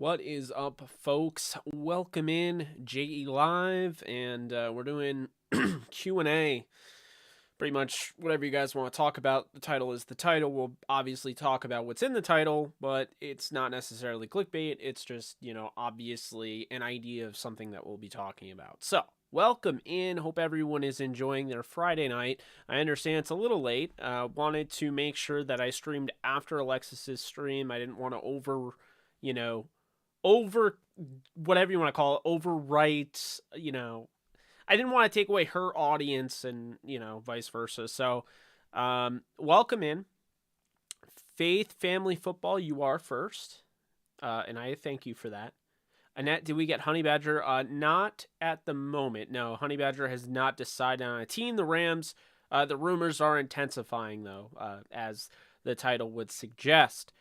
What is up, folks? Welcome in JE Live, and we're doing Q&A. Pretty much whatever you guys want to talk about. The title is the title. We'll obviously talk about what's in the title, but it's not necessarily clickbait. It's just, obviously an idea of something that we'll be talking about. So, welcome in. Hope everyone is enjoying their Friday night. I understand it's a little late. Wanted to make sure that I streamed after Alexis's stream. I didn't want to over whatever you want to call it, overwrite, I didn't want to take away her audience and, vice versa. So, welcome in. Faith Family Football, you are first. And I thank you for that. Annette, did we get Honey Badger? Not at the moment. No, Honey Badger has not decided on a team. The Rams, the rumors are intensifying, though, as the title would suggest.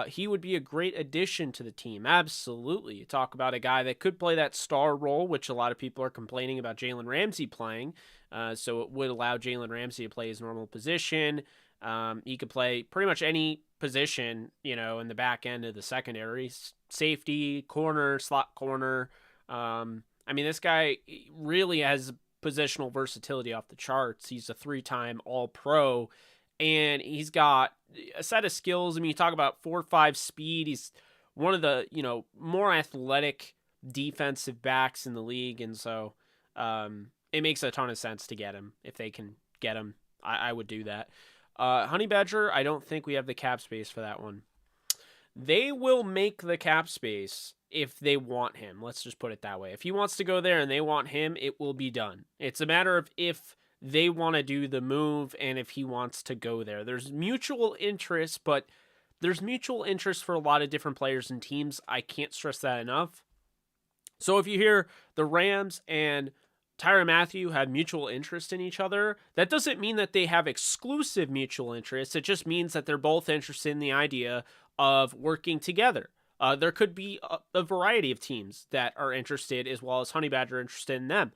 He would be a great addition to the team. Absolutely. You talk about a guy that could play that star role, which a lot of people are complaining about Jalen Ramsey playing. So it would allow Jalen Ramsey to play his normal position. He could play pretty much any position, in the back end of the secondary. Safety, corner, slot corner. This guy really has positional versatility off the charts. He's a 3-time All-Pro. And he's got a set of skills. You talk about 4.5 speed. He's one of the, more athletic defensive backs in the league. And so it makes a ton of sense to get him. If they can get him, I would do that. Honey Badger, I don't think we have the cap space for that one. They will make the cap space if they want him. Let's just put it that way. If he wants to go there and they want him, it will be done. It's a matter of if they want to do the move and if he wants to go there. There's mutual interest, but there's mutual interest for a lot of different players and teams. I can't stress that enough. So if you hear the Rams and Tyrann Mathieu have mutual interest in each other, that doesn't mean that they have exclusive mutual interest. It just means that they're both interested in the idea of working together. There could be a variety of teams that are interested, as well as Honey Badger interested in them.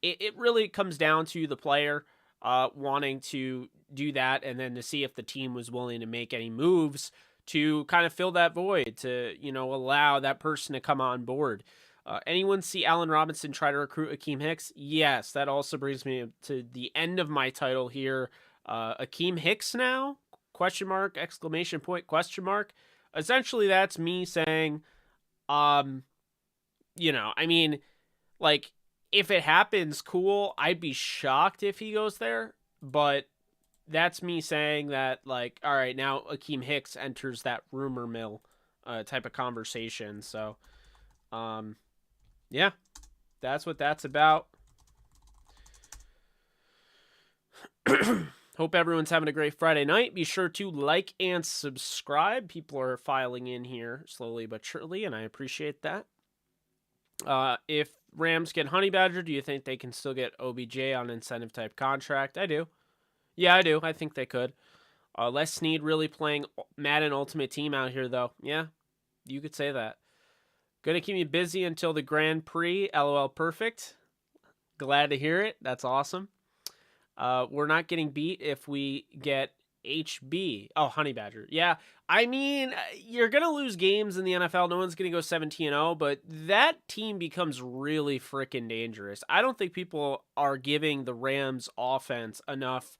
It really comes down to the player wanting to do that, and then to see if the team was willing to make any moves to kind of fill that void, to allow that person to come on board. Anyone see Allen Robinson try to recruit Akiem Hicks? Yes, that also brings me to the end of my title here. Akiem Hicks now? Question mark, exclamation point, question mark. Essentially, that's me saying, if it happens, cool. I'd be shocked if he goes there, but that's me saying that, all right, now Akiem Hicks enters that rumor mill type of conversation. So, yeah, that's what that's about. Hope everyone's having a great Friday night. Be sure to like and subscribe. People are filing in here slowly but surely, and I appreciate that. If Rams get Honey Badger, do you think they can still get OBJ on incentive type contract? I do. Yeah, I do. I think they could. Les Snead really playing Madden Ultimate Team out here, though. Yeah, you could say that. Gonna keep me busy until the Grand Prix. LOL, perfect. Glad to hear it. That's awesome. We're not getting beat if we get HB. Oh, Honey Badger. Yeah, you're going to lose games in the NFL. No one's going to go 17-0, but that team becomes really freaking dangerous. I don't think people are giving the Rams offense enough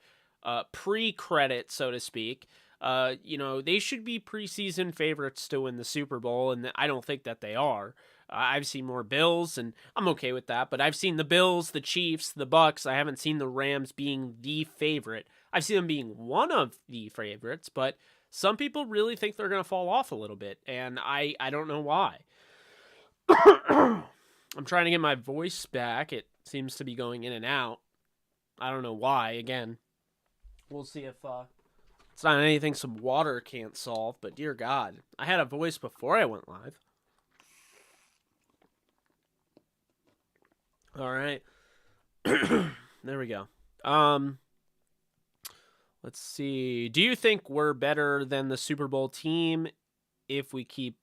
pre-credit, so to speak. They should be preseason favorites to win the Super Bowl, and I don't think that they are. I've seen more Bills, and I'm okay with that, but I've seen the Bills, the Chiefs, the Bucks. I haven't seen the Rams being the favorite. I've seen them being one of the favorites, but some people really think they're going to fall off a little bit, and I don't know why. I'm trying to get my voice back. It seems to be going in and out. I don't know why. Again, we'll see if it's not anything some water can't solve, but dear God, I had a voice before I went live. All right. There we go. Let's see. Do you think we're better than the Super Bowl team if we keep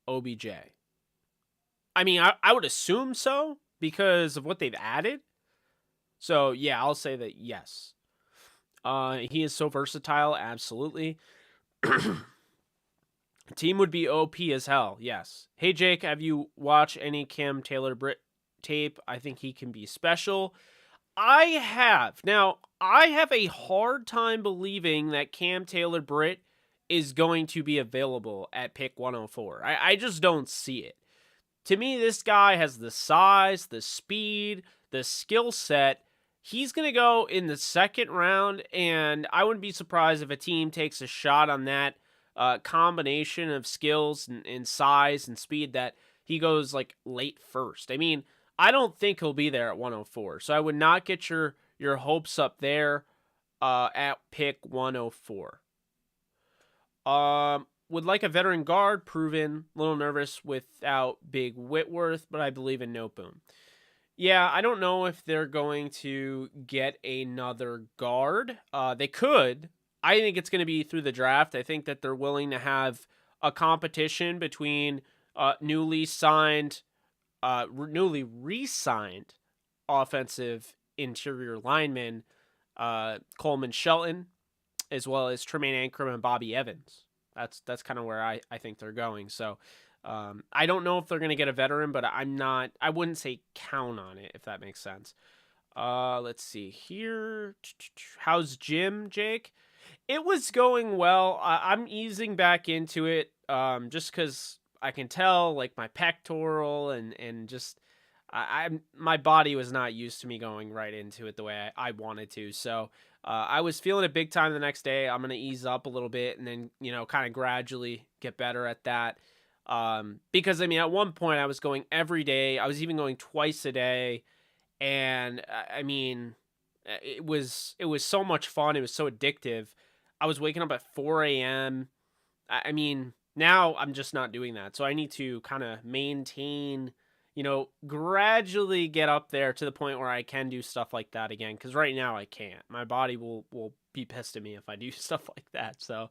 OBJ? I would assume so because of what they've added. So, yeah, I'll say that yes. He is so versatile, absolutely. Team would be OP as hell, yes. Hey, Jake, have you watched any Cam Taylor-Britt tape? I think he can be special. I have. Now, I have a hard time believing that Cam Taylor-Britt is going to be available at pick 104. I just don't see it. To me, this guy has the size, the speed, the skill set. He's going to go in the second round, and I wouldn't be surprised if a team takes a shot on that combination of skills and size and speed that he goes like late first. I mean, I don't think he'll be there at 104, so I would not get your hopes up there at pick 104. Would like a veteran guard, proven, a little nervous without Big Whitworth, but I believe in Noteboom. Yeah, I don't know if they're going to get another guard. They could. I think it's going to be through the draft. I think that they're willing to have a competition between newly re-signed offensive interior linemen, Coleman Shelton, as well as Tremaine Ankrum and Bobby Evans. That's kind of where I think they're going. So I don't know if they're going to get a veteran, but I wouldn't say count on it, if that makes sense. Let's see here. How's Jim, Jake? It was going well. I'm easing back into it just because I can tell, like, my pectoral and just my body was not used to me going right into it the way I wanted to. So I was feeling it big time the next day. I'm going to ease up a little bit and then, kind of gradually get better at that. Because, I mean, at one point I was going every day. I was even going twice a day. And, I mean, it was so much fun. It was so addictive. I was waking up at 4 a.m. I mean, now I'm just not doing that. So I need to kind of maintain, gradually get up there to the point where I can do stuff like that again. Because right now I can't. My body will be pissed at me if I do stuff like that. So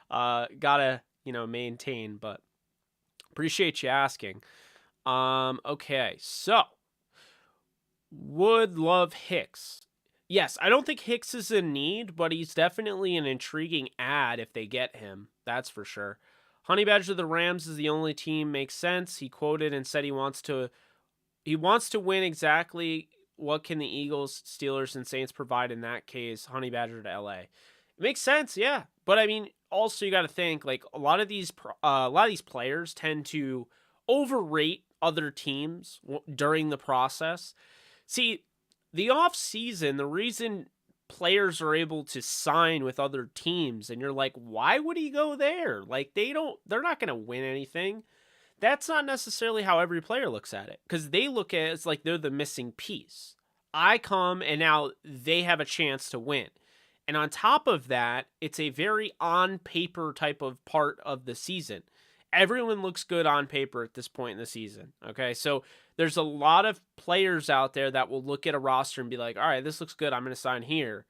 gotta, maintain. But appreciate you asking. Okay, so would love Hicks. Yes, I don't think Hicks is in need, but he's definitely an intriguing ad if they get him. That's for sure. Honey Badger of the Rams is the only team makes sense. He quoted and said he wants to win exactly what can the Eagles, Steelers, and Saints provide in that case. Honey Badger to LA. It makes sense, yeah. But I mean, also you got to think like a lot of these players tend to overrate other teams during the process. See, the off season, the reason players are able to sign with other teams and you're like, why would he go there? Like they're not going to win anything. That's not necessarily how every player looks at it, because they look at it as like they're the missing piece. I come and now they have a chance to win. And on top of that, it's a very on paper type of part of the season. Everyone looks good on paper at this point in the season. Okay. So there's a lot of players out there that will look at a roster and be like, all right, this looks good. I'm going to sign here.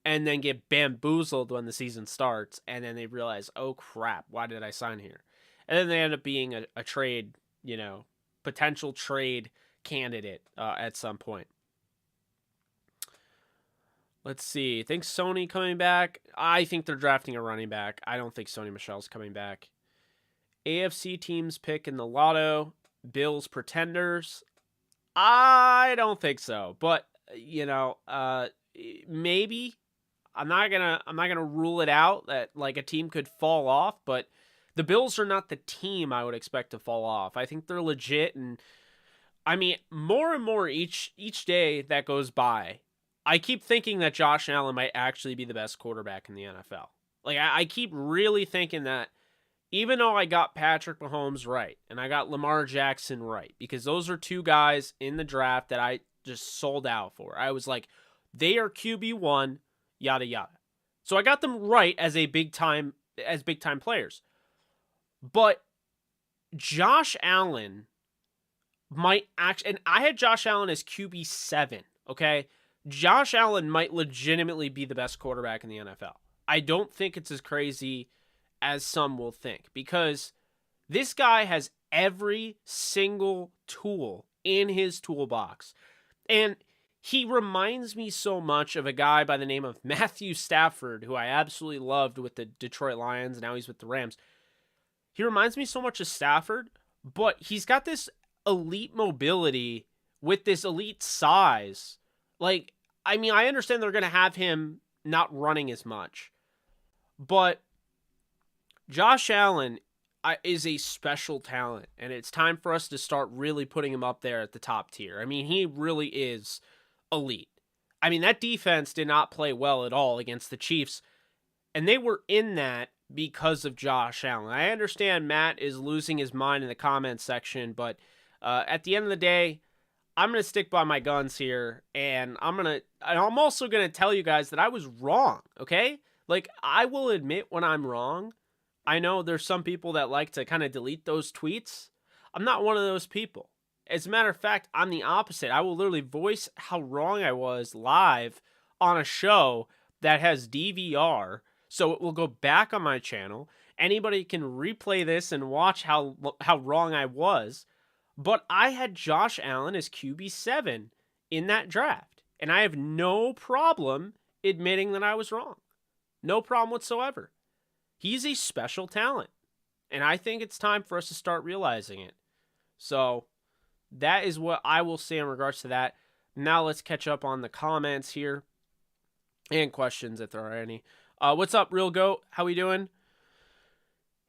And then get bamboozled when the season starts. And then they realize, oh crap, why did I sign here? And then they end up being a trade, potential trade candidate at some point. Let's see. Think Sony coming back? I think they're drafting a running back. I don't think Sony Michel's coming back. AFC teams pick in the lotto. Bills pretenders. I don't think so, but maybe. I'm not gonna rule it out that like a team could fall off, but the Bills are not the team I would expect to fall off. I think they're legit, and I mean more and more each day that goes by, I keep thinking that Josh Allen might actually be the best quarterback in the NFL. Like I keep really thinking that. Even though I got Patrick Mahomes right and I got Lamar Jackson right, because those are two guys in the draft that I just sold out for. I was like, they are QB1, yada yada. So I got them right as big time players. But Josh Allen might actually, and I had Josh Allen as QB7, okay? Josh Allen might legitimately be the best quarterback in the NFL. I don't think it's as crazy as some will think, because this guy has every single tool in his toolbox. And he reminds me so much of a guy by the name of Matthew Stafford, who I absolutely loved with the Detroit Lions, and now he's with the Rams. He reminds me so much of Stafford, but he's got this elite mobility with this elite size. Like, I mean, I understand they're going to have him not running as much, but Josh Allen is a special talent, and it's time for us to start really putting him up there at the top tier. I mean, he really is elite. I mean, that defense did not play well at all against the Chiefs, and they were in that because of Josh Allen. I understand Matt is losing his mind in the comments section, but at the end of the day, I'm going to stick by my guns here, and I'm also going to tell you guys that I was wrong, okay? Like, I will admit when I'm wrong. I know there's some people that like to kind of delete those tweets. I'm not one of those people. As a matter of fact, I'm the opposite. I will literally voice how wrong I was live on a show that has DVR, so it will go back on my channel. Anybody can replay this and watch how wrong I was. But I had Josh Allen as QB7 in that draft, and I have no problem admitting that I was wrong. No problem whatsoever. He's a special talent, and I think it's time for us to start realizing it. So that is what I will say in regards to that. Now let's catch up on the comments here and questions if there are any. What's up, Real Goat? How we doing?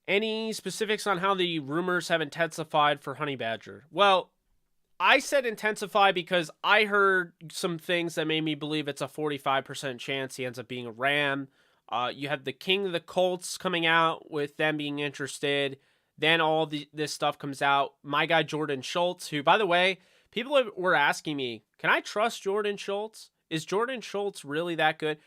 Any specifics on how the rumors have intensified for Honey Badger? Well, I said intensify because I heard some things that made me believe it's a 45% chance he ends up being a Ram. You have the King of the Colts coming out with them being interested. Then all this stuff comes out. My guy Jordan Schultz, who, by the way, people were asking me, can I trust Jordan Schultz? Is Jordan Schultz really that good?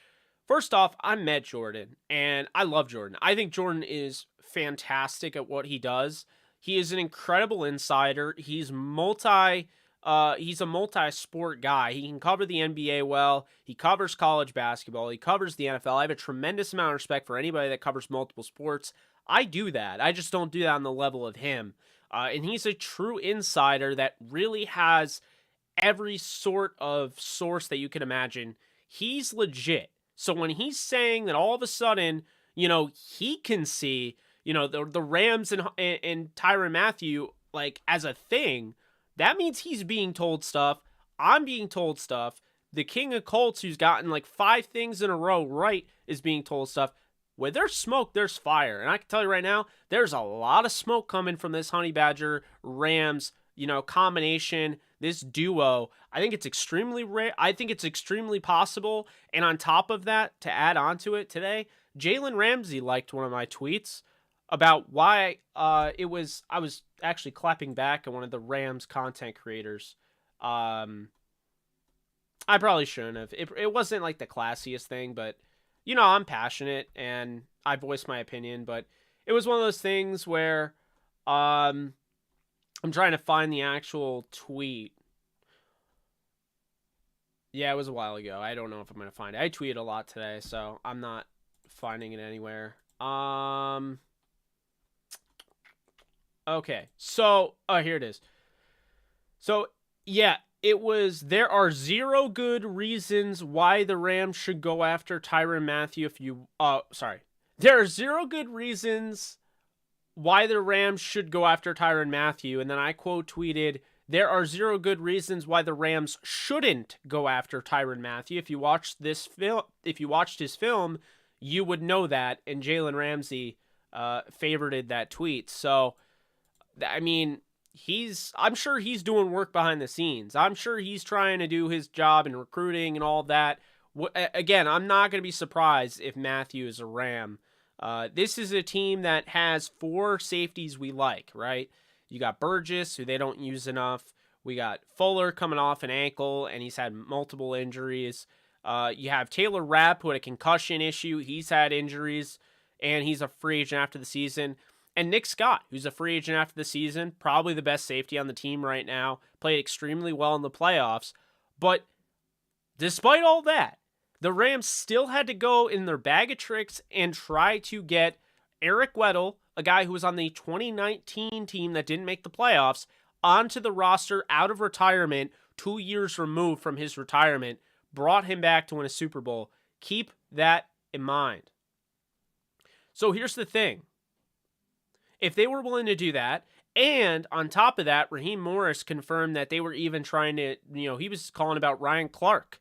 First off, I met Jordan, and I love Jordan. I think Jordan is fantastic at what he does. He is an incredible insider. He's a multi-sport guy. He can cover the NBA well. He covers college basketball. He covers the NFL. I have a tremendous amount of respect for anybody that covers multiple sports. I do that. I just don't do that on the level of him. And he's a true insider that really has every sort of source that you can imagine. He's legit. So when he's saying that all of a sudden, he can see, the Rams and Tyrann Mathieu, like, as a thing, that means he's being told stuff. I'm being told stuff. The King of Colts, who's gotten like 5 things in a row right, is being told stuff. Where there's smoke, there's fire. And I can tell you right now, there's a lot of smoke coming from this Honey Badger Rams, combination, this duo. I think it's extremely rare. I think it's extremely possible. And on top of that, to add on to it today, Jalen Ramsey liked one of my tweets about why I was actually clapping back at one of the Rams content creators. I probably shouldn't have. It wasn't like the classiest thing, but I'm passionate and I voiced my opinion, but it was one of those things where I'm trying to find the actual tweet. Yeah, it was a while ago. I don't know if I'm going to find it. I tweeted a lot today, so I'm not finding it anywhere. Okay, so, here it is. So, yeah, it was, there are 0 good reasons why the Rams should go after Tyrann Mathieu There are 0 good reasons why the Rams should go after Tyrann Mathieu, and then I quote tweeted, there are 0 good reasons why the Rams shouldn't go after Tyrann Mathieu. If you watched his film, you would know that, and Jalen Ramsey favorited that tweet. So, I mean, I'm sure he's doing work behind the scenes. I'm sure he's trying to do his job in recruiting and all of that. Again, I'm not going to be surprised if Mathieu is a Ram. This is a team that has 4 safeties we like, right? You got Burgess, who they don't use enough. We got Fuller coming off an ankle, and he's had multiple injuries. You have Taylor Rapp, who had a concussion issue. He's had injuries, and he's a free agent after the season. And Nick Scott, who's a free agent after the season, probably the best safety on the team right now, played extremely well in the playoffs. But despite all that, the Rams still had to go in their bag of tricks and try to get Eric Weddle, a guy who was on the 2019 team that didn't make the playoffs, onto the roster out of retirement, 2 years removed from his retirement, brought him back to win a Super Bowl. Keep that in mind. So here's the thing. if they were willing to do that, and on top of that, Raheem Morris confirmed that they were even trying to, he was calling about Ryan Clark.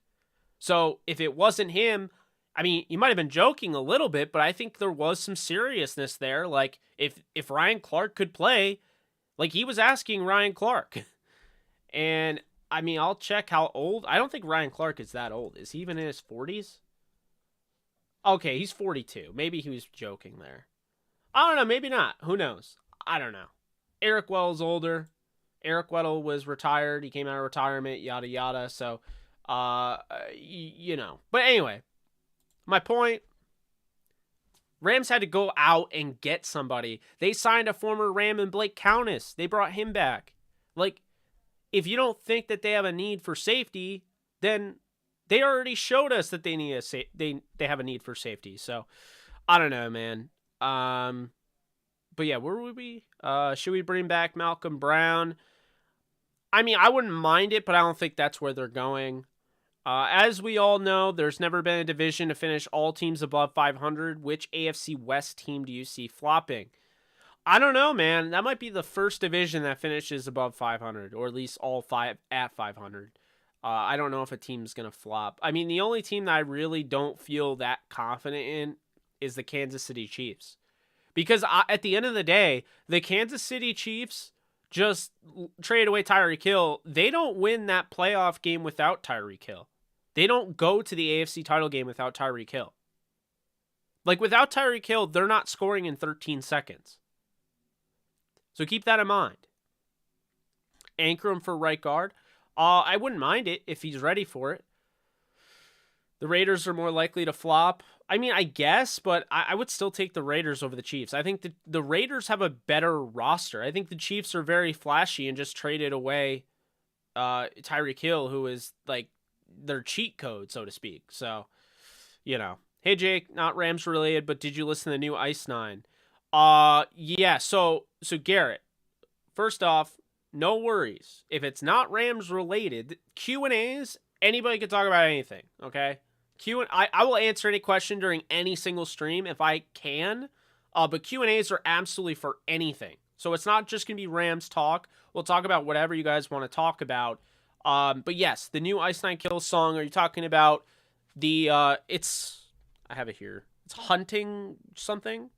So if it wasn't him, I mean, you might have been joking a little bit, but I think there was some seriousness there. Like, if Ryan Clark could play, like, he was asking Ryan Clark. And, I mean, I'll check how old. I don't think Ryan Clark is that old. Is he even in his 40s? Okay, he's 42. Maybe he was joking there. I don't know. Maybe not. Who knows? I don't know. Eric Weddle's older. Eric Weddle was retired. He came out of retirement, yada, yada. So, But anyway, my point, Rams had to go out and get somebody. They signed a former Ram and Blake Countess. They brought him back. Like, if you don't think that they have a need for safety, then they already showed us that they need they have a need for safety. So, I don't know, man. But yeah, where would we? Should we bring back Malcolm Brown? I mean, I wouldn't mind it, but I don't think that's where they're going. As we all know, there's never been a division to finish all teams above 500. Which AFC West team do you see flopping? I don't know, man. That might be the first division that finishes above 500, or at least all five at 500. I don't know if a team's going to flop. I mean, the only team that I really don't feel that confident in is the Kansas City Chiefs. Because at the end of the day, the Kansas City Chiefs just trade away Tyreek Hill. They don't win that playoff game without Tyreek Hill. They don't go to the AFC title game without Tyreek Hill. Like, without Tyreek Hill, they're not scoring in 13 seconds. So keep that in mind. Anchor him for right guard. I wouldn't mind it if he's ready for it. The Raiders are more likely to flop. I mean, I guess, but I would still take the Raiders over the Chiefs. I think the Raiders have a better roster. I think the Chiefs are very flashy and just traded away Tyreek Hill, who is like their cheat code, so to speak. So, Hey, Jake, not Rams related, but did you listen to the new Ice 9? Yeah, so Garrett, first off, no worries. If it's not Rams related, Q&As, anybody can talk about anything, okay? I will answer any question during any single stream if I can, but Q&As are absolutely for anything. So it's not just going to be Rams talk. We'll talk about whatever you guys want to talk about. But yes, the new Ice 9 Kills song, are you talking about the, I have it here. It's Hunting something?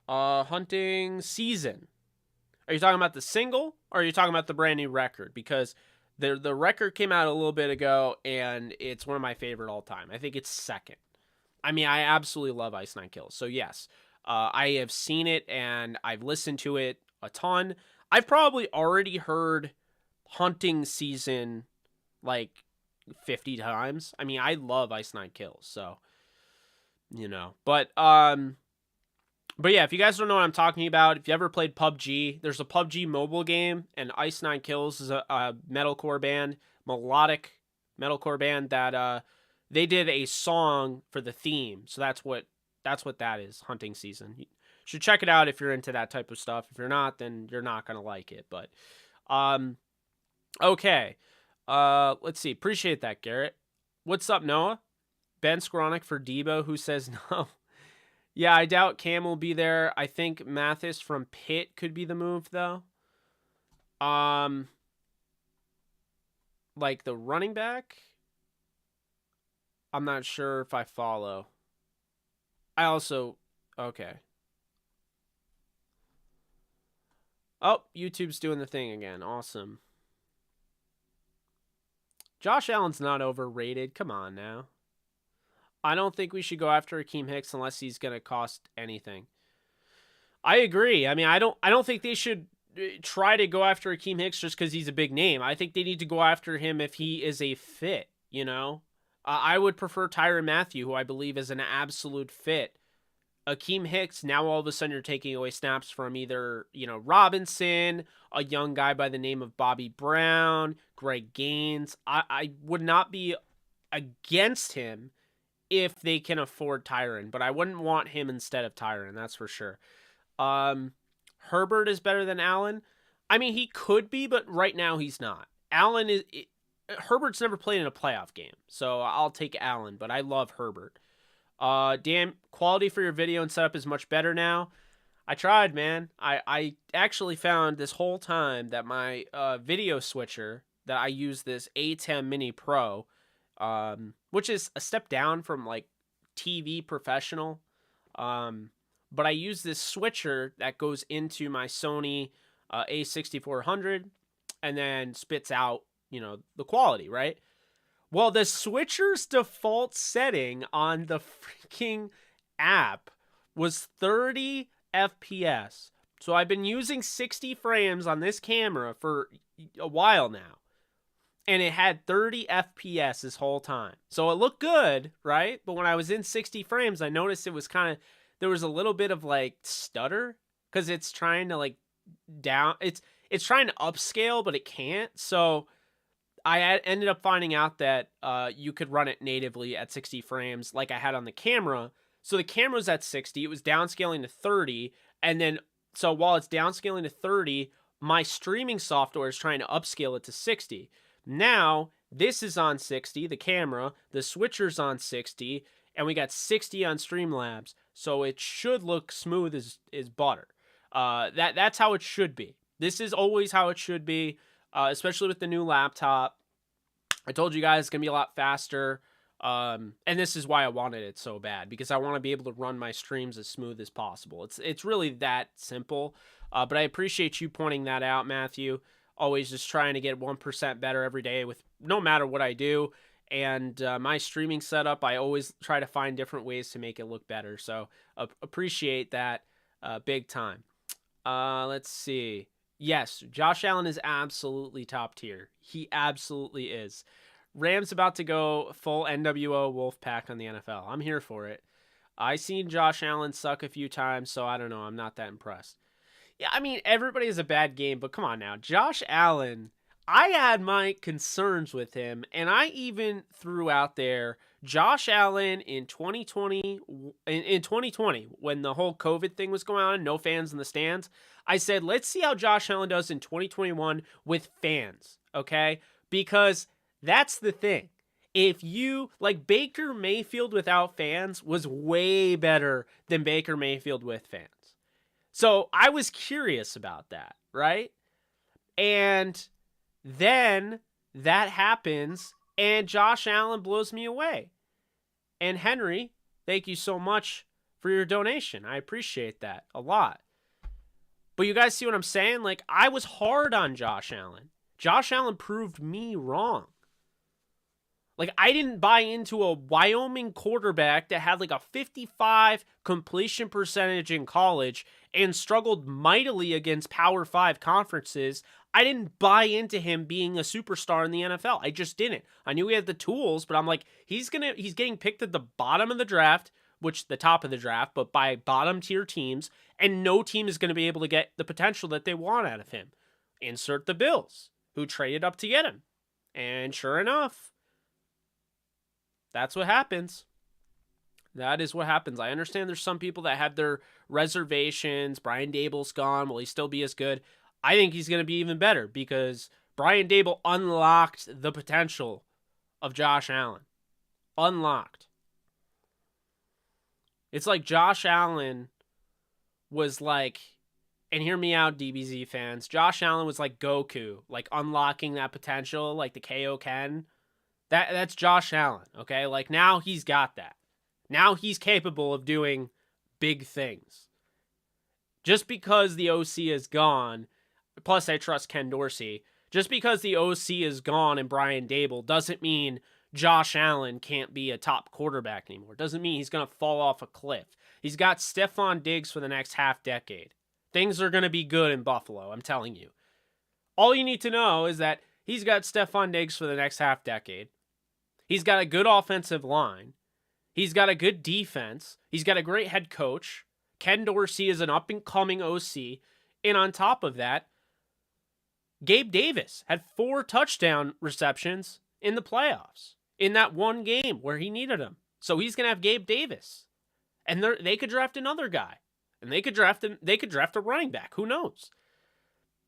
Hunting Season. Are you talking about the single, or are you talking about the brand new record? Because the record came out a little bit ago, and it's one of my favorite all time. I think it's second. I mean, I absolutely love Ice 9 Kills. So yes, I have seen it, and I've listened to it a ton. I've probably already heard Hunting Season like 50 times. I mean, I love Ice 9 Kills, so, But yeah, if you guys don't know what I'm talking about, if you ever played PUBG, there's a PUBG mobile game, and Ice 9 Kills is a metalcore band, melodic metalcore band that they did a song for the theme. So that's what that is, Hunting Season. You should check it out if you're into that type of stuff. If you're not, then you're not going to like it. But okay. Let's see. Appreciate that, Garrett. What's up, Noah? Ben Skronik for Deebo, who says no. Yeah, I doubt Cam will be there. I think Mathis from Pitt could be the move, though. Like the running back? I'm not sure if I follow. Okay. Oh, YouTube's doing the thing again. Awesome. Josh Allen's not overrated. Come on now. I don't think we should go after Akiem Hicks unless he's going to cost anything. I agree. I mean, I don't think they should try to go after Akiem Hicks just because he's a big name. I think they need to go after him if he is a fit, I would prefer Tyrann Mathieu, who I believe is an absolute fit. Akiem Hicks, now all of a sudden you're taking away snaps from either, Robinson, a young guy by the name of Bobby Brown, Greg Gaines. I would not be against him if they can afford Tyrann, but I wouldn't want him instead of Tyrann, that's for sure. Herbert is better than Allen. I mean, he could be, but right now he's not. Herbert's never played in a playoff game, so I'll take Allen, but I love Herbert. Damn, quality for your video and setup is much better now. I tried, man. I actually found this whole time that my video switcher that I use, this A10 Mini Pro, which is a step down from like TV professional. But I use this switcher that goes into my Sony A6400 and then spits out, the quality, right? Well, the switcher's default setting on the freaking app was 30 FPS. So I've been using 60 frames on this camera for a while now. And it had 30 FPS this whole time. So it looked good, right? But when I was in 60 frames, I noticed it was there was a little bit of like stutter because it's trying to like it's trying to upscale, but it can't. So I ended up finding out that you could run it natively at 60 frames like I had on the camera. So the camera was at 60, it was downscaling to 30, and then so while it's downscaling to 30, my streaming software is trying to upscale it to 60. Now, this is on 60, the camera, the switcher's on 60, and we got 60 on Streamlabs, so it should look smooth as butter. That's how it should be. This is always how it should be, especially with the new laptop. I told you guys it's going to be a lot faster, and this is why I wanted it so bad, because I want to be able to run my streams as smooth as possible. It's really that simple, but I appreciate you pointing that out, Matthew. Always just trying to get 1% better every day with no matter what I do. And my streaming setup, I always try to find different ways to make it look better. So appreciate that big time. Let's see. Yes, Josh Allen is absolutely top tier. He absolutely is. Rams about to go full NWO Wolfpack on the NFL. I'm here for it. I seen Josh Allen suck a few times, so I don't know. I'm not that impressed. Yeah, I mean, everybody has a bad game, but come on now. Josh Allen, I had my concerns with him, and I even threw out there Josh Allen in 2020, when the whole COVID thing was going on, no fans in the stands. I said, let's see how Josh Allen does in 2021 with fans, okay? Because that's the thing. If you, like, Baker Mayfield without fans was way better than Baker Mayfield with fans. So I was curious about that, right? And then that happens, and Josh Allen blows me away. And Henry, thank you so much for your donation. I appreciate that a lot. But you guys see what I'm saying? Like, I was hard on Josh Allen. Josh Allen proved me wrong. Like, I didn't buy into a Wyoming quarterback that had like a 55 completion percentage in college and struggled mightily against Power 5 conferences. I didn't buy into him being a superstar in the NFL. I just didn't. I knew he had the tools, but I'm like, he's getting picked at the bottom of the draft, which the top of the draft, but by bottom tier teams, and no team is going to be able to get the potential that they want out of him. Insert the Bills, who traded up to get him. And sure enough, that's what happens. That is what happens. I understand there's some people that have their reservations. Brian Dable's gone. Will he still be as good? I think he's going to be even better because Brian Dable unlocked the potential of Josh Allen. Unlocked. It's like Josh Allen was like, and hear me out, DBZ fans, Josh Allen was like Goku, like unlocking that potential, like the Kaioken. That's Josh Allen, okay? Like, now he's got that. Now he's capable of doing big things. Just because the OC is gone, plus I trust Ken Dorsey, just because the OC is gone and Brian Dable doesn't mean Josh Allen can't be a top quarterback anymore. Doesn't mean he's going to fall off a cliff. He's got Stephon Diggs for the next half decade. Things are going to be good in Buffalo, I'm telling you. All you need to know is that he's got Stephon Diggs for the next half decade. He's got a good offensive line. He's got a good defense. He's got a great head coach. Ken Dorsey is an up-and-coming OC. And on top of that, Gabe Davis had 4 touchdown receptions in the playoffs in that one game where he needed him. So he's going to have Gabe Davis. And they could draft another guy. And they could draft a running back. Who knows?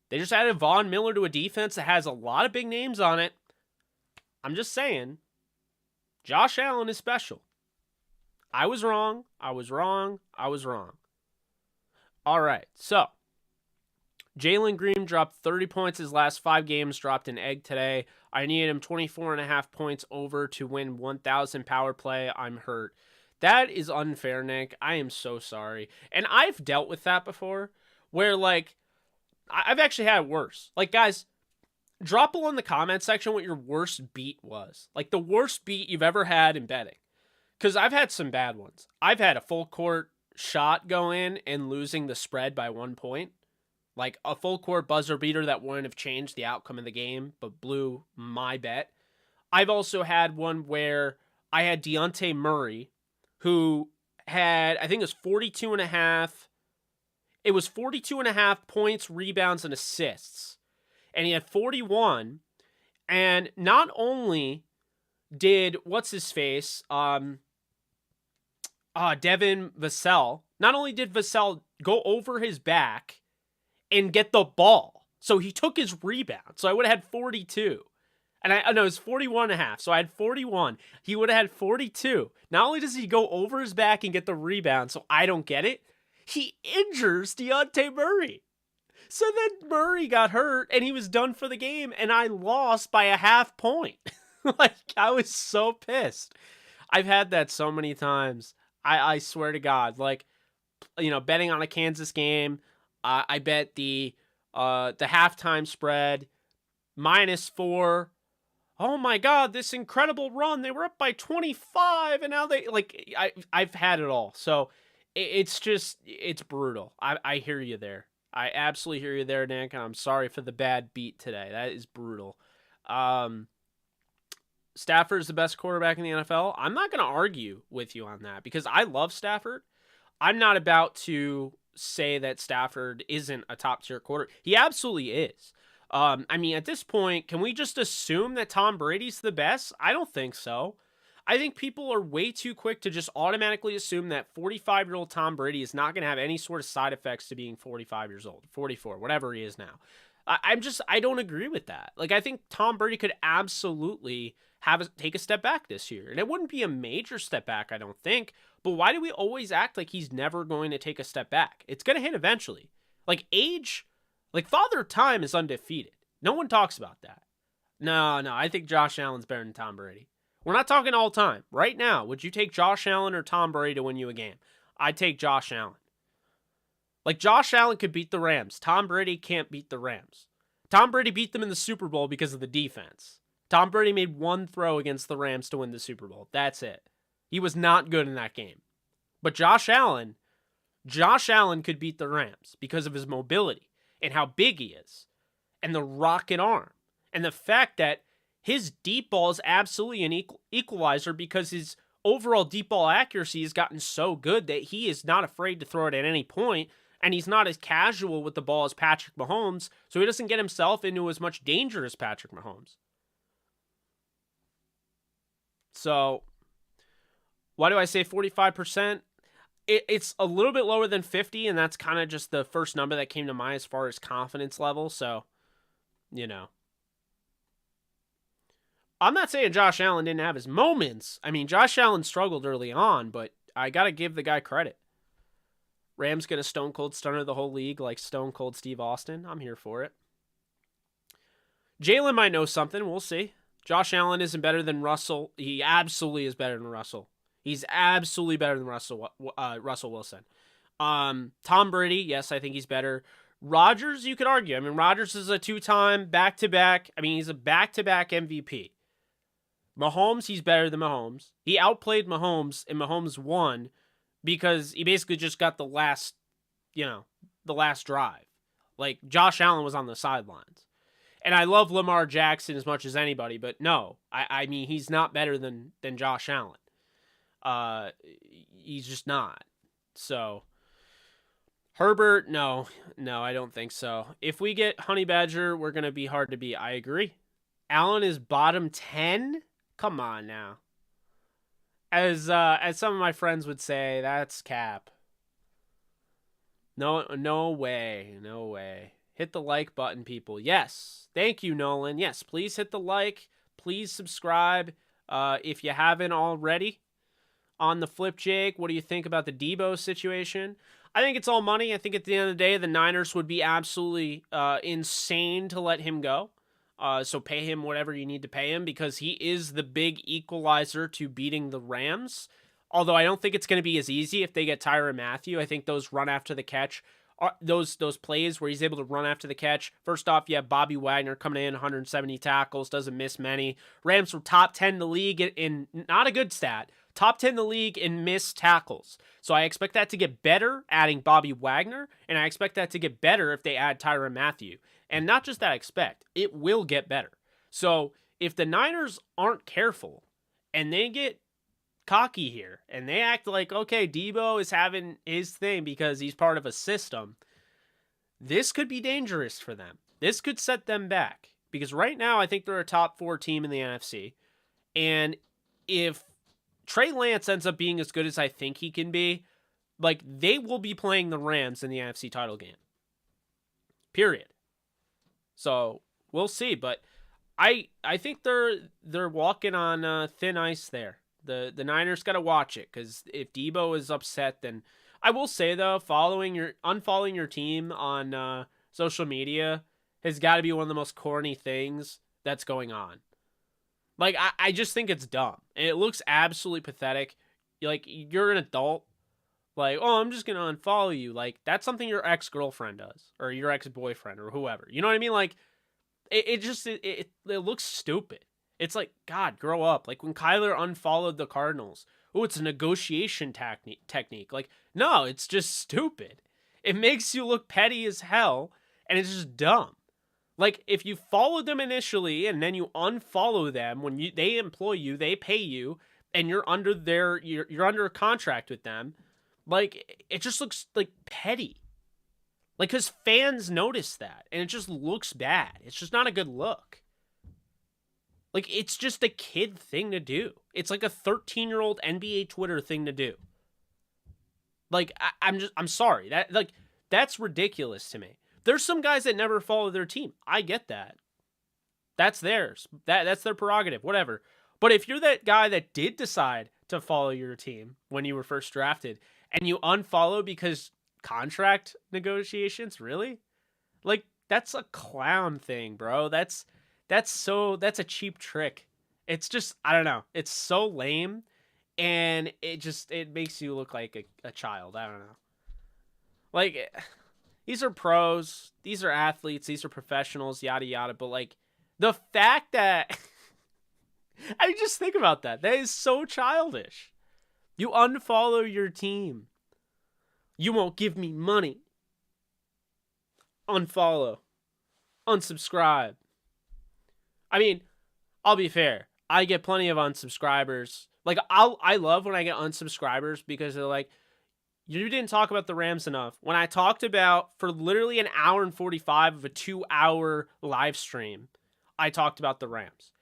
They just added Von Miller to a defense that has a lot of big names on it. I'm just saying, Josh Allen is special. I was wrong. All right, so Jalen Green dropped 30 points his last 5 games, dropped an egg today. I needed him 24.5 points over to win 1,000 power play. I'm hurt. That is unfair, Nick. I am so sorry. And I've dealt with that before where, like, I've actually had it worse. Like, guys, drop below in the comment section what your worst beat was. Like, the worst beat you've ever had in betting. Because I've had some bad ones. I've had a full court shot go in and losing the spread by 1 point. Like a full court buzzer beater that wouldn't have changed the outcome of the game, but blew my bet. I've also had one where I had Deontay Murray, who had, I think it was 42 and a half. It was 42 and a half points, rebounds, and assists. And he had 41. And not only did, what's his face? Devin Vassell. Not only did Vassell go over his back and get the ball, so he took his rebound. So I would have had 42. And I know it was 41 and a half. So I had 41. He would have had 42. Not only does he go over his back and get the rebound, so I don't get it, he injures Deontay Murray. So then Murray got hurt and he was done for the game, and I lost by a half point. Like, I was so pissed. I've had that so many times. I swear to God. Like, you know, betting on a Kansas game, I bet the halftime spread -4. Oh my God, this incredible run. They were up by 25 and now I've had it all. So it's brutal. I hear you there. I absolutely hear you there, Nick. And I'm sorry for the bad beat today. That is brutal. Stafford's the best quarterback in the NFL. I'm not going to argue with you on that because I love Stafford. I'm not about to say that Stafford isn't a top tier quarterback. He absolutely is. I mean, at this point, can we just assume that Tom Brady's the best? I don't think so. I think people are way too quick to just automatically assume that 45-year-old Tom Brady is not going to have any sort of side effects to being 45 years old, 44, whatever he is now. I don't agree with that. Like, I think Tom Brady could absolutely take a step back this year. And it wouldn't be a major step back, I don't think. But why do we always act like he's never going to take a step back? It's going to hit eventually. Like, age, like, Father Time is undefeated. No one talks about that. No, I think Josh Allen's better than Tom Brady. We're not talking all time. Right now, would you take Josh Allen or Tom Brady to win you a game? I'd take Josh Allen. Like, Josh Allen could beat the Rams. Tom Brady can't beat the Rams. Tom Brady beat them in the Super Bowl because of the defense. Tom Brady made one throw against the Rams to win the Super Bowl. That's it. He was not good in that game. But Josh Allen could beat the Rams because of his mobility and how big he is and the rocket arm and the fact that his deep ball is absolutely an equalizer because his overall deep ball accuracy has gotten so good that he is not afraid to throw it at any point, and he's not as casual with the ball as Patrick Mahomes, so he doesn't get himself into as much danger as Patrick Mahomes. So, why do I say 45%? It's a little bit lower than 50, and that's kind of just the first number that came to mind as far as confidence level, so, you know. I'm not saying Josh Allen didn't have his moments. I mean, Josh Allen struggled early on, but I got to give the guy credit. Rams going to stone cold stunner the whole league like Stone Cold Steve Austin. I'm here for it. Jalen might know something. We'll see. Josh Allen isn't better than Russell. He absolutely is better than Russell. He's absolutely better than Russell Wilson. Tom Brady, yes, I think he's better. Rodgers, you could argue. I mean, Rodgers is a 2-time back-to-back. I mean, he's a back-to-back MVP. Mahomes, he's better than Mahomes. He outplayed Mahomes, and Mahomes won because he basically just got the last drive. Like, Josh Allen was on the sidelines. And I love Lamar Jackson as much as anybody, but no, I mean, he's not better than Josh Allen. He's just not. So, Herbert, no, I don't think so. If we get Honey Badger, we're going to be hard to beat. I agree. Allen is bottom 10? Come on now. As some of my friends would say, that's cap. No way. Hit the like button, people. Yes. Thank you, Nolan. Yes, please hit the like. Please subscribe if you haven't already. On the flip, Jake, what do you think about the Deebo situation? I think it's all money. I think at the end of the day, the Niners would be absolutely insane to let him go. So pay him whatever you need to pay him because he is the big equalizer to beating the Rams. Although I don't think it's going to be as easy if they get Tyrann Mathieu. I think those run after the catch, those plays where he's able to run after the catch. First off, you have Bobby Wagner coming in, 170 tackles, doesn't miss many. Rams were top 10 in the league in not a good stat. Top 10 in the league in missed tackles. So I expect that to get better adding Bobby Wagner, and I expect that to get better if they add Tyrann Mathieu. And not just that I expect, it will get better. So if the Niners aren't careful and they get cocky here and they act like, okay, Deebo is having his thing because he's part of a system, this could be dangerous for them. This could set them back because right now I think they're a top 4 team in the NFC. And if Trey Lance ends up being as good as I think he can be, like, they will be playing the Rams in the NFC title game. Period. So we'll see, but I think they're walking on thin ice there. The Niners got to watch it because if Deebo is upset, then I will say though, unfollowing your team on social media has got to be one of the most corny things that's going on. Like, I just think it's dumb. And it looks absolutely pathetic. Like, you're an adult. Like, oh, I'm just going to unfollow you. Like, that's something your ex-girlfriend does. Or your ex-boyfriend or whoever. You know what I mean? Like, it looks stupid. It's like, God, grow up. Like, when Kyler unfollowed the Cardinals. Oh, it's a negotiation technique. Like, no, it's just stupid. It makes you look petty as hell. And it's just dumb. Like, if you followed them initially and then you unfollow them when they employ you, they pay you, and you're under a contract with them, like, it just looks like petty. Like, because fans notice that, and it just looks bad. It's just not a good look. Like, it's just a kid thing to do. It's like a 13-year-old NBA Twitter thing to do. Like, I'm sorry. That's ridiculous to me. There's some guys that never follow their team. I get that. That's theirs. That's their prerogative, whatever. But if you're that guy that did decide to follow your team when you were first drafted and you unfollow because contract negotiations, really? Like, that's a clown thing, bro. That's a cheap trick. It's just, I don't know. It's so lame and it makes you look like a child. I don't know. Like, these are pros, these are athletes, these are professionals, yada, yada. But, like, the fact that... I just think about that. That is so childish. You unfollow your team. You won't give me money. Unfollow. Unsubscribe. I mean, I'll be fair. I get plenty of unsubscribers. Like, I love when I get unsubscribers because they're like, you didn't talk about the Rams enough. When I talked about, for literally an hour and 45 of a 2-hour live stream, I talked about the Rams.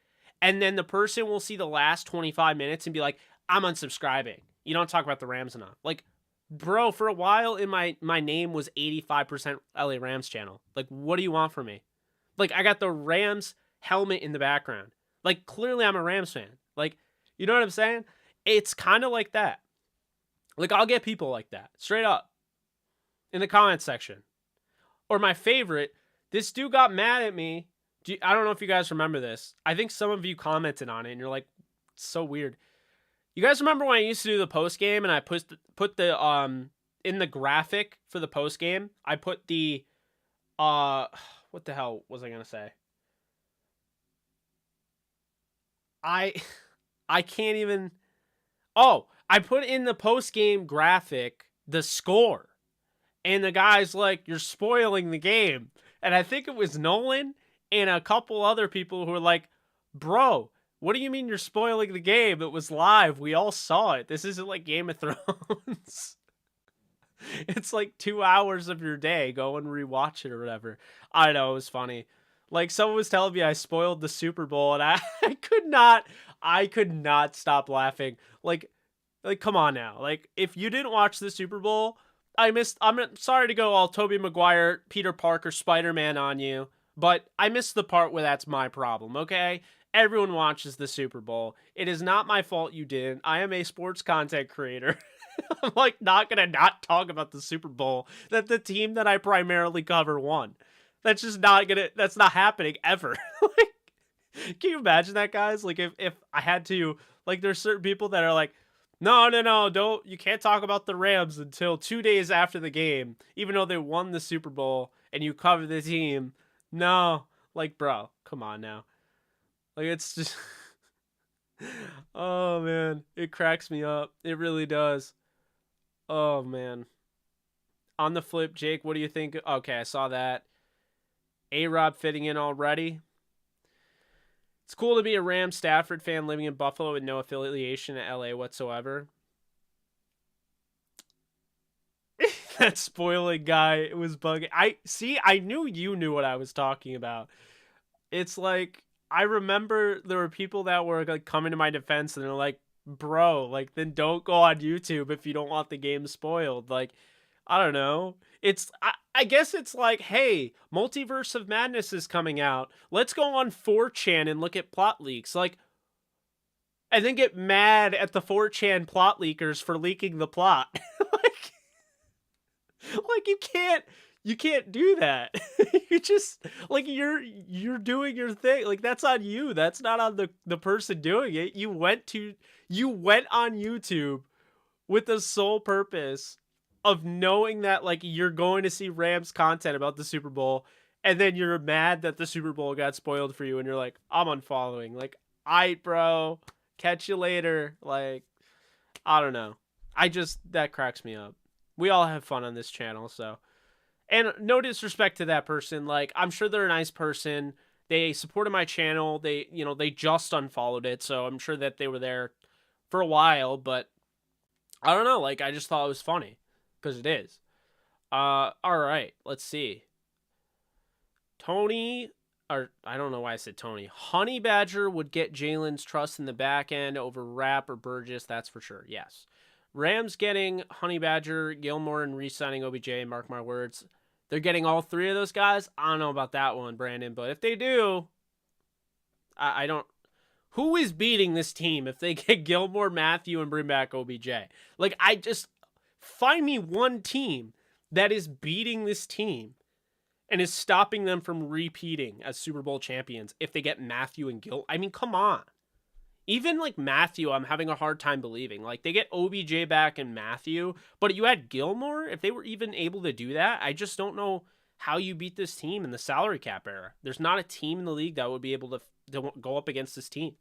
And then the person will see the last 25 minutes and be like, I'm unsubscribing. You don't talk about the Rams enough. Like, bro, for a while in my name was 85% LA Rams channel. Like, what do you want from me? Like, I got the Rams helmet in the background. Like, clearly I'm a Rams fan. Like, you know what I'm saying? It's kind of like that. Like, I'll get people like that, straight up, in the comment section. Or my favorite, this dude got mad at me. I don't know if you guys remember this. I think some of you commented on it, and you're like, it's so weird. You guys remember when I used to do the post game, and I put the in the graphic for the post game, I put the what the hell was I gonna say? I can't even. Oh, I put in the post-game graphic the score. And the guy's like, you're spoiling the game. And I think it was Nolan and a couple other people who were like, bro, what do you mean you're spoiling the game? It was live. We all saw it. This isn't like Game of Thrones. It's like 2 hours of your day. Go and rewatch it or whatever. I don't know. It was funny. Like, someone was telling me I spoiled the Super Bowl, and I could not stop laughing. Like, come on now. Like, if you didn't watch the Super Bowl, I'm sorry to go all Tobey Maguire, Peter Parker, Spider-Man on you, but I missed the part where that's my problem, okay? Everyone watches the Super Bowl. It is not my fault you didn't. I am a sports content creator. I'm like not gonna not talk about the Super Bowl that the team that I primarily cover won. That's just not gonna. That's not happening ever. Like, can you imagine that, guys? Like, if I had to, like, there's certain people that are like, no, don't. You can't talk about the Rams until 2 days after the game, even though they won the Super Bowl and you cover the team. No, like, bro, come on now. Like, it's just. Oh man, it cracks me up. It really does. Oh man. On the flip, Jake, what do you think? Okay, I saw that. A-Rob fitting in already. It's cool to be a Rams Stafford fan living in Buffalo with no affiliation to LA whatsoever. That spoiling guy, it was bugging. I knew you knew what I was talking about. It's like, I remember there were people that were like coming to my defense and they're like, bro, like, then don't go on YouTube if you don't want the game spoiled. Like, I don't know. I guess it's like, hey, Multiverse of Madness is coming out. Let's go on 4chan and look at plot leaks. Like, and then get mad at the 4chan plot leakers for leaking the plot. like you can't do that. You just, like, you're doing your thing. Like, that's on you. That's not on the person doing it. You went on YouTube with the sole purpose of knowing that, like, you're going to see Rams content about the Super Bowl, and then you're mad that the Super Bowl got spoiled for you, and you're like, I'm unfollowing. Like, bro, catch you later. Like, I don't know. That cracks me up. We all have fun on this channel, so. And no disrespect to that person. Like, I'm sure they're a nice person. They supported my channel. They just unfollowed it, so I'm sure that they were there for a while, but I don't know. Like, I just thought it was funny. Because it is. All right. Let's see. Tony, or I don't know why I said Tony. Honey Badger would get Jalen's trust in the back end over Rapp or Burgess. That's for sure. Yes. Rams getting Honey Badger, Gilmore, and re-signing OBJ. Mark my words. They're getting all three of those guys. I don't know about that one, Brandon. But if they do, I don't. Who is beating this team if they get Gilmore, Matthew, and bring back OBJ? Like, find me one team that is beating this team and is stopping them from repeating as Super Bowl champions if they get Matthew and Gil. I mean, come on. Even, like, Matthew, I'm having a hard time believing. Like, they get OBJ back and Matthew, but you had Gilmore. If they were even able to do that, I just don't know how you beat this team in the salary cap era. There's not a team in the league that would be able to go up against this team.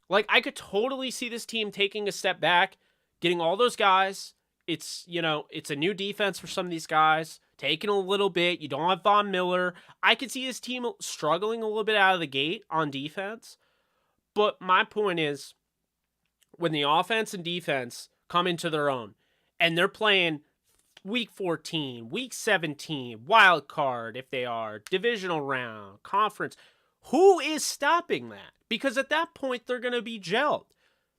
Like, I could totally see this team taking a step back, getting all those guys. It's a new defense for some of these guys, taking a little bit. You don't have Von Miller. I could see this team struggling a little bit out of the gate on defense. But my point is, when the offense and defense come into their own, and they're playing week 14, week 17, wild card if they are, divisional round, conference, who is stopping that? Because at that point, they're going to be gelled.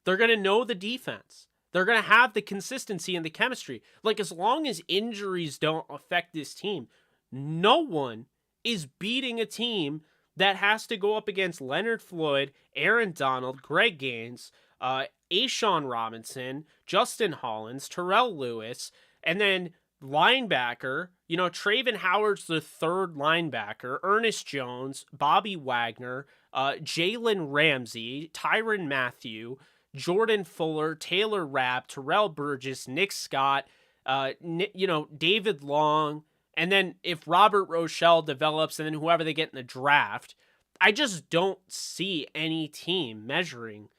They're going to know the defense. They're going to have the consistency and the chemistry. Like, as long as injuries don't affect this team, no one is beating a team that has to go up against Leonard Floyd, Aaron Donald, Greg Gaines, Ashawn Robinson, Justin Hollins, Terrell Lewis, and then linebacker, Traven Howard's the third linebacker, Ernest Jones, Bobby Wagner, Jalen Ramsey, Tyrann Mathieu, Jordan Fuller, Taylor Rapp, Terrell Burgess, Nick Scott, David Long, and then if Robert Rochelle develops and then whoever they get in the draft, I just don't see any team measuring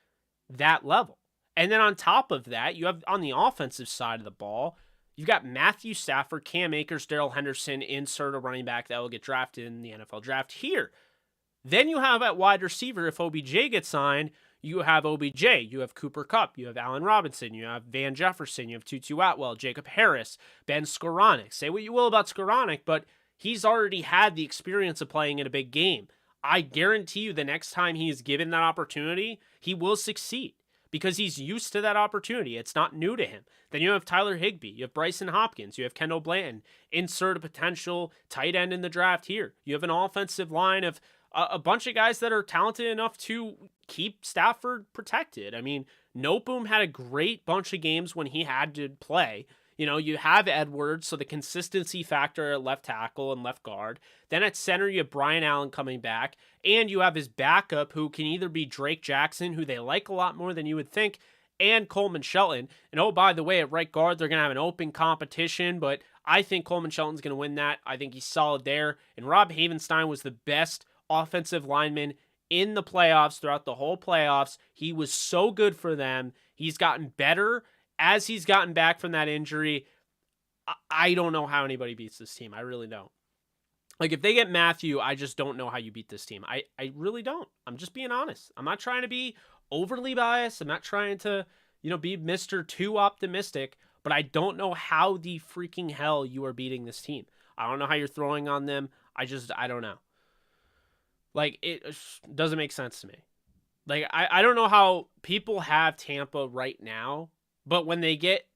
that level. And then on top of that, you have on the offensive side of the ball, you've got Matthew Stafford, Cam Akers, Darrell Henderson, insert a running back that will get drafted in the NFL draft here. Then you have at wide receiver, if OBJ gets signed, you have OBJ, you have Cooper Kupp, you have Allen Robinson, you have Van Jefferson, you have Tutu Atwell, Jacob Harris, Ben Skoranek. Say what you will about Skoranek, but he's already had the experience of playing in a big game. I guarantee you the next time he is given that opportunity, he will succeed because he's used to that opportunity. It's not new to him. Then you have Tyler Higbee, you have Bryson Hopkins, you have Kendall Blanton. Insert a potential tight end in the draft here. You have an offensive line of a bunch of guys that are talented enough to keep Stafford protected. I mean, Noteboom had a great bunch of games when he had to play. You have Edwards, so the consistency factor at left tackle and left guard. Then at center, you have Brian Allen coming back, and you have his backup, who can either be Drake Jackson, who they like a lot more than you would think, and Coleman Shelton. And oh, by the way, at right guard, they're going to have an open competition, but I think Coleman Shelton's going to win that. I think he's solid there. And Rob Havenstein was the best offensive lineman in the playoffs throughout the whole playoffs. He was so good for them. He's gotten better as he's gotten back from that injury. I don't know how anybody beats this team. I really don't. Like, if they get Matthew, I just don't know how you beat this team. I really don't. I'm just being honest. I'm not trying to be overly biased. I'm not trying to, be Mr. Too Optimistic, but I don't know how the freaking hell you are beating this team. I don't know how you're throwing on them. I don't know. Like, it doesn't make sense to me. Like, I don't know how people have Tampa right now, but when they get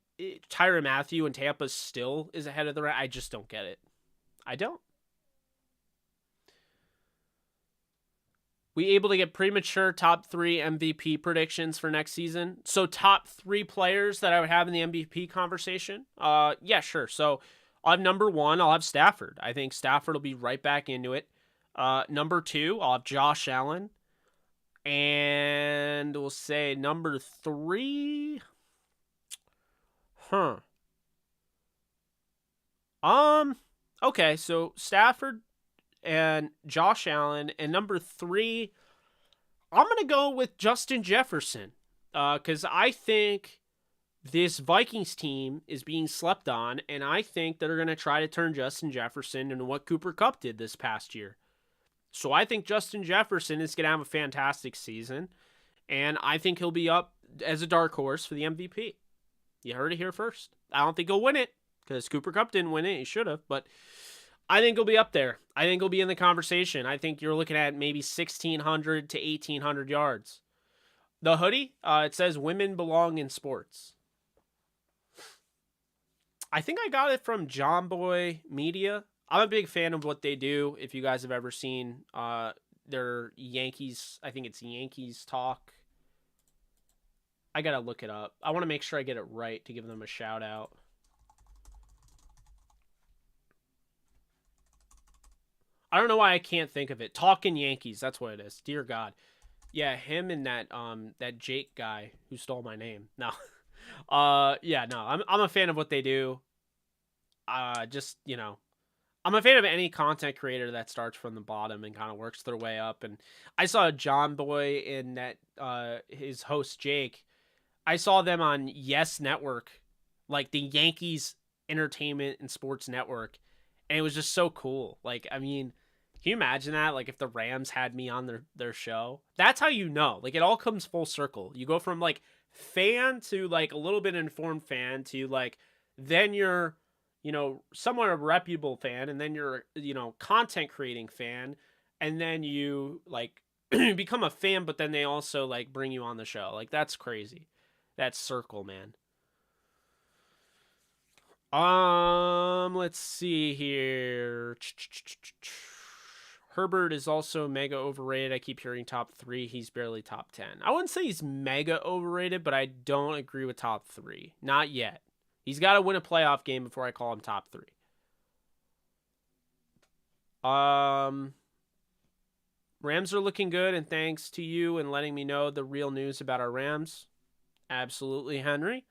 Tyrann Mathieu and Tampa still is ahead of the rest, I just don't get it. I don't. We able to get premature top 3 MVP predictions for next season? So top 3 players that I would have in the MVP conversation? Yeah, sure. So I'll have number 1, I'll have Stafford. I think Stafford will be right back into it. Number 2, I'll have Josh Allen. And we'll say number 3... Okay, so Stafford and Josh Allen, and number 3, I'm going to go with Justin Jefferson, because I think this Vikings team is being slept on, and I think they're going to try to turn Justin Jefferson into what Cooper Kupp did this past year. So I think Justin Jefferson is going to have a fantastic season, and I think he'll be up as a dark horse for the MVP. You heard it here first. I don't think he'll win it, because Cooper Kupp didn't win it. He should have, but I think he'll be up there. I think he'll be in the conversation. I think you're looking at maybe 1,600 to 1,800 yards. The hoodie, it says women belong in sports. I think I got it from John Boy Media. I'm a big fan of what they do. If you guys have ever seen their Yankees, I think it's Yankees Talk. I got to look it up. I want to make sure I get it right to give them a shout out. I don't know why I can't think of it. Talking Yankees, that's what it is. Dear God. Yeah, him and that Jake guy who stole my name. No. Yeah, no. I'm a fan of what they do. I'm a fan of any content creator that starts from the bottom and kind of works their way up. And I saw John Boy and that his host Jake. I saw them on Yes Network, like the Yankees Entertainment and Sports Network, and it was just so cool. Like, I mean, can you imagine that? Like, if the Rams had me on their show, that's how you know. Like, it all comes full circle. You go from like fan to like a little bit informed fan to like then you're somewhat a reputable fan, and then you're content creating fan, and then you like become a fan, but then they also like bring you on the show. Like, that's crazy. That circle, man. Let's see here. Herbert is also mega overrated. I keep hearing top 3. He's barely top 10. I wouldn't say he's mega overrated, but I don't agree with top 3. Not yet. He's got to win a playoff game before I call him top 3. Rams are looking good, and thanks to you and letting me know the real news about our Rams. Absolutely, Henry.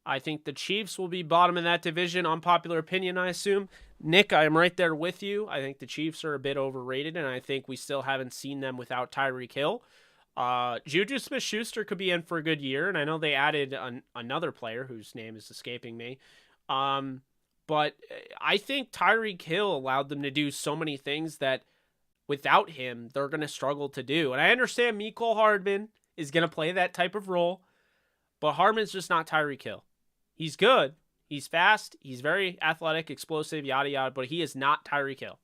I think the Chiefs will be bottom in that division. Unpopular opinion, I assume. Nick, I am right there with you. I think the Chiefs are a bit overrated, and I think we still haven't seen them without Tyreek Hill. Juju Smith-Schuster could be in for a good year, and I know they added another player whose name is escaping me. But I think Tyreek Hill allowed them to do so many things that without him, they're going to struggle to do. And I understand Mecole Hardman is going to play that type of role, but Hardman's just not Tyreek Hill. He's good. He's fast. He's very athletic, explosive, yada, yada, but he is not Tyreek Hill.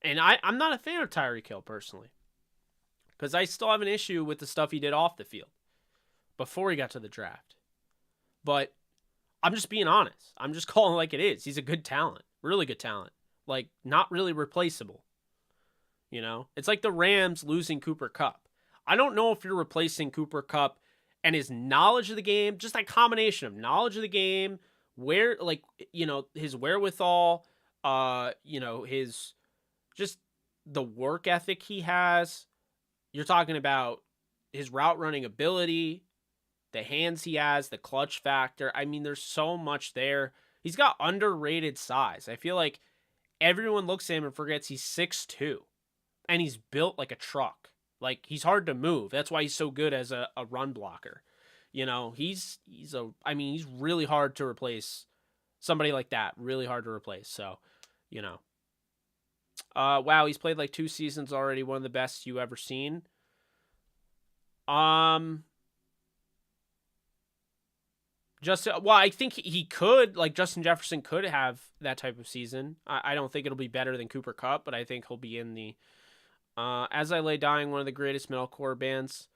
And I'm not a fan of Tyreek Hill, personally, because I still have an issue with the stuff he did off the field before he got to the draft. But I'm just being honest. I'm just calling it like it is. He's a good talent. Really good talent. Like, not really replaceable. It's like the Rams losing Cooper Kupp. I don't know if you're replacing Cooper Kupp and his knowledge of the game, just that combination of knowledge of the game, where, like, his wherewithal, his just the work ethic he has. You're talking about his route running ability, the hands he has, the clutch factor. I mean, there's so much there. He's got underrated size. I feel like everyone looks at him and forgets he's 6'2", and he's built like a truck. Like, he's hard to move. That's why he's so good as a run blocker. He's really hard to replace. Somebody like that, really hard to replace. So, wow, he's played like 2 seasons already. One of the best you ever seen. I think he could, like, Justin Jefferson could have that type of season. I don't think it'll be better than Cooper Kupp, but I think he'll be in the As I Lay Dying, one of the greatest metalcore bands.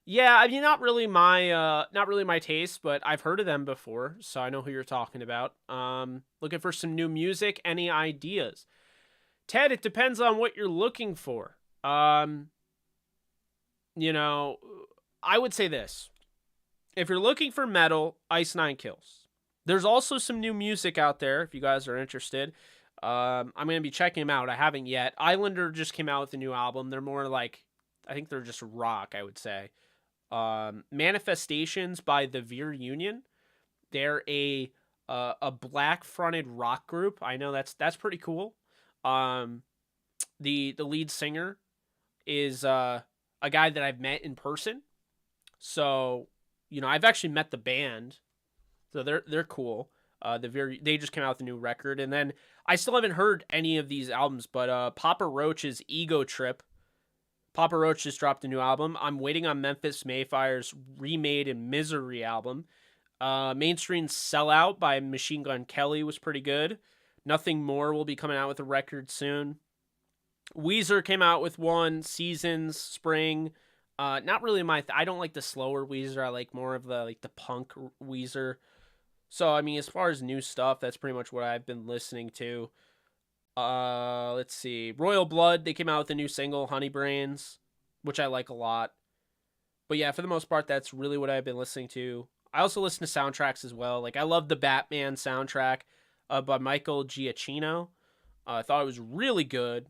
Yeah, I mean, not really my taste, but I've heard of them before, so I know who you're talking about. Looking for some new music, any ideas? Ted, it depends on what you're looking for. I would say this. If you're looking for metal, Ice Nine Kills. There's also some new music out there if you guys are interested. I'm going to be checking them out. I haven't yet. Islander just came out with a new album. They're more like, I think they're just rock, I would say. Manifestations by the Veer Union. They're a black-fronted rock group. I know that's pretty cool. The lead singer is a guy that I've met in person. So, I've actually met the band. So they're cool. They just came out with a new record, and then I still haven't heard any of these albums, but Papa Roach's Ego Trip. Papa Roach just dropped a new album. I'm waiting on Memphis Mayfire's Remade and Misery album. Mainstream Sellout by Machine Gun Kelly was pretty good. Nothing More will be coming out with a record soon. Weezer came out with one, Seasons, Spring. Not really I don't like the slower Weezer. I like more of the punk Weezer. So, I mean, as far as new stuff, that's pretty much what I've been listening to. Let's see. Royal Blood, they came out with a new single, Honey Brains, which I like a lot. But yeah, for the most part, that's really what I've been listening to. I also listen to soundtracks as well. Like, I love the Batman soundtrack by Michael Giacchino. I thought it was really good.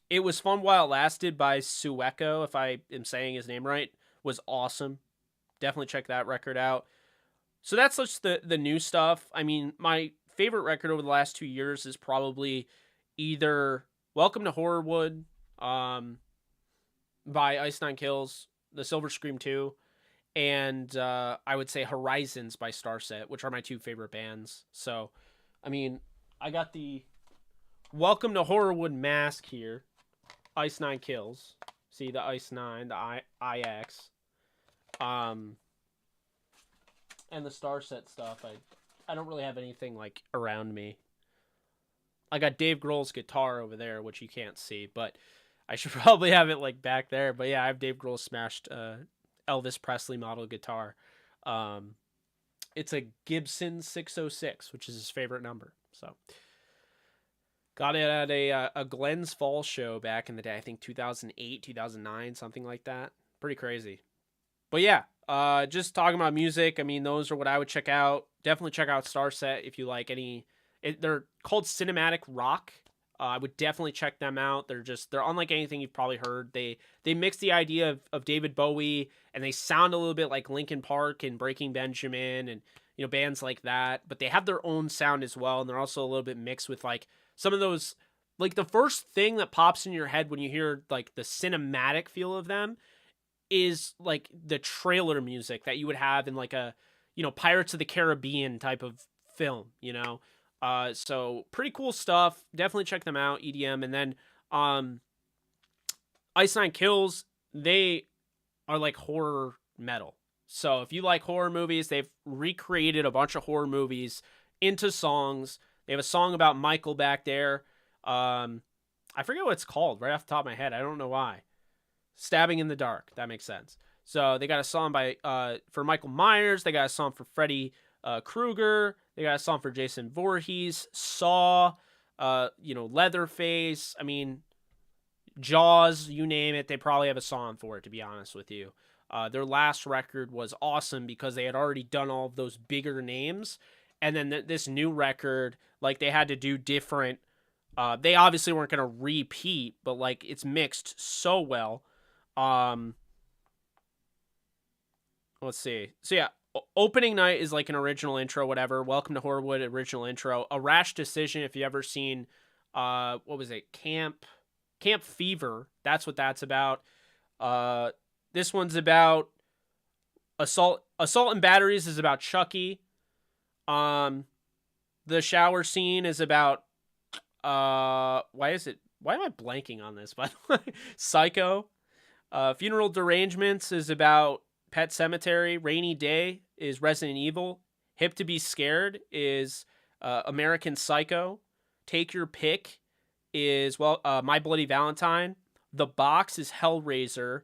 It Was Fun While It Lasted by Sueco, if I am saying his name right, was awesome. Definitely check that record out. So that's just the new stuff. I mean, my favorite record over the last 2 years is probably either Welcome to Horrorwood by Ice Nine Kills, The Silver Scream 2, and I would say Horizons by Starset, which are my 2 favorite bands. So, I mean, I got the Welcome to Horrorwood mask here. Ice Nine Kills. See the Ice 9, the IX. And the Starset stuff. I don't really have anything like around me. I got Dave Grohl's guitar over there, which you can't see, but I should probably have it like back there. But yeah, I have Dave Grohl's smashed Elvis Presley model guitar. It's a Gibson 606, which is his favorite number. So got it at a Glens Falls show back in the day. I think 2008, 2009, something like that. Pretty crazy. But yeah, just talking about music. I mean, those are what I would check out. Definitely check out Starset if you like any. They're called cinematic rock. I would definitely check them out. They're unlike anything you've probably heard. They mix the idea of David Bowie, and they sound a little bit like Linkin Park and Breaking Benjamin and bands like that. But they have their own sound as well, and they're also a little bit mixed with like some of those. Like, the first thing that pops in your head when you hear like the cinematic feel of them is like the trailer music that you would have in like a Pirates of the Caribbean type of film. So pretty cool stuff. Definitely check them out, EDM. And then Ice Nine Kills, they are like horror metal. So if you like horror movies, they've recreated a bunch of horror movies into songs. They have a song about Michael back there. I forget what it's called right off the top of my head. I don't know why. Stabbing in the Dark. That makes sense. So they got a song for Michael Myers. They got a song for Freddy Krueger. They got a song for Jason Voorhees, Saw, Leatherface. I mean, Jaws, you name it. They probably have a song for it, to be honest with you. Their last record was awesome because they had already done all of those bigger names. And then this new record, like they had to do different. They obviously weren't going to repeat, but like it's mixed so well. Um, let's see. So yeah, opening night is like an original intro, whatever. Welcome to Horrorwood, original intro. A Rash Decision, if you ever seen, what was it? Camp Fever. That's what that's about. This one's about assault and batteries is about Chucky. The shower scene is about why am I blanking on this, by the way? Psycho. Funeral Derangements is about Pet Cemetery. Rainy Day is Resident Evil. Hip to Be Scared is American Psycho. Take Your Pick is My Bloody Valentine. The Box is Hellraiser.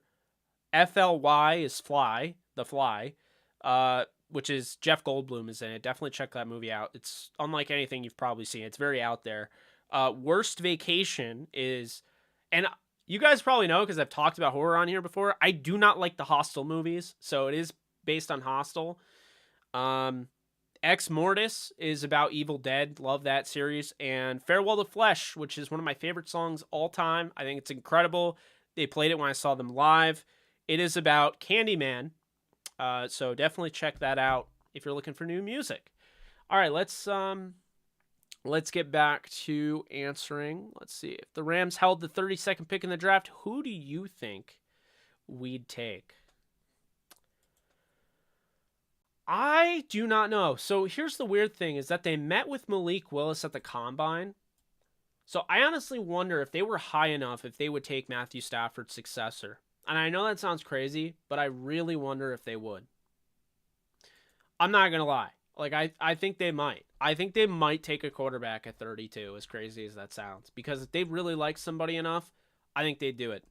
FLY is Fly, The Fly, which is Jeff Goldblum is in it. Definitely check that movie out. It's unlike anything you've probably seen. It's very out there. Worst Vacation is, and you guys probably know because I've talked about horror on here before, I do not like the Hostel movies, so it is based on Hostel. Ex Mortis is about Evil Dead. Love that series. And Farewell to Flesh, which is one of my favorite songs all time. I think it's incredible. They played it when I saw them live. It is about Candyman. So definitely check that out if you're looking for new music. All right, let's get back to answering. Let's see. If the Rams held the 32nd pick in the draft, who do you think we'd take? I do not know. So here's the weird thing is that they met with Malik Willis at the Combine. So I honestly wonder if they were high enough if they would take Matthew Stafford's successor. And I know that sounds crazy, but I really wonder if they would. I'm not going to lie. Like, I think they might. I think they might take a quarterback at 32, as crazy as that sounds. Because if they really like somebody enough, I think they'd do it.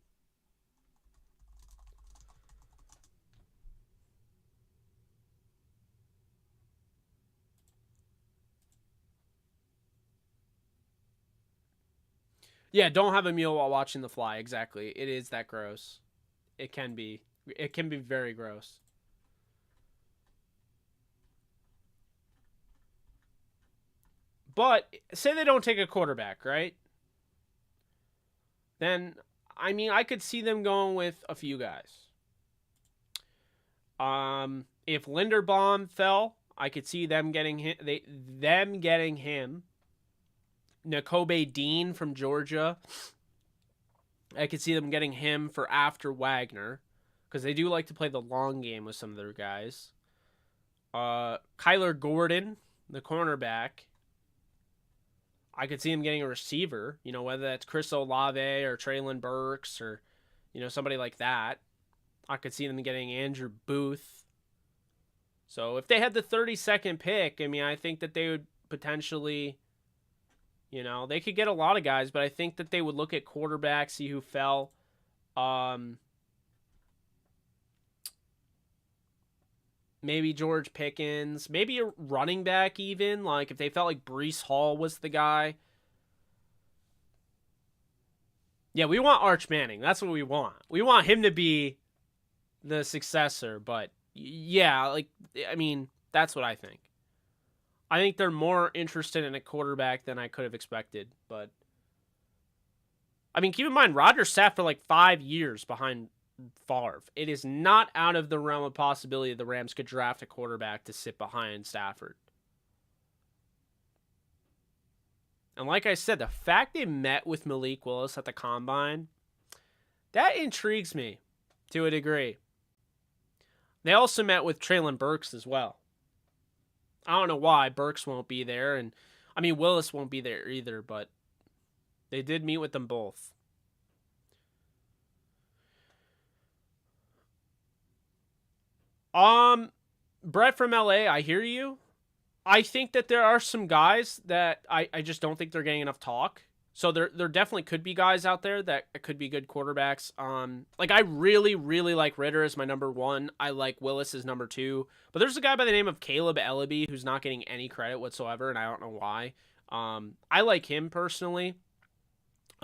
Yeah, don't have a meal while watching The Fly. Exactly. It is that gross. It can be. It can be very gross. But say they don't take a quarterback, right? Then, I mean, I could see them going with a few guys. If Linderbaum fell, I could see them getting him. Them getting him. Nakobe Dean from Georgia. I could see them getting him for after Wagner, because they do like to play the long game with some of their guys. Kyler Gordon, the cornerback. I could see him getting a receiver, whether that's Chris Olave or Traylon Burks or, somebody like that. I could see them getting Andrew Booth. So if they had the 32nd pick, I mean, I think that they would potentially, they could get a lot of guys, but I think that they would look at quarterbacks, see who fell. Maybe George Pickens, maybe a running back even, like if they felt like Breece Hall was the guy. Yeah, we want Arch Manning. That's what we want. We want him to be the successor, but yeah, that's what I think. I think they're more interested in a quarterback than I could have expected, but keep in mind, Rodgers sat for like 5 years behind Favre. It is not out of the realm of possibility the Rams could draft a quarterback to sit behind Stafford. And like I said, the fact they met with Malik Willis at the Combine, that intrigues me to a degree. They also met with Traylon Burks as well. I don't know why Burks won't be there, and Willis won't be there either, but they did meet with them both. Brett from LA, I hear you. I think that there are some guys that I just don't think they're getting enough talk. So there definitely could be guys out there that could be good quarterbacks. I really, really like Ritter as my number 1. I like Willis as number 2. But there's a guy by the name of Caleb Ellaby who's not getting any credit whatsoever, and I don't know why. I like him personally.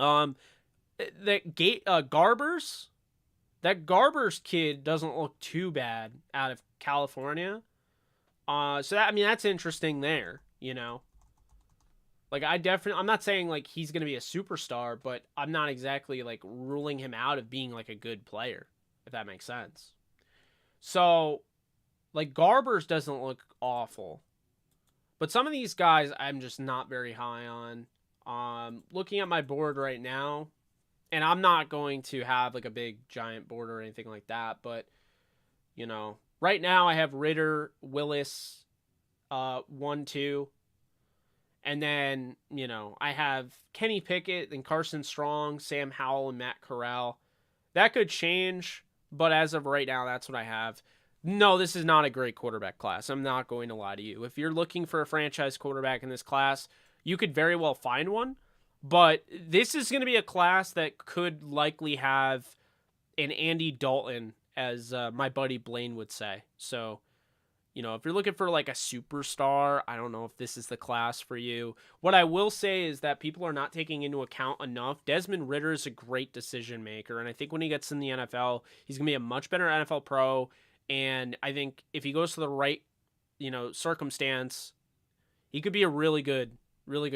Garbers, That Garbers kid doesn't look too bad out of California. So that, I mean, that's interesting there, you know. Like I'm not saying like he's going to be a superstar, but I'm not exactly like ruling him out of being like a good player, if that makes sense. So, like Garbers doesn't look awful. But some of these guys I'm just not very high on. Looking at my board right now, and I'm not going to have like a big giant board or anything like that, but you know, right now I have Ritter, Willis, 1-2. And then, you know, I have Kenny Pickett and Carson Strong, Sam Howell, and Matt Corral. That could change, but as of right now, that's what I have. No, this is not a great quarterback class. I'm not going to lie to you. If you're looking for a franchise quarterback in this class, you could very well find one. But this is going to be a class that could likely have an Andy Dalton, as my buddy Blaine would say. So, you know, if you're looking for like a superstar, I don't know if this is the class for you. What I will say is that people are not taking into account enough. Desmond Ritter is a great decision maker. And I think when he gets in the NFL, he's going to be a much better NFL pro. And I think if he goes to the right, you know, circumstance, he could be a really good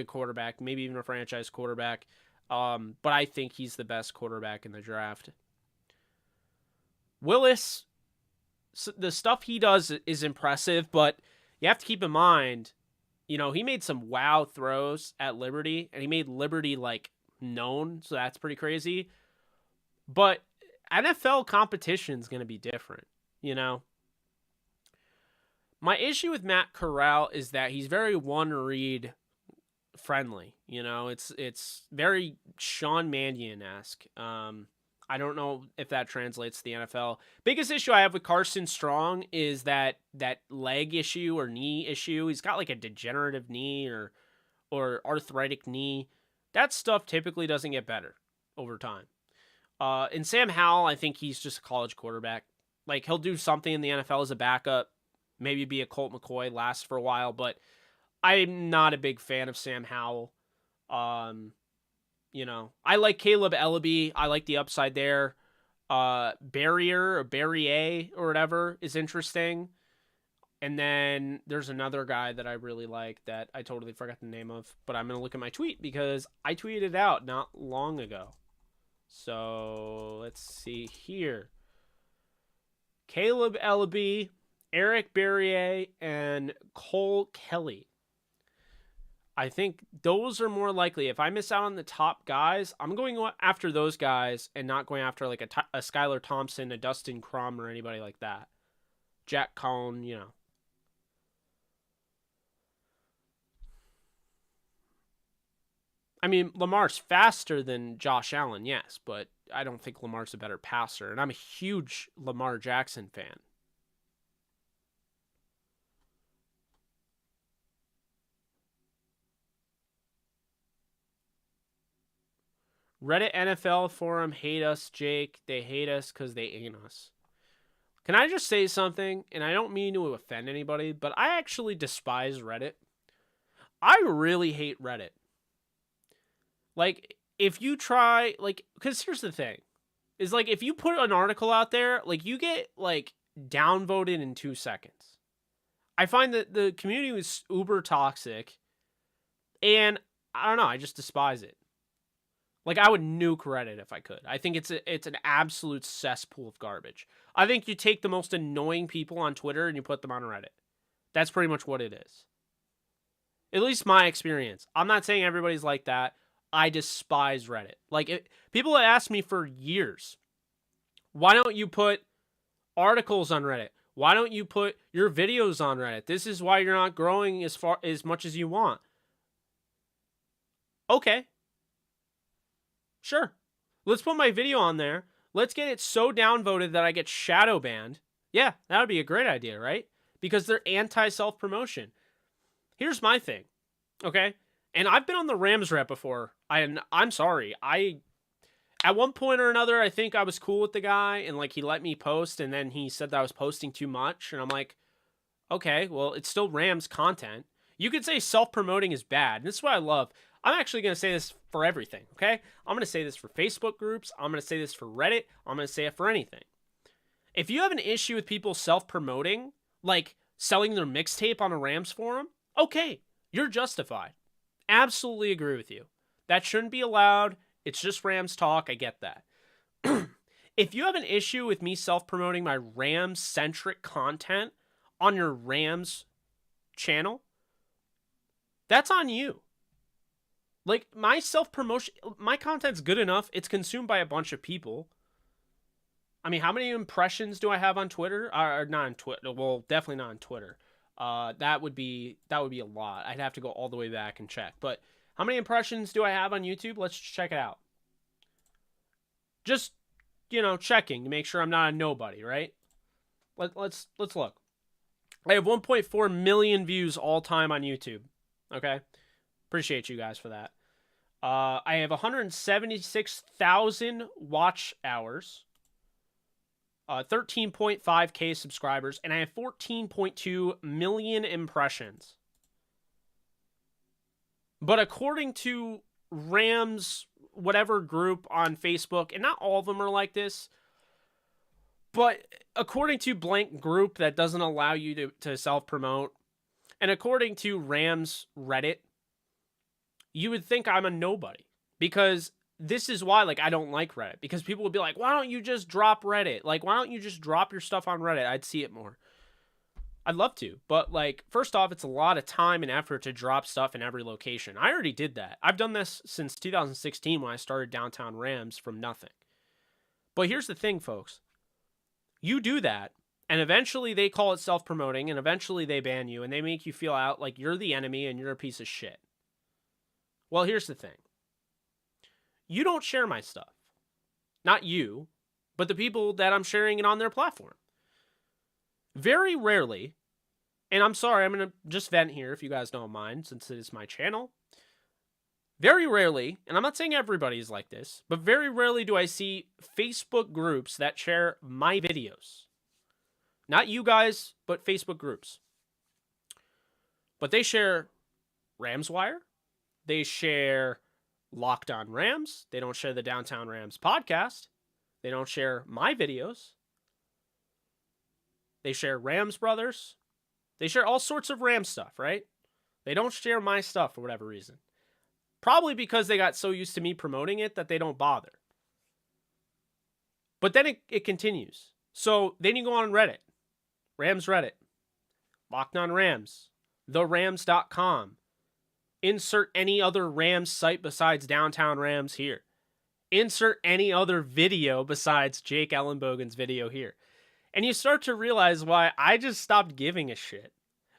quarterback, maybe even a franchise quarterback. But I think he's the best quarterback in the draft. Willis, the stuff he does is impressive, but you have to keep in mind, you know, he made some wow throws at Liberty, and he made Liberty like known, so that's pretty crazy. But NFL competition is going to be different, you know. My issue with Matt Corral is that he's very one read friendly. You know, it's very Sean Mannion-esque. I don't know if that translates to the NFL. Biggest issue I have with Carson Strong is that leg issue or knee issue. He's got like a degenerative knee or arthritic knee. That stuff typically doesn't get better over time. And Sam Howell, I think he's just a college quarterback. Like, he'll do something in the NFL as a backup, maybe be a Colt McCoy, last for a while, but I'm not a big fan of Sam Howell. You know, I like Caleb Ellaby. I like the upside there. Barrier or Barrier or whatever is interesting. And then there's another guy that I really like that I totally forgot the name of, but I'm going to look at my tweet because I tweeted it out not long ago. So let's see here. Caleb Ellaby, Eric Barrier, and Cole Kelly. I think those are more likely. If I miss out on the top guys, I'm going after those guys and not going after like a Skylar Thompson, a Dustin Crum, or anybody like that. Jack Cohn, you know. I mean, Lamar's faster than Josh Allen, yes, but I don't think Lamar's a better passer. And I'm a huge Lamar Jackson fan. Reddit NFL forum hate us, Jake. They hate us because they ain't us. Can I just say something? And I don't mean to offend anybody, but I actually despise Reddit. I really hate Reddit. Like, if you try, like, because here's the thing. Is, like, if you put an article out there, like, you get, like, downvoted in 2 seconds. I find that the community was uber toxic. And, I don't know, I just despise it. Like, I would nuke Reddit if I could. I think it's an absolute cesspool of garbage. I think you take the most annoying people on Twitter and you put them on Reddit. That's pretty much what it is. At least my experience. I'm not saying everybody's like that. I despise Reddit. Like, people have asked me for years, why don't you put articles on Reddit? Why don't you put your videos on Reddit? This is why you're not growing as much as you want. Okay. Sure. Let's put my video on there. Let's get it so downvoted that I get shadow banned. Yeah, that would be a great idea, right? Because they're anti-self-promotion. Here's my thing, okay? And I've been on the Rams rep before. I'm sorry. At one point or another, I think I was cool with the guy, and like he let me post, and then he said that I was posting too much, and I'm like, okay, well, it's still Rams content. You could say self-promoting is bad, and this is what I love. I'm actually going to say this for everything, okay? I'm going to say this for Facebook groups. I'm going to say this for Reddit. I'm going to say it for anything. If you have an issue with people self-promoting, like selling their mixtape on a Rams forum, okay, you're justified. Absolutely agree with you. That shouldn't be allowed. It's just Rams talk. I get that. If you have an issue with me self-promoting my Rams-centric content on your Rams channel, that's on you. Like, my self-promotion, my content's good enough. It's consumed by a bunch of people. I mean, how many impressions do I have on Twitter? Or not on Twitter. Well, definitely not on Twitter. That would be a lot. I'd have to go all the way back and check. But how many impressions do I have on YouTube? Let's check it out. Just, checking to make sure I'm not a nobody, right? Let's look. I have 1.4 million views all time on YouTube. Okay? Appreciate you guys for that. I have 176,000 watch hours. 13.5K subscribers, and I have 14.2 million impressions. But according to Rams whatever group on Facebook, and not all of them are like this, but according to blank group that doesn't allow you to self-promote, and according to Rams Reddit, you would think I'm a nobody. Because this is why, I don't like Reddit. Because people would be like, why don't you just drop Reddit? Why don't you just drop your stuff on Reddit? I'd see it more. I'd love to. But, first off, it's a lot of time and effort to drop stuff in every location. I already did that. I've done this since 2016 when I started Downtown Rams from nothing. But here's the thing, folks. You do that, and eventually they call it self-promoting, and eventually they ban you, and they make you feel out like you're the enemy and you're a piece of shit. Well, here's the thing. You don't share my stuff. Not you, but the people that I'm sharing it on their platform. Very rarely, and I'm sorry, I'm going to just vent here if you guys don't mind, since it is my channel. Very rarely, and I'm not saying everybody is like this, but very rarely do I see Facebook groups that share my videos. Not you guys, but Facebook groups. But they share RamsWire. They share Locked On Rams. They don't share the Downtown Rams podcast. They don't share my videos. They share Rams Brothers. They share all sorts of Rams stuff, right? They don't share my stuff for whatever reason. Probably because they got so used to me promoting it that they don't bother. But then it continues. So then you go on Reddit. Rams Reddit. Locked On Rams. TheRams.com. Insert any other Rams site besides Downtown Rams here. Insert any other video besides Jake Ellenbogen's video here. And you start to realize why I just stopped giving a shit.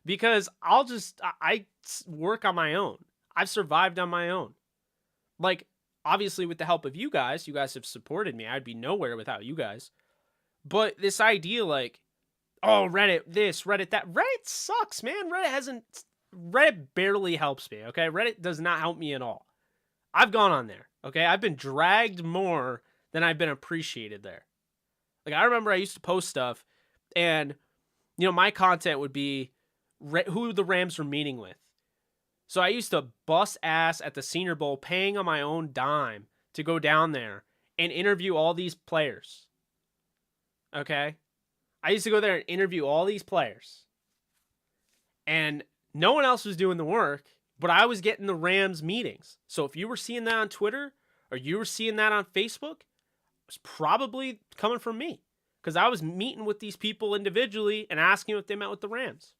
Because I work on my own. I've survived on my own. Obviously with the help of you guys have supported me. I'd be nowhere without you guys. But this idea oh, Reddit this, Reddit that. Reddit sucks, man. Reddit barely helps me, okay? Reddit does not help me at all. I've gone on there, okay? I've been dragged more than I've been appreciated there. I remember I used to post stuff, and, my content would be who the Rams were meeting with. So I used to bust ass at the Senior Bowl, paying on my own dime to go down there and interview all these players. Okay? I used to go there and interview all these players. And no one else was doing the work, but I was getting the Rams meetings. So if you were seeing that on Twitter or you were seeing that on Facebook, it was probably coming from me. Because I was meeting with these people individually and asking if they met with the Rams.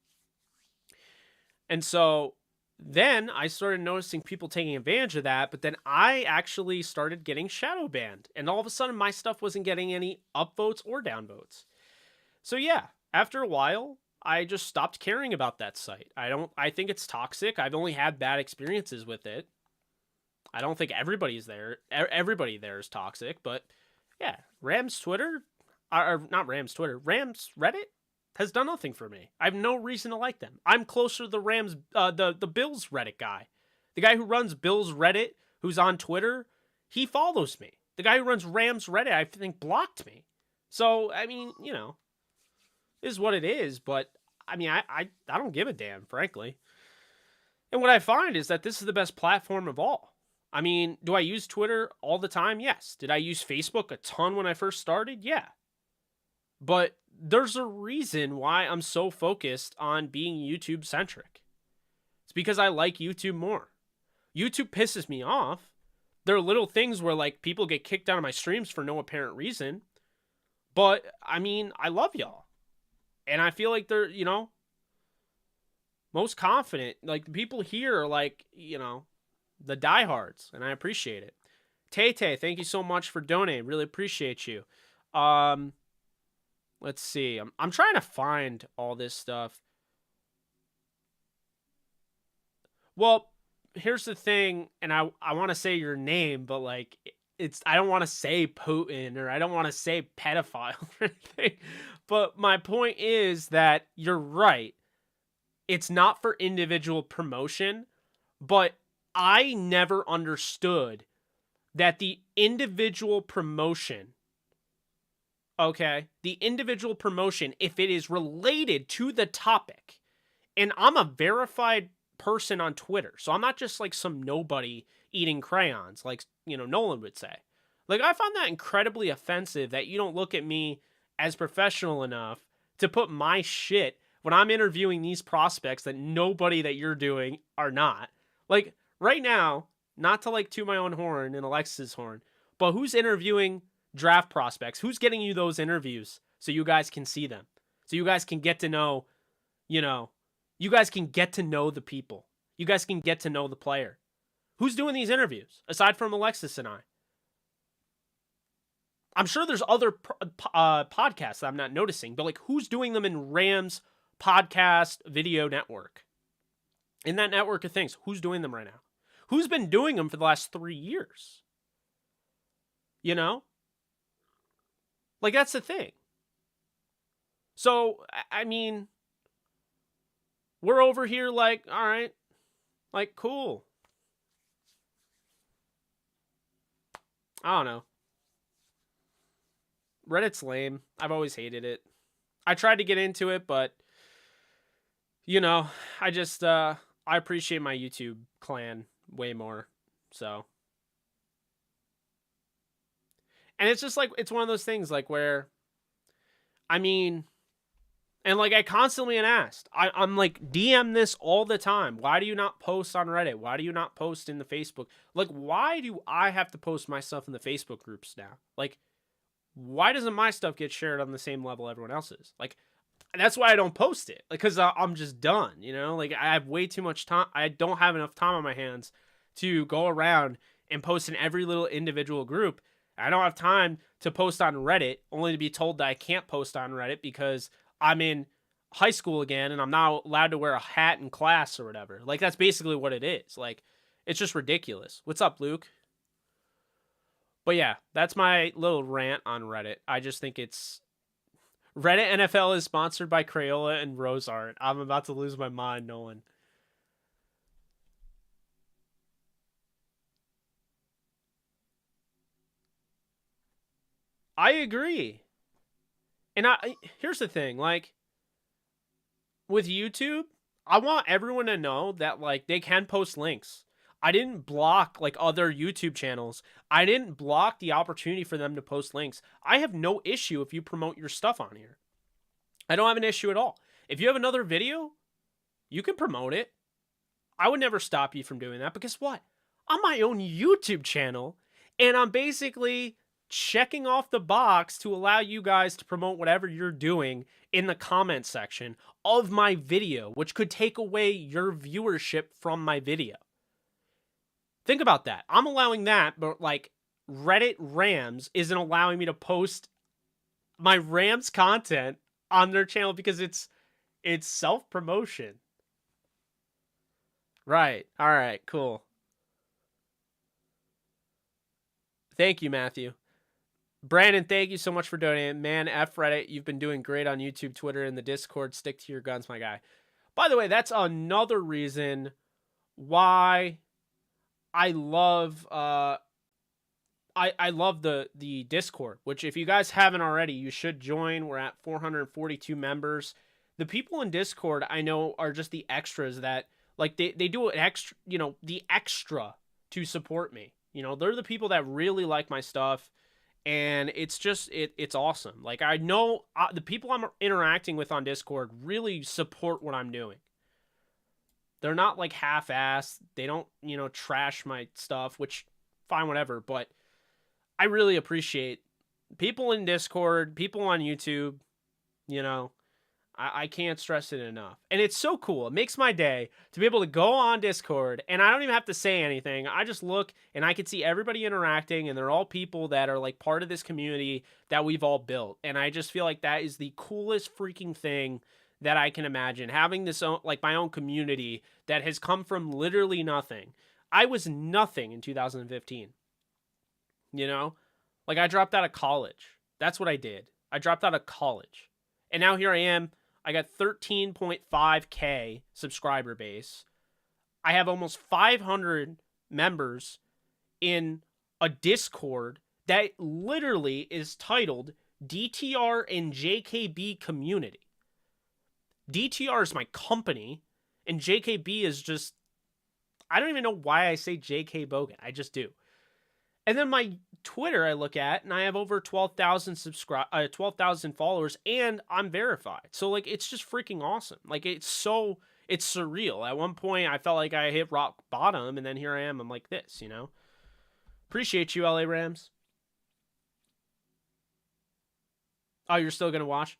And so then I started noticing people taking advantage of that, but then I actually started getting shadow banned. And all of a sudden my stuff wasn't getting any upvotes or downvotes. So yeah, after a while, I just stopped caring about that site. I think it's toxic. I've only had bad experiences with it. I don't think everybody there is toxic, but yeah, Rams Twitter, or not Rams Twitter, Rams Reddit has done nothing for me. I have no reason to like them. I'm closer to the Rams, the Bills Reddit guy. The guy who runs Bills Reddit, who's on Twitter, he follows me. The guy who runs Rams Reddit, I think, blocked me. So, I mean, is what it is, but I mean, I don't give a damn, frankly. And what I find is that this is the best platform of all. I mean, do I use Twitter all the time? Yes. Did I use Facebook a ton when I first started? Yeah. But there's a reason why I'm so focused on being YouTube centric. It's because I like YouTube more. YouTube pisses me off. There are little things where like people get kicked out of my streams for no apparent reason. But I mean, I love y'all. And I feel like they're, most confident. Like the people here are like, the diehards, and I appreciate it. Tay, thank you so much for donating. Really appreciate you. Let's see. I'm trying to find all this stuff. Well, here's the thing, and I want to say your name, but like I don't want to say Putin or I don't want to say pedophile or anything. But my point is that you're right. It's not for individual promotion, but I never understood that the individual promotion, if it is related to the topic, and I'm a verified person on Twitter, so I'm not just like some nobody eating crayons, like, Nolan would say. Like, I found that incredibly offensive that you don't look at me as professional enough to put my shit when I'm interviewing these prospects that nobody that you're doing are not. Like, right now, not to like toot my own horn and Alexis's horn, but who's interviewing draft prospects? Who's getting you those interviews so you guys can see them? So you guys can get to know, you guys can get to know the people. You guys can get to know the player. Who's doing these interviews aside from Alexis and I? I'm sure there's other podcasts that I'm not noticing, but like who's doing them in Rams podcast video network? In that network of things, who's doing them right now? Who's been doing them for the last 3 years? Like, that's the thing. So, I mean, we're over here like, all right, like, cool. I don't know. Reddit's lame. I've always hated it. I tried to get into it, but, I just, I appreciate my YouTube clan way more, so. And it's just like, it's one of those things like where, I mean, and like I constantly am asked, I'm like, DM this all the time. Why do you not post on Reddit? Why do you not post in the Facebook? Like, why do I have to post my stuff in the Facebook groups now? Like, why doesn't my stuff get shared on the same level everyone else's? Like, that's why I don't post it. Like, because I'm just done, Like, I have way too much time. I don't have enough time on my hands to go around and post in every little individual group. I don't have time to post on Reddit, only to be told that I can't post on Reddit because I'm in high school again and I'm not allowed to wear a hat in class or whatever. Like, that's basically what it is. Like, it's just ridiculous. What's up, Luke? But yeah, that's my little rant on Reddit. I just think it's... Reddit NFL is sponsored by Crayola and Rose Art. I'm about to lose my mind, Nolan. I agree. And here's the thing, like, with YouTube, I want everyone to know that, like, they can post links. I didn't block, like, other YouTube channels. I didn't block the opportunity for them to post links. I have no issue if you promote your stuff on here. I don't have an issue at all. If you have another video, you can promote it. I would never stop you from doing that, but guess what? I'm my own YouTube channel, and I'm basically checking off the box to allow you guys to promote whatever you're doing in the comment section of my video, which could take away your viewership from my video. Think about that. I'm allowing that, but like Reddit Rams isn't allowing me to post my Rams content on their channel because it's self-promotion. Right. All right, cool. Thank you, Matthew. Brandon, thank you so much for donating. Man, F Reddit, you've been doing great on YouTube, Twitter, and the Discord. Stick to your guns, my guy. By the way, that's another reason why I love I love the Discord, which if you guys haven't already, you should join. We're at 442 members. The people in Discord I know are just the extras that Like they do an extra, the extra to support me. They're the people that really like my stuff, and it's just it's awesome. Like I know the people I'm interacting with on Discord really support what I'm doing. They're not like half-assed. They don't, trash my stuff, which fine, whatever, but I really appreciate people in Discord, people on YouTube, you know, I can't stress it enough. And it's so cool. It makes my day to be able to go on Discord and I don't even have to say anything. I just look and I can see everybody interacting and they're all people that are like part of this community that we've all built. And I just feel like that is the coolest freaking thing that I can imagine. Having this own, like my own community that has come from literally nothing. I was nothing in 2015. Like I dropped out of college. That's what I did. I dropped out of college. And now here I am. I got 13.5K subscriber base. I have almost 500 members in a Discord that literally is titled DTR and JKB Community. DTR is my company, and JKB is just, I don't even know why I say JK Bogan. I just do. And then my Twitter I look at, and I have over 12,000 12,000 followers, and I'm verified. So like, it's just freaking awesome. Like it's surreal. At one point, I felt like I hit rock bottom, and then here I am. I'm like this, Appreciate you, LA Rams. Oh, you're still gonna watch?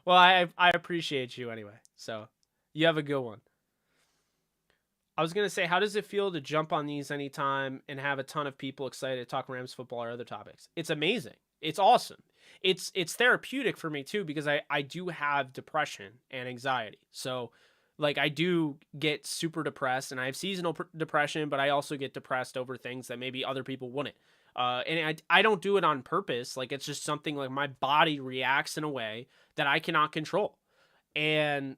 Well, I appreciate you anyway. So you have a good one. I was going to say, how does it feel to jump on these anytime and have a ton of people excited to talk Rams football or other topics? It's amazing. It's awesome. It's therapeutic for me too, because I do have depression and anxiety. So like I do get super depressed and I have seasonal depression, but I also get depressed over things that maybe other people wouldn't. And I don't do it on purpose. Like it's just something like my body reacts in a way that I cannot control. And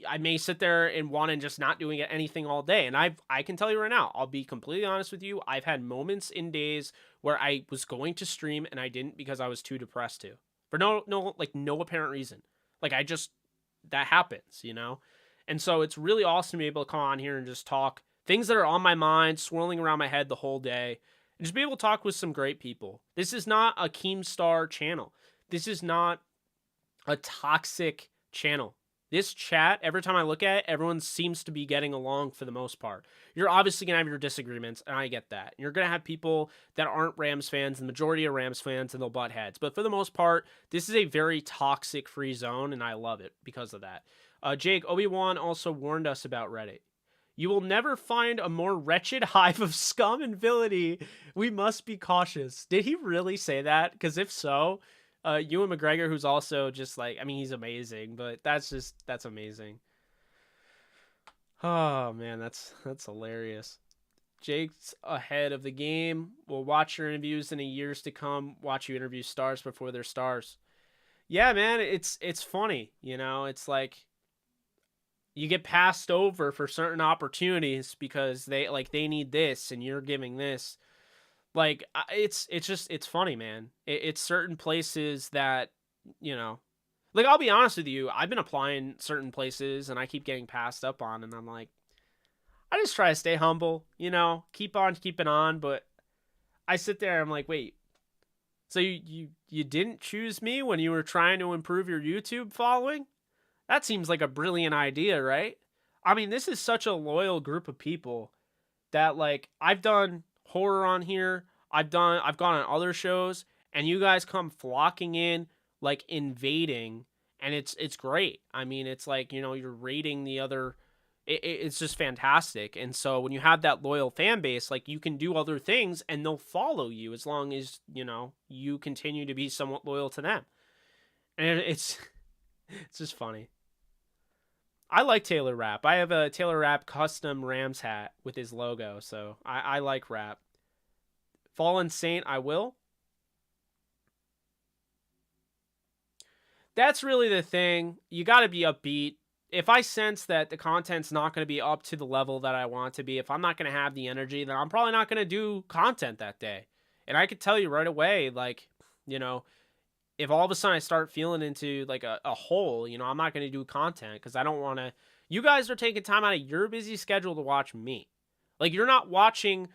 I may sit there and want to just not doing anything all day. And I can tell you right now, I'll be completely honest with you. I've had moments in days where I was going to stream and I didn't because I was too depressed to, for no apparent reason. Like that happens, And so it's really awesome to be able to come on here and just talk things that are on my mind, swirling around my head the whole day, and just be able to talk with some great people. This is not a Keemstar channel. This is not a toxic channel. This chat, every time I look at it, everyone seems to be getting along for the most part. You're obviously going to have your disagreements, and I get that. You're going to have people that aren't Rams fans, the majority of Rams fans, and they'll butt heads. But for the most part, this is a very toxic-free zone, and I love it because of that. Jake, Obi-Wan also warned us about Reddit. You will never find a more wretched hive of scum and villainy. We must be cautious. Did he really say that? Because if so... Ewan McGregor, who's also just like, I mean, he's amazing, but that's amazing. Oh man, that's hilarious. Jake's ahead of the game. We'll watch your interviews in the years to come. Watch you interview stars before they're stars. Yeah, man, it's funny, it's like you get passed over for certain opportunities because they need this and you're giving this. Like, it's funny, man. It's certain places that, like, I'll be honest with you. I've been applying certain places and I keep getting passed up on. And I'm like, I just try to stay humble, keep on keeping on. But I sit there, I'm like, wait, so you didn't choose me when you were trying to improve your YouTube following? That seems like a brilliant idea, right? I mean, this is such a loyal group of people that, like, I've done horror on here. I've gone on other shows, and you guys come flocking in, like invading, and it's great. I mean, it's like, you're rating the other. It's just fantastic. And so when you have that loyal fan base, like you can do other things and they'll follow you as long as, you continue to be somewhat loyal to them. And it's just funny. I like Taylor Rapp. I have a Taylor Rapp custom Rams hat with his logo, so I like Rapp. Fallen Saint, I will. That's really the thing. You got to be upbeat. If I sense that the content's not going to be up to the level that I want it to be, if I'm not going to have the energy, then I'm probably not going to do content that day. And I could tell you right away, like, if all of a sudden I start feeling into like a hole, I'm not going to do content because I don't want to, You guys are taking time out of your busy schedule to watch me. Like, you're not watching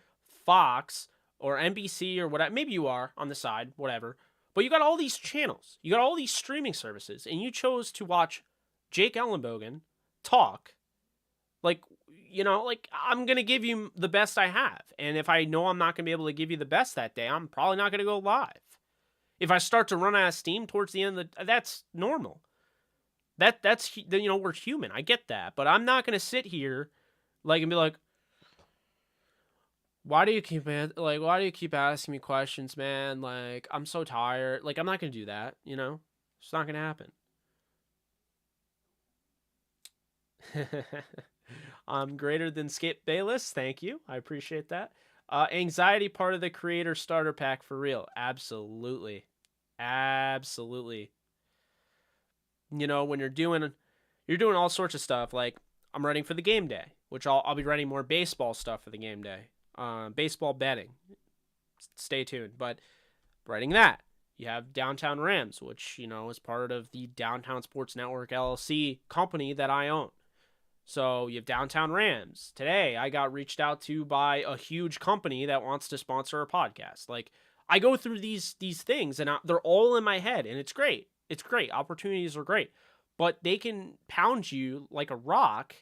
Fox or NBC or whatever. Maybe you are on the side, whatever. But you got all these channels. You got all these streaming services. And you chose to watch Jake Ellenbogen talk. Like, like, I'm going to give you the best I have. And if I know I'm not going to be able to give you the best that day, I'm probably not going to go live. If I start to run out of steam towards the end, that's normal. That's we're human. I get that. But I'm not going to sit here and be like, why do you keep asking me questions, man? Like, I'm so tired. Like, I'm not going to do that, It's not going to happen. I'm greater than Skip Bayless. Thank you. I appreciate that. Anxiety part of the creator starter pack for real. Absolutely. Absolutely. When you're doing all sorts of stuff. Like, I'm writing for the game day, which I'll be writing more baseball stuff for the game day. Baseball betting. Stay tuned. But writing that. You have Downtown Rams, which, is part of the Downtown Sports Network LLC company that I own. So you have Downtown Rams. Today, I got reached out to by a huge company that wants to sponsor a podcast. Like, I go through these things, and they're all in my head, and it's great. It's great. Opportunities are great. But they can pound you like a rock,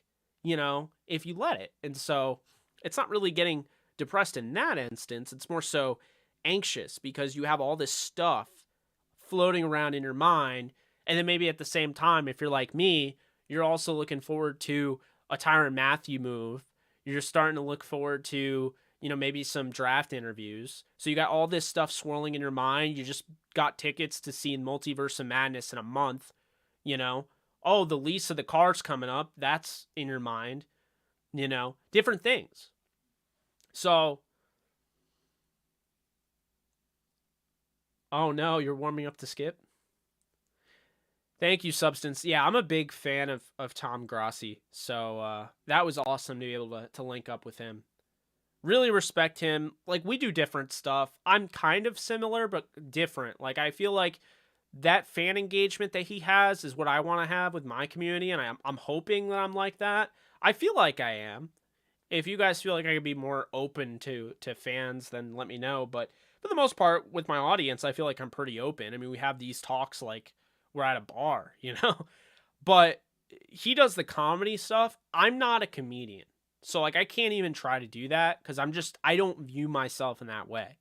if you let it. And so it's not really getting depressed in that instance. It's more so anxious because you have all this stuff floating around in your mind. And then maybe at the same time, if you're like me, you're also looking forward to a Tyrann Mathieu move. You're starting to look forward to, maybe some draft interviews. So you got all this stuff swirling in your mind. You just got tickets to see Multiverse of Madness in a month, Oh, the lease of the car's coming up. That's in your mind, different things. So, oh no, you're warming up to Skip? Thank you, Substance. Yeah, I'm a big fan of Tom Grossi. So that was awesome to be able to link up with him. Really respect him. Like, we do different stuff. I'm kind of similar, but different. Like, I feel like that fan engagement that he has is what I want to have with my community, and I'm hoping that I'm like that. I feel like I am. If you guys feel like I could be more open to fans, then let me know. But for the most part, with my audience, I feel like I'm pretty open. I mean, we have these talks like we're at a bar, But he does the comedy stuff. I'm not a comedian. So, like, I can't even try to do that because I don't view myself in that way.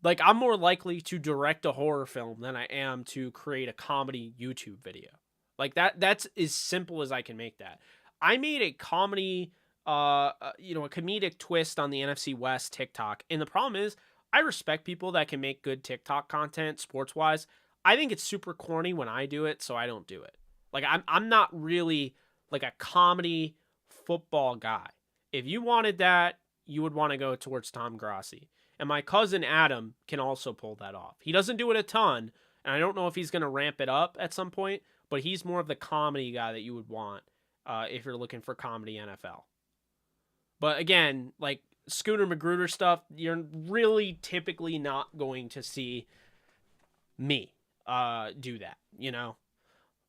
Like, I'm more likely to direct a horror film than I am to create a comedy YouTube video. Like, that's as simple as I can make that. I made a comedy, a comedic twist on the NFC West TikTok. And the problem is, I respect people that can make good TikTok content sports-wise. I think it's super corny when I do it, so I don't do it. Like, I'm not really, like, a comedy football guy. If you wanted that, you would want to go towards Tom Grossi. And my cousin Adam can also pull that off. He doesn't do it a ton, and I don't know if he's going to ramp it up at some point, but he's more of the comedy guy that you would want if you're looking for comedy NFL. But again, like Scooter Magruder stuff, you're really typically not going to see me do that,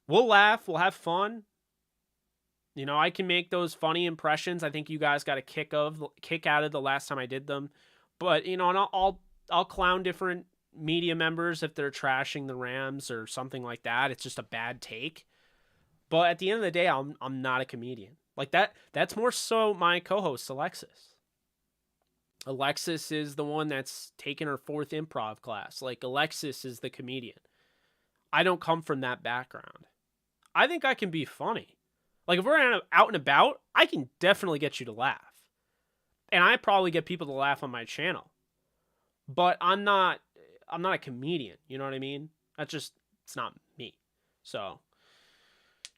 We'll laugh, we'll have fun. I can make those funny impressions. I think you guys got a kick out of the last time I did them. But, and I'll clown different media members if they're trashing the Rams or something like that. It's just a bad take. But at the end of the day, I'm not a comedian. Like that's more so my co-host, Alexis. Alexis is the one that's taken her 4th improv class. Like, Alexis is the comedian. I don't come from that background. I think I can be funny. Like, if we're out and about, I can definitely get you to laugh. And I probably get people to laugh on my channel. But I'm not a comedian, you know what I mean? It's not me. So,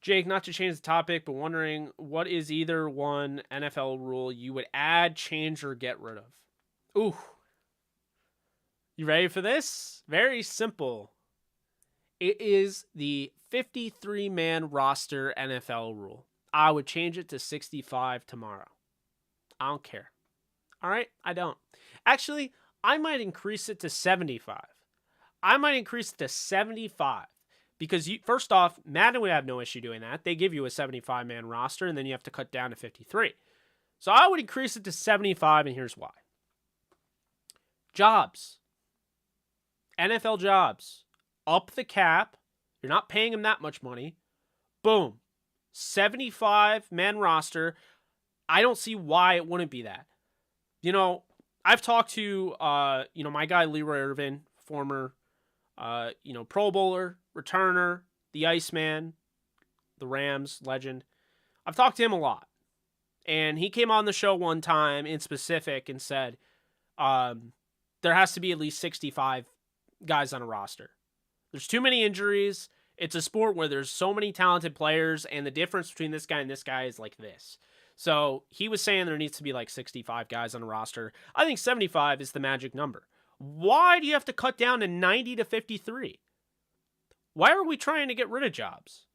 Jake, not to change the topic, but wondering what is either one NFL rule you would add, change, or get rid of? Ooh. You ready for this? Very simple. It is the 53-man roster NFL rule. I would change it to 65 tomorrow. I don't care. All right? I don't. Actually, I might increase it to 75. I might increase it to 75 Because first off, Madden would have no issue doing that. They give you a 75-man roster, and then you have to cut down to 53. So I would increase it to 75, and here's why. Jobs. NFL jobs. Up the cap. You're not paying them that much money. Boom. 75-man roster. I don't see why it wouldn't be that. You know, I've talked to, my guy Leroy Irvin, former, Pro Bowler, returner, the Iceman, the Rams legend. I've talked to him a lot. And he came on the show one time in specific and said there has to be at least 65 guys on a roster. There's too many injuries. It's a sport where there's so many talented players, and the difference between this guy and this guy is like this. So he was saying there needs to be like 65 guys on a roster. I think 75 is the magic number. Why do you have to cut down to 90 to 53? Why are we trying to get rid of jobs?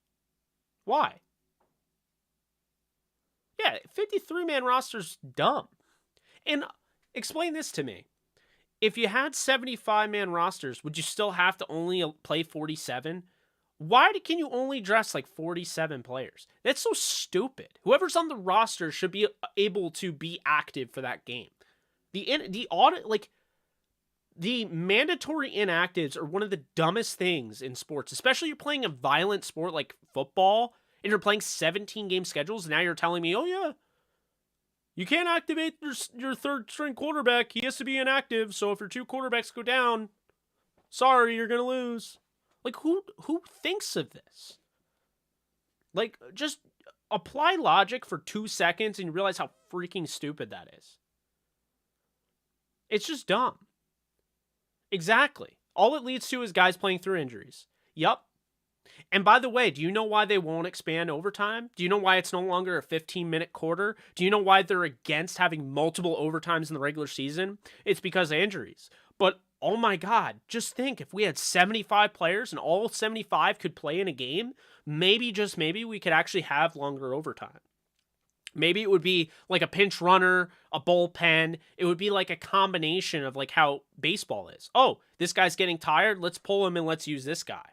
Why? Yeah, 53-man roster's dumb. And explain this to me. If you had 75-man rosters, would you still have to only play 47? Why can you only dress like 47 players? That's so stupid. Whoever's on the roster should be able to be active for that game. The mandatory inactives are one of the dumbest things in sports, especially you're playing a violent sport like football and you're playing 17-game schedules. And now you're telling me, oh yeah, you can't activate your third string quarterback. He has to be inactive. So if your two quarterbacks go down, sorry, you're going to lose. Like, who thinks of this? Like, just apply logic for 2 seconds and you realize how freaking stupid that is. It's just dumb. Exactly. All it leads to is guys playing through injuries. Yup. And by the way, do you know why they won't expand overtime? Do you know why it's no longer a 15-minute quarter? Do you know why they're against having multiple overtimes in the regular season? It's because of injuries. But oh my God, just think if we had 75 players and all 75 could play in a game, maybe, just maybe, we could actually have longer overtime. Maybe it would be like a pinch runner, a bullpen. It would be like a combination of like how baseball is. Oh, this guy's getting tired. Let's pull him and let's use this guy.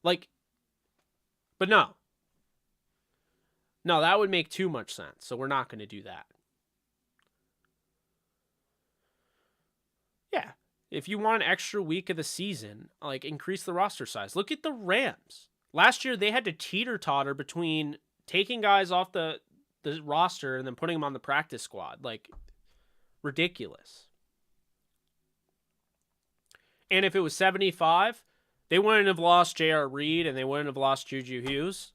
Like, but no. No, that would make too much sense. So we're not going to do that. Yeah. If you want an extra week of the season, like increase the roster size. Look at the Rams. Last year, they had to teeter-totter between taking guys off the roster and then putting them on the practice squad. Like, ridiculous. And if it was 75, they wouldn't have lost J.R. Reed and they wouldn't have lost Juju Hughes.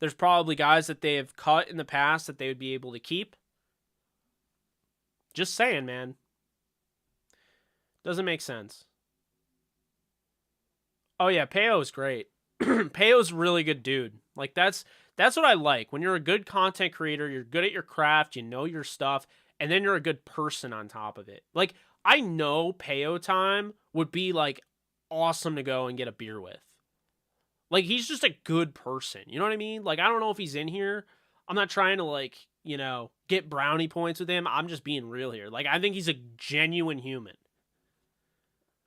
There's probably guys that they have cut in the past that they would be able to keep. Just saying, man. Doesn't make sense. Oh yeah, Peo's great. Peo's a really good dude. Like that's what I like. When you're a good content creator, you're good at your craft, you know your stuff, and then you're a good person on top of it. Like I know Peo time would be like awesome to go and get a beer with. Like he's just a good person. You know what I mean? Like I don't know if he's in here. I'm not trying to like, get brownie points with him. I'm just being real here. Like I think he's a genuine human.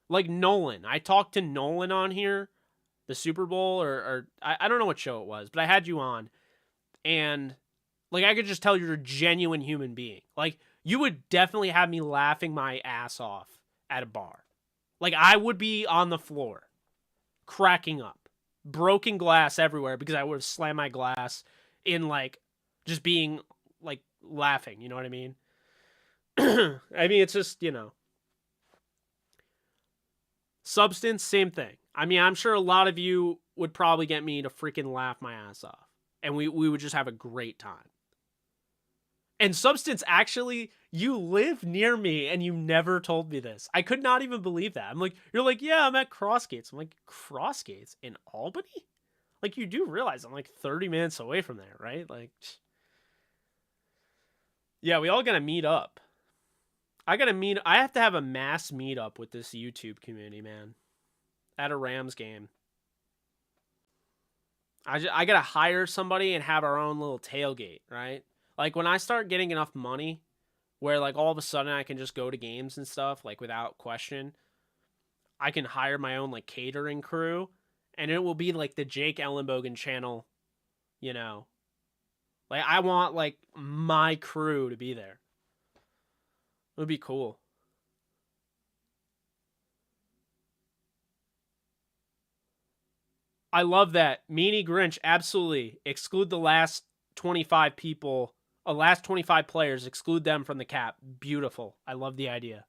Like Nolan. I talked to Nolan on here, the Super Bowl, or I don't know what show it was, but I had you on. And, like, I could just tell you're a genuine human being. Like, you would definitely have me laughing my ass off at a bar. Like, I would be on the floor, cracking up. Broken glass everywhere because I would have slammed my glass in, like, just being, like, laughing. You know what I mean? I mean, it's just, Substance, same thing. I mean, I'm sure a lot of you would probably get me to freaking laugh my ass off. And we would just have a great time. And Substance, actually, you live near me and you never told me this. I could not even believe that. I'm like, you're like, yeah, I'm at Crossgates. I'm like, Crossgates in Albany? Like, you do realize I'm like 30 minutes away from there, right? Like, yeah, we all gotta meet up. I have to have a mass meetup with this YouTube community, man. At a Rams game. I gotta hire somebody and have our own little tailgate, right? Like when I start getting enough money where like all of a sudden I can just go to games and stuff like without question, I can hire my own like catering crew And it will be like the Jake Ellenbogen channel, you know. Like, I want, like, my crew to be there. It would be cool. I love that. Meanie Grinch, absolutely. Exclude the last 25 people, last 25 players, exclude them from the cap. Beautiful. I love the idea.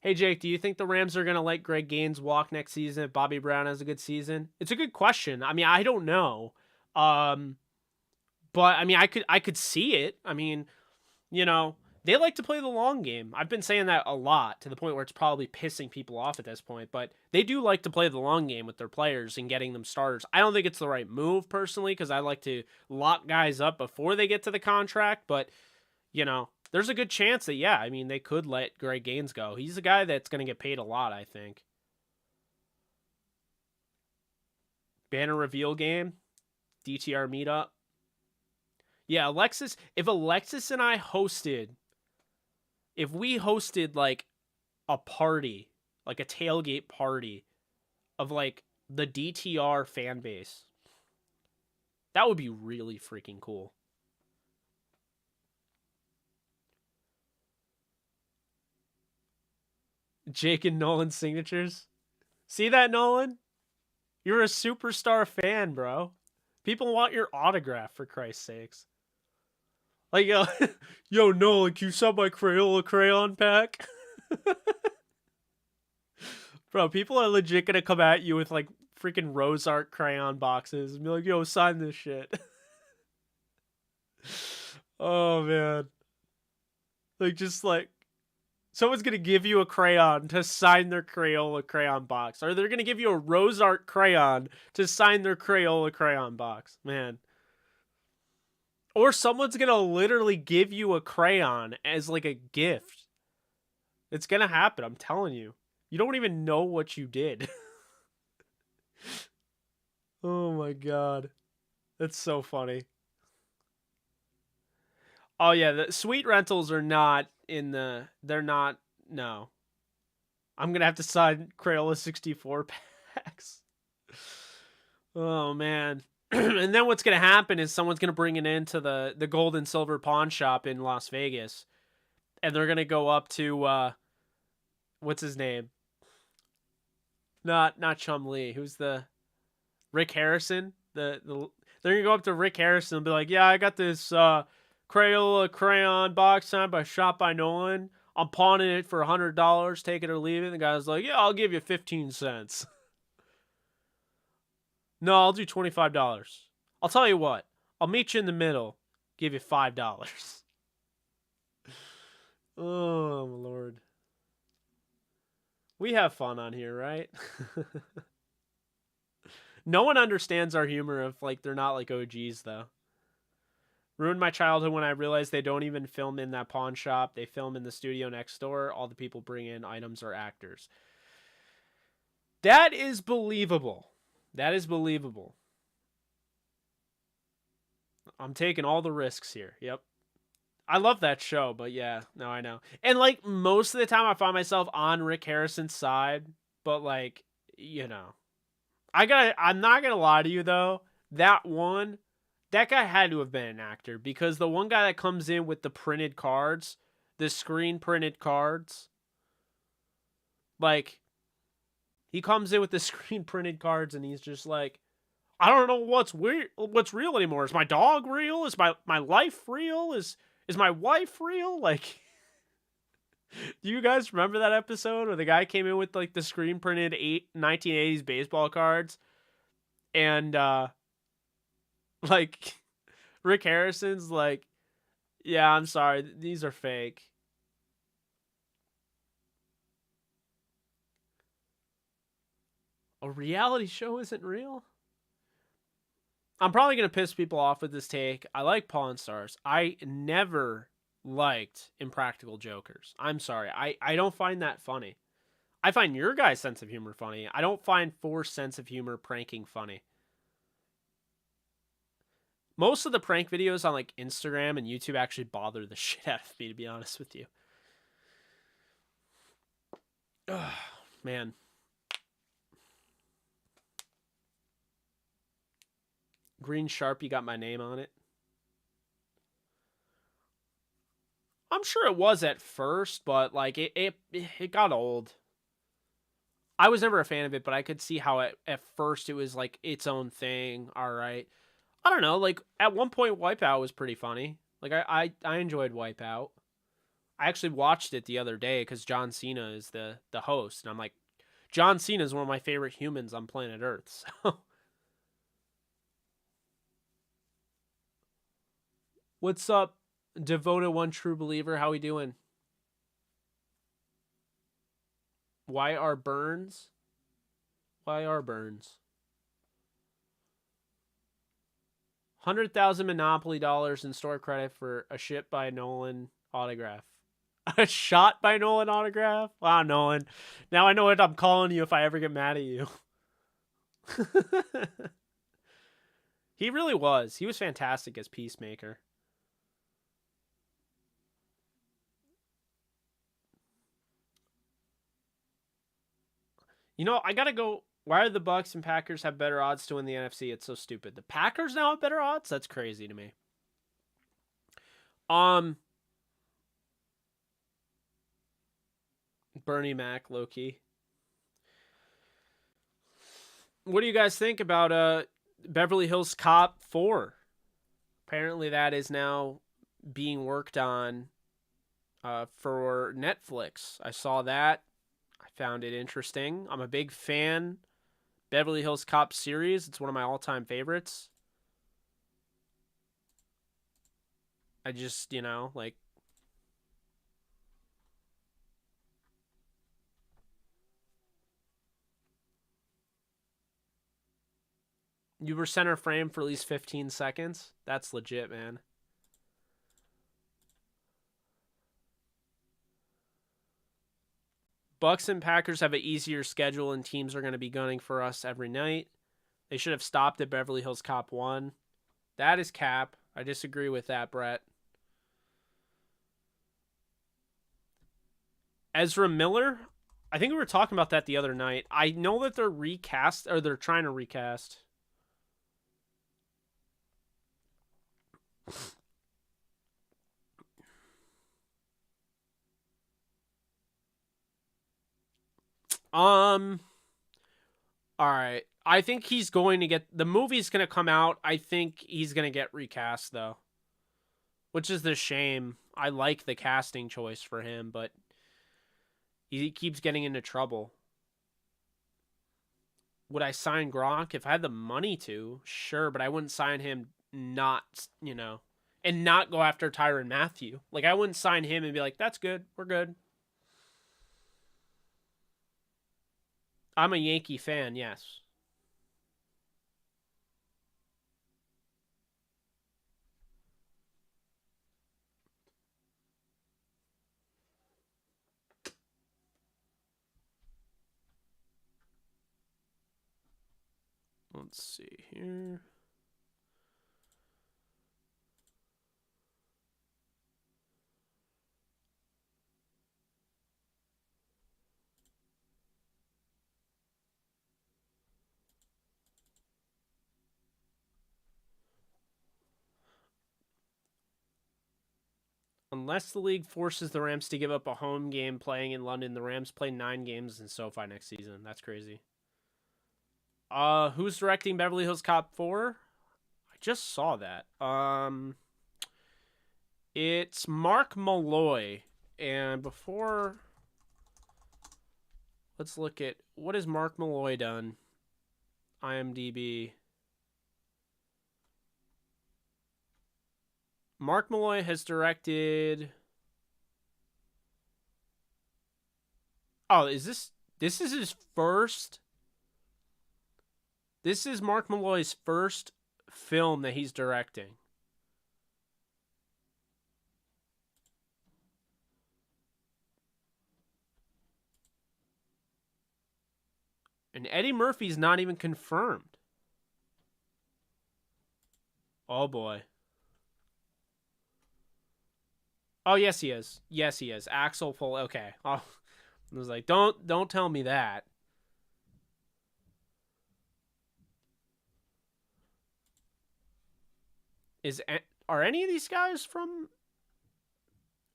Hey, Jake, do you think the Rams are going to let Greg Gaines walk next season if Bobby Brown has a good season? It's a good question. I mean, I don't know. But I mean, I could see it. I mean, you know, they like to play the long game. I've been saying that a lot to the point where it's probably pissing people off at this point, but they do like to play the long game with their players and getting them starters. I don't think it's the right move personally because I like to lock guys up before they get to the contract, but you know, there's a good chance that yeah, I mean, they could let Greg Gaines go. He's a guy that's going to get paid a lot, I think. Banner reveal game, DTR meetup. Yeah, Alexis, if Alexis and I hosted, if we hosted like a party, like a tailgate party of like the DTR fan base, that would be really freaking cool. Jake and Nolan signatures. See that, Nolan? You're a superstar fan, bro. People want your autograph, for Christ's sakes. Like, yo, Nolan, can you sell my Crayola crayon pack? Bro, people are legit gonna come at you with like freaking Rose Art crayon boxes and be like, yo, sign this shit. Oh man. Like, just like someone's gonna give you a crayon to sign their Crayola crayon box. Or they're gonna give you a Rose Art crayon to sign their Crayola crayon box. Man. Or someone's gonna literally give you a crayon as like a gift. It's gonna happen, I'm telling you. You don't even know what you did. Oh my god. That's so funny. Oh yeah, the suite rentals are not in the they're not no. I'm gonna have to sign Crayola 64 packs. Oh man. And then what's gonna happen is someone's gonna bring it into the gold and silver pawn shop in Las Vegas. And they're gonna go up to what's his name? Not Chum Lee. Who's the Rick Harrison? They're gonna go up to Rick Harrison and be like, yeah, I got this Crayola crayon box signed by Shop by Nolan. I'm pawning it for $100. Take it or leave it. And the guy's like, yeah, I'll give you 15 cents. No, I'll do $25. I'll tell you what. I'll meet you in the middle. Give you $5. Oh, my Lord. We have fun on here, right? No one understands our humor if like they're not like OGs though. Ruined my childhood when I realized they don't even film in that pawn shop. They film in the studio next door. All the people bring in items are actors. That is believable. That is believable. I'm taking all the risks here. Yep. I love that show, but yeah, no, I know. And like most of the time I find myself on Rick Harrison's side, but like, you know. I'm not gonna lie to you though. That guy had to have been an actor because the one guy that comes in with the printed cards, the screen printed cards, like he comes in with the screen printed cards and he's just like, I don't know what's real anymore. Is my dog real? Is my life real? Is my wife real? Like, do you guys remember that episode where the guy came in with like the screen printed 1980s baseball cards and like Rick Harrison's like, yeah, I'm sorry, these are fake. A reality show isn't real? I'm probably going to piss people off with this take. I like Pawn Stars. I never liked Impractical Jokers. I'm sorry. I don't find that funny. I find your guys' sense of humor funny. I don't find forced sense of humor pranking funny. Most of the prank videos on like Instagram and YouTube actually bother the shit out of me, to be honest with you. Oh, man. Green Sharpie got my name on it. I'm sure it was at first, but like it got old. I was never a fan of it, but I could see how at first it was like its own thing. All right. I don't know. Like at one point, Wipeout was pretty funny. Like I enjoyed Wipeout. I actually watched it the other day because John Cena is the host, and I'm like, John Cena is one of my favorite humans on planet Earth. So. What's up, Devoted One True Believer? How we doing? Y.R. Burns? Y.R. Burns. 100,000 Monopoly dollars in store credit for a ship by Nolan autograph. A shot by Nolan autograph? Wow, Nolan. Now I know what I'm calling you if I ever get mad at you. He really was. He was fantastic as Peacemaker. You know, I gotta go. Why are the Bucks and Packers have better odds to win the NFC? It's so stupid. The Packers now have better odds? That's crazy to me. Bernie Mac, low key. What do you guys think about Beverly Hills Cop 4? Apparently that is now being worked on for Netflix. I saw that. I found it interesting. I'm a big fan. Beverly Hills Cop series. It's one of my all-time favorites. I just, like... You were center frame for at least 15 seconds? That's legit, man. Bucks and Packers have an easier schedule, and teams are going to be gunning for us every night. They should have stopped at Beverly Hills Cop 1. That is cap. I disagree with that, Brett. Ezra Miller? I think we were talking about that the other night. I know that they're they're trying to recast. All right. I think he's going to get the movie's going to come out. I think he's going to get recast though. Which is the shame. I like the casting choice for him, but he keeps getting into trouble. Would I sign Gronk if I had the money to? Sure, but I wouldn't sign him not, and not go after Tyrann Mathieu. Like I wouldn't sign him and be like, "That's good. We're good." I'm a Yankee fan, yes. Let's see here. Unless the league forces the Rams to give up a home game playing in London, the Rams play 9 games in SoFi next season. That's crazy. Who's directing Beverly Hills Cop 4? I just saw that. It's Mark Malloy. And before, let's look at what has Mark Malloy done. IMDb. Mark Malloy has directed. Oh, is this is his first? This is Mark Malloy's first film that he's directing. And Eddie Murphy's not even confirmed. Oh boy. Oh yes he is. Yes he is. Axel Full. Okay. Oh, I was like, don't tell me that. Are any of these guys from?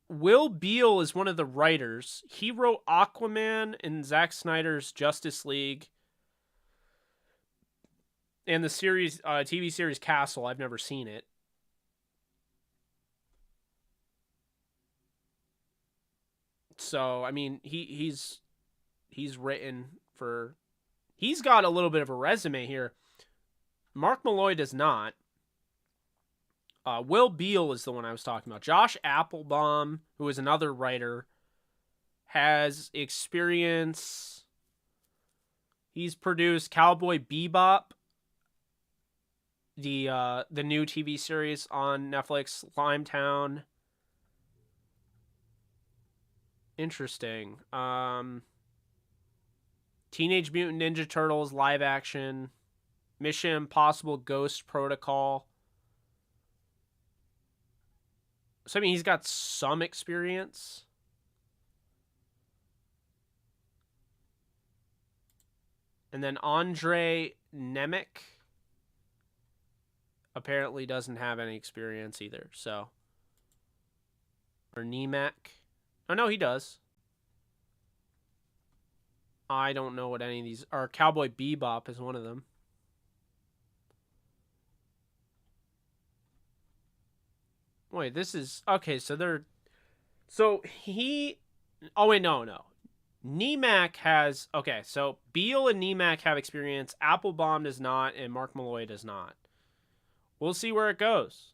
Will Beal is one of the writers. He wrote Aquaman and Zack Snyder's Justice League, and the series TV series Castle. I've never seen it. So I mean, he's written for. He's got a little bit of a resume here. Mark Malloy does not. Will Beal is the one I was talking about. Josh Applebaum, who is another writer, has experience. He's produced Cowboy Bebop, the new TV series on Netflix, Limetown. Interesting. Teenage Mutant Ninja Turtles live action, Mission Impossible Ghost Protocol. So I mean, he's got some experience. And then Andre Nemec apparently doesn't have any experience either. So, or Nemec. Oh no, he does. I don't know what any of these are. Cowboy Bebop is one of them. Wait, this is okay. So they're so he. Oh wait, no. Nemec has okay. So Beal and Nemec have experience. Applebaum does not, and Mark Malloy does not. We'll see where it goes.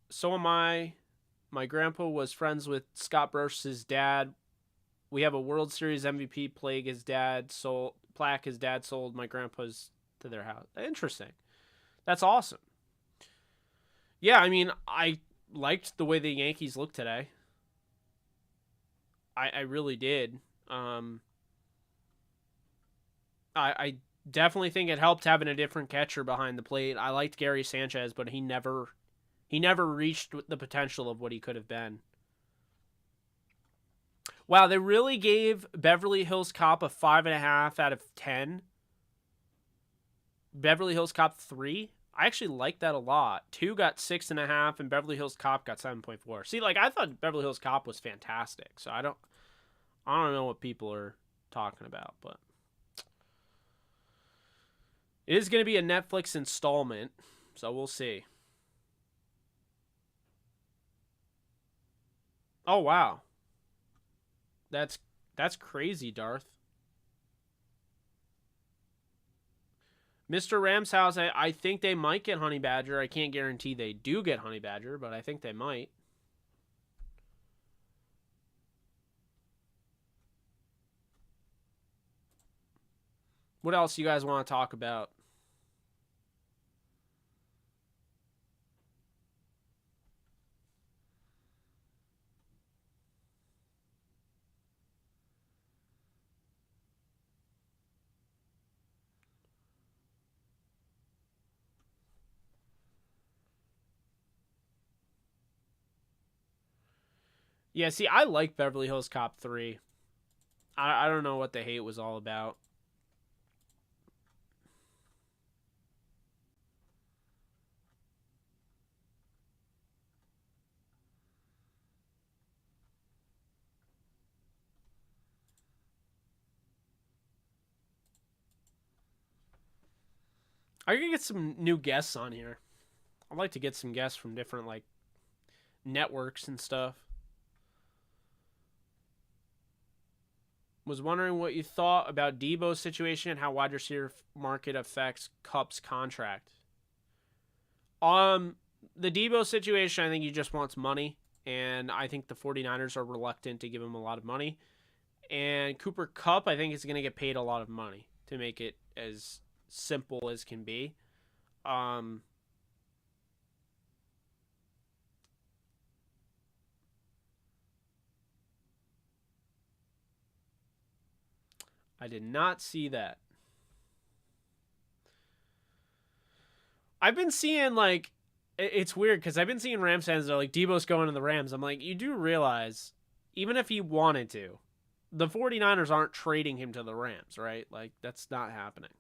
So am I. My grandpa was friends with Scott Burst's dad. We have a World Series MVP plaque his dad sold. My grandpa's to their house. Interesting. That's awesome. Yeah, I mean, I liked the way the Yankees looked today. I really did. I definitely think it helped having a different catcher behind the plate. I liked Gary Sanchez, but he never reached the potential of what he could have been. Wow, they really gave Beverly Hills Cop a 5.5 out of 10. Beverly Hills Cop 3, I actually like that a lot. 2 got 6.5, and Beverly Hills Cop got 7.4. See, like I thought Beverly Hills Cop was fantastic, so I don't know what people are talking about, but it is going to be a Netflix installment, so we'll see. Oh wow, that's crazy, Darth. Mr. Ram's house, I think they might get Honey Badger. I can't guarantee they do get Honey Badger, but I think they might. What else you guys want to talk about? Yeah, see, I like Beverly Hills Cop 3. I don't know what the hate was all about. I could get some new guests on here. I'd like to get some guests from different like networks and stuff. Was wondering what you thought about Deebo's situation and how wide receiver market affects Kupp's contract. The Deebo situation, I think he just wants money, and I think the 49ers are reluctant to give him a lot of money. And Cooper Kupp, I think, is going to get paid a lot of money to make it as simple as can be. I did not see that. I've been seeing like it's weird because I've been seeing Rams fans that are like Deebo's going to the Rams. I'm like, you do realize, even if he wanted to, The 49ers aren't trading him to the Rams, right? Like, that's not happening.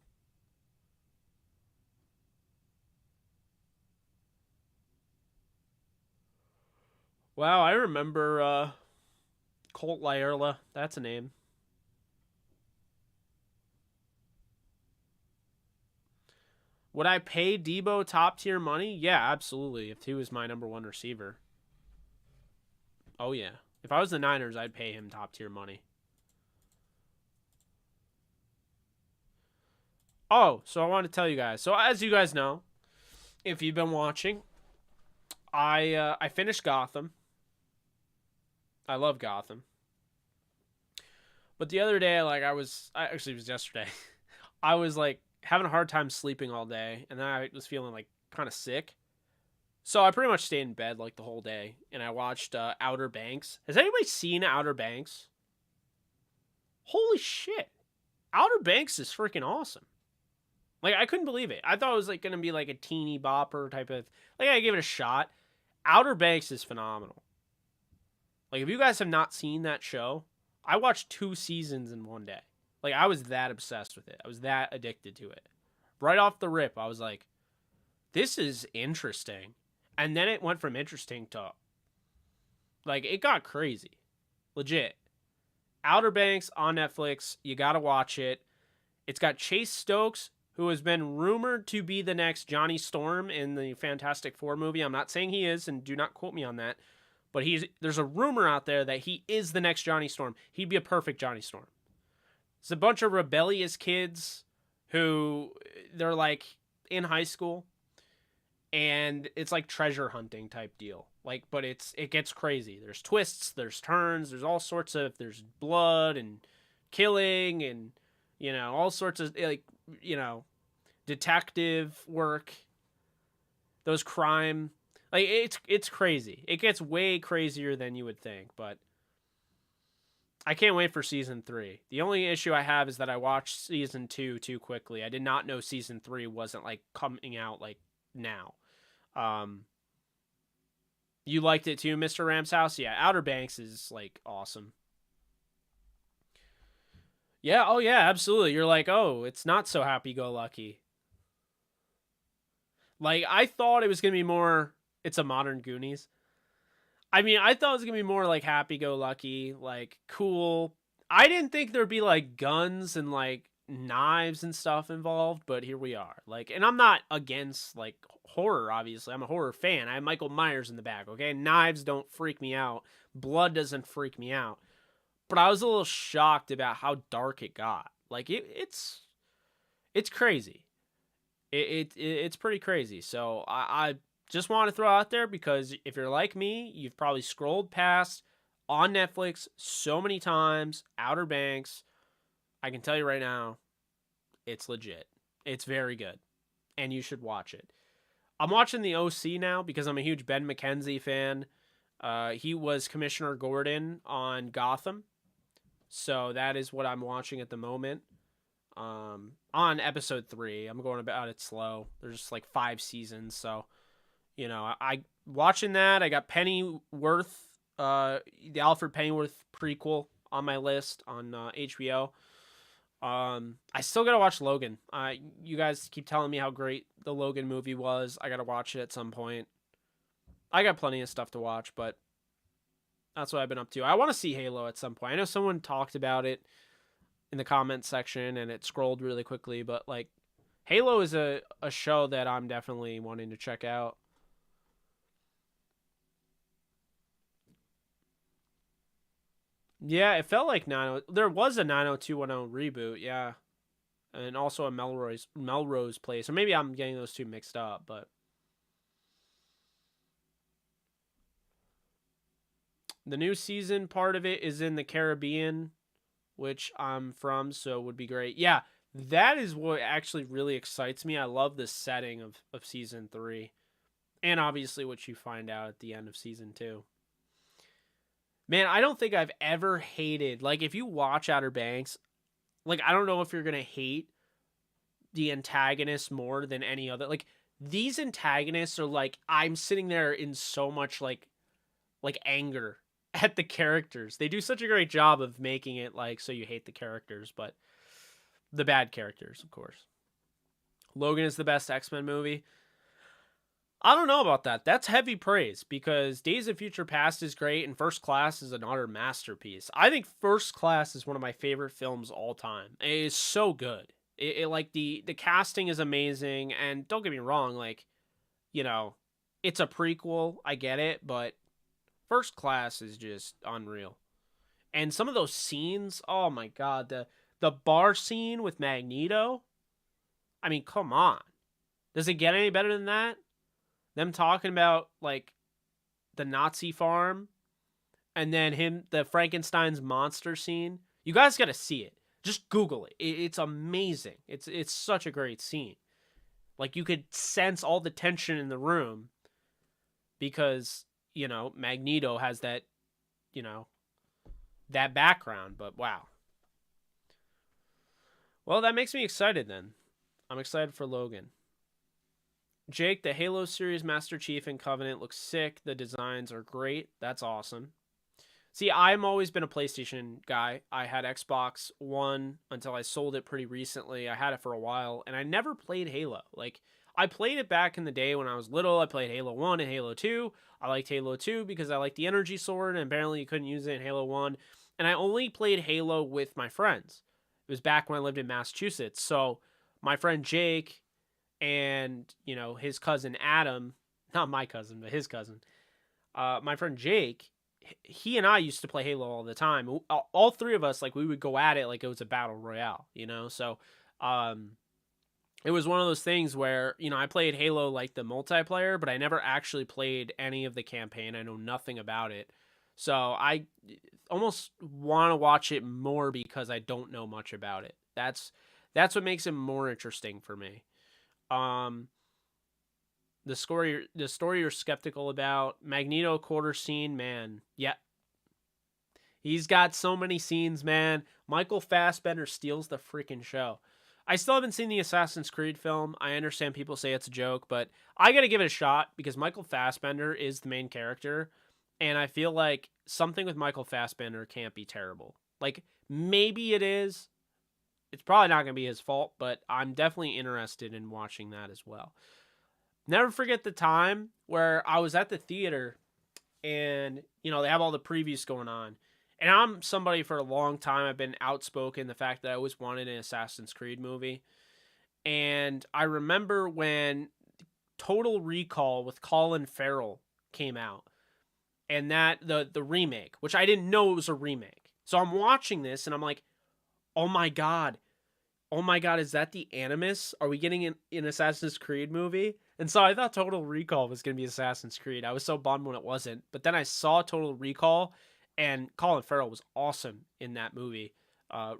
Wow, I remember Colt Lyerla. That's a name. Would I pay Deebo top tier money? Yeah, absolutely. If he was my number one receiver. Oh, yeah. If I was the Niners, I'd pay him top tier money. Oh, so I want to tell you guys. So as you guys know, if you've been watching, I finished Gotham. I love Gotham. But the other day, like actually it was yesterday. I was like having a hard time sleeping all day, and then I was feeling like kind of sick. So I pretty much stayed in bed like the whole day, and I watched Outer Banks. Has anybody seen Outer Banks? Holy shit! Outer Banks is freaking awesome. Like I couldn't believe it. I thought it was like gonna be like a teeny bopper type of like I gave it a shot. Outer Banks is phenomenal. Like if you guys have not seen that show, I watched 2 seasons in one day. Like I was that obsessed with it. I was that addicted to it. Right off the rip, I was like, this is interesting. And then it went from interesting to like it got crazy. Legit. Outer Banks on Netflix. You gotta watch it. It's got Chase Stokes, who has been rumored to be the next Johnny Storm in the Fantastic Four movie. I'm not saying he is, and do not quote me on that. But there's a rumor out there that he is the next Johnny Storm. He'd be a perfect Johnny Storm. It's a bunch of rebellious kids who they're like in high school, and it's like treasure hunting type deal. Like, but it gets crazy. There's twists, there's turns, there's blood and killing and all sorts of like detective work. Those crime, like it's crazy. It gets way crazier than you would think, but I can't wait for season 3. The only issue I have is that I watched season 2 too quickly. I did not know season 3 wasn't like coming out like now. You liked it too, Mr. Ram's House? Yeah, Outer Banks is like awesome. Yeah, oh yeah, absolutely. You're like, oh, it's not so happy go lucky. Like I thought it was gonna be more. It's a modern Goonies. I mean, I thought it was gonna be more like happy go lucky, like cool. I didn't think there'd be like guns and like knives and stuff involved, but here we are. Like, and I'm not against like horror, obviously. I'm a horror fan. I have Michael Myers in the back, okay? Knives don't freak me out. Blood doesn't freak me out. But I was a little shocked about how dark it got. Like it's crazy. It's pretty crazy. So I just want to throw out there because if you're like me, you've probably scrolled past on Netflix so many times Outer Banks. I can tell you right now, it's legit. It's very good, and you should watch it. I'm watching the OC now because I'm a huge Ben McKenzie fan. He was Commissioner Gordon on Gotham, so that is what I'm watching at the moment. On episode 3, I'm going about it slow. There's just like 5 seasons, so I watching that. I got Pennyworth, the Alfred Pennyworth prequel on my list on HBO. I still gotta watch Logan. You guys keep telling me how great the Logan movie was. I gotta watch it at some point. I got plenty of stuff to watch, but that's what I've been up to. I want to see Halo at some point. I know someone talked about it in the comments section and it scrolled really quickly, but like Halo is a show that I'm definitely wanting to check out. Yeah, it felt like there was a 90210 reboot, yeah. And also a Melrose Place. Or maybe I'm getting those two mixed up, but the new season part of it is in the Caribbean, which I'm from, so it would be great. Yeah, that is what actually really excites me. I love the setting of season 3. And obviously what you find out at the end of season 2. Man, I don't think I've ever hated, like if you watch Outer Banks, like I don't know if you're going to hate the antagonist more than any other. Like these antagonists are like I'm sitting there in so much like anger at the characters. They do such a great job of making it like so you hate the characters, but the bad characters, of course. Logan is the best X-Men movie. I don't know about that. That's heavy praise because Days of Future Past is great and First Class is an utter masterpiece. I think First Class is one of my favorite films all time. It is so good. It like the casting is amazing, and don't get me wrong, like, you know, it's a prequel, I get it, but First Class is just unreal. And some of those scenes, oh my god, the bar scene with Magneto. I mean, come on. Does it get any better than that? Them talking about like the Nazi farm and then the Frankenstein's monster scene. You guys got to see it. Just Google it. It's amazing. It's such a great scene. Like you could sense all the tension in the room because, Magneto has that, that background, but wow. Well, that makes me excited then. I'm excited for Logan. Jake, the Halo series Master Chief and Covenant looks sick. The designs are great. That's awesome. See, I've always been a PlayStation guy. I had Xbox One until I sold it pretty recently. I had it for a while, and I never played Halo. Like, I played it back in the day when I was little. I played Halo 1 and Halo 2. I liked Halo 2 because I liked the energy sword, and apparently you couldn't use it in Halo 1. And I only played Halo with my friends. It was back when I lived in Massachusetts. So my friend Jake and, his cousin Adam, not my cousin, but his cousin, my friend Jake, he and I used to play Halo all the time. All three of us, like, we would go at it like it was a battle royale, So, it was one of those things where, I played Halo like the multiplayer, but I never actually played any of the campaign. I know nothing about it. So I almost want to watch it more because I don't know much about it. That's what makes it more interesting for me. The story you're skeptical about, Magneto quarter scene, man. Yeah. He's got so many scenes, man. Michael Fassbender steals the freaking show. I still haven't seen the Assassin's Creed film. I understand people say it's a joke, but I got to give it a shot because Michael Fassbender is the main character, and I feel like something with Michael Fassbender can't be terrible. Like, maybe it is. It's probably not going to be his fault, but I'm definitely interested in watching that as well. Never forget the time where I was at the theater and, they have all the previews going on. And I'm somebody for a long time, I've been outspoken the fact that I always wanted an Assassin's Creed movie. And I remember when Total Recall with Colin Farrell came out. And that, the remake, which I didn't know it was a remake. So I'm watching this and I'm like, oh my God, is that the Animus? Are we getting an Assassin's Creed movie? And so I thought Total Recall was going to be Assassin's Creed. I was so bummed when it wasn't. But then I saw Total Recall, and Colin Farrell was awesome in that movie.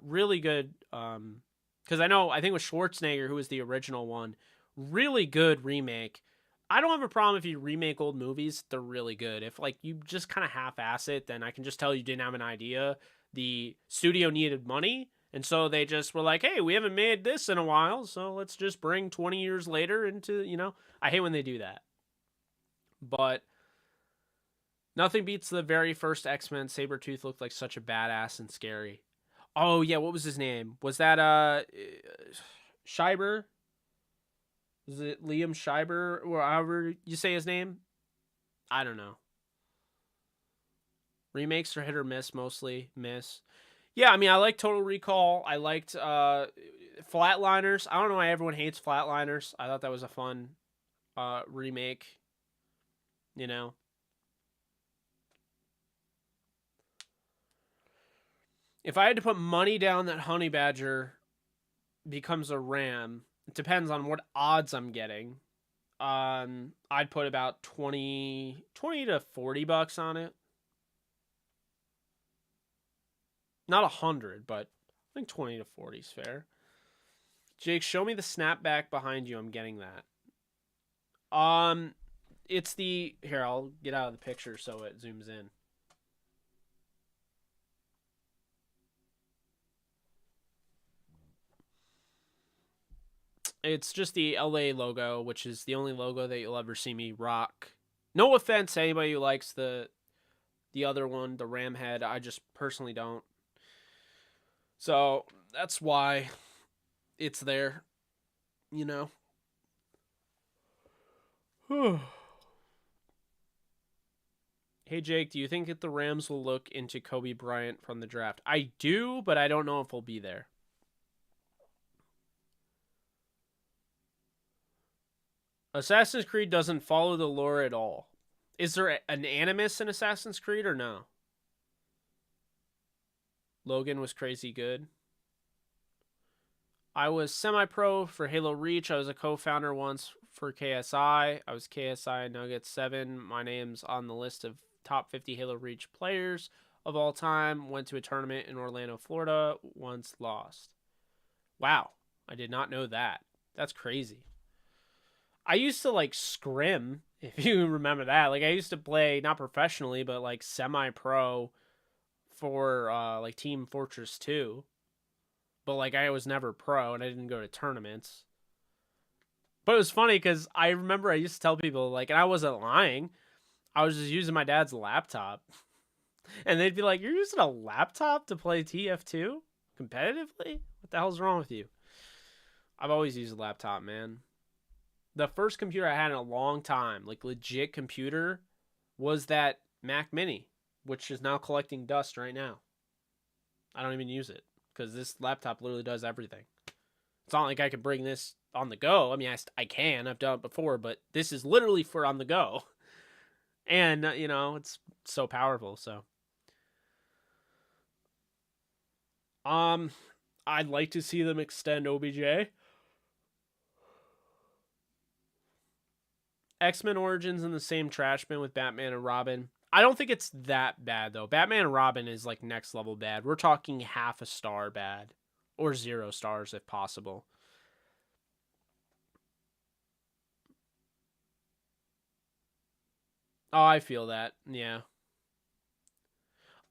Really good. Because I think it was Schwarzenegger who was the original one. Really good remake. I don't have a problem if you remake old movies. They're really good. If you just kind of half-ass it, then I can just tell you didn't have an idea. The studio needed money. And so they just were like, hey, we haven't made this in a while, so let's just bring 20 years later into, I hate when they do that. But nothing beats the very first X-Men. Sabretooth looked like such a badass and scary. Oh, yeah, what was his name? Was that, Schreiber? Is it Liam Schreiber, or however you say his name? I don't know. Remakes are hit or miss, mostly miss. Yeah, I mean, I like Total Recall. I liked Flatliners. I don't know why everyone hates Flatliners. I thought that was a fun remake. If I had to put money down that Honey Badger becomes a ram, it depends on what odds I'm getting. I'd put about 20 to $40 on it. Not 100, but I think 20 to 40 is fair. Jake, show me the snapback behind you. I'm getting that. It's the... Here, I'll get out of the picture so it zooms in. It's just the LA logo, which is the only logo that you'll ever see me rock. No offense to anybody who likes the The other one, the ram head, I just personally don't. So that's why it's there, you know. Hey Jake, do you think that the Rams will look into Kobe Bryant from the draft? I do, but I don't know if he'll be there. Assassin's Creed doesn't follow the lore at all. Is there an animus in Assassin's Creed or no? Logan was crazy good. I was semi-pro for Halo Reach. I was a co-founder once for KSI. I was KSI Nuggets 7. My name's on the list of top 50 Halo Reach players of all time. Went to a tournament in Orlando, Florida. Once lost. Wow. I did not know that. That's crazy. I used to like scrim, if you remember that. Like I used to play not professionally, but like semi-pro for like Team Fortress 2. But like I was never pro and I didn't go to tournaments. But it was funny because I remember I used to tell people like, and I wasn't lying, I was just using my dad's laptop. And they'd be like, "You're using a laptop to play TF2 competitively? What the hell's wrong with you?" I've always used a laptop, man. The first computer I had in a long time, like legit computer, was that Mac Mini, which is now collecting dust right now. I don't even use it because this laptop literally does everything. It's not like I could bring this on the go. I mean, I can. I've done it before, but this is literally for on the go. And, you know, it's so powerful, so. I'd like to see them extend OBJ. X-Men Origins in the same trash bin with Batman and Robin. I don't think it's that bad, though. Batman and Robin is, like, next level bad. We're talking half a star bad. Or 0 stars, if possible. Oh, I feel that. Yeah.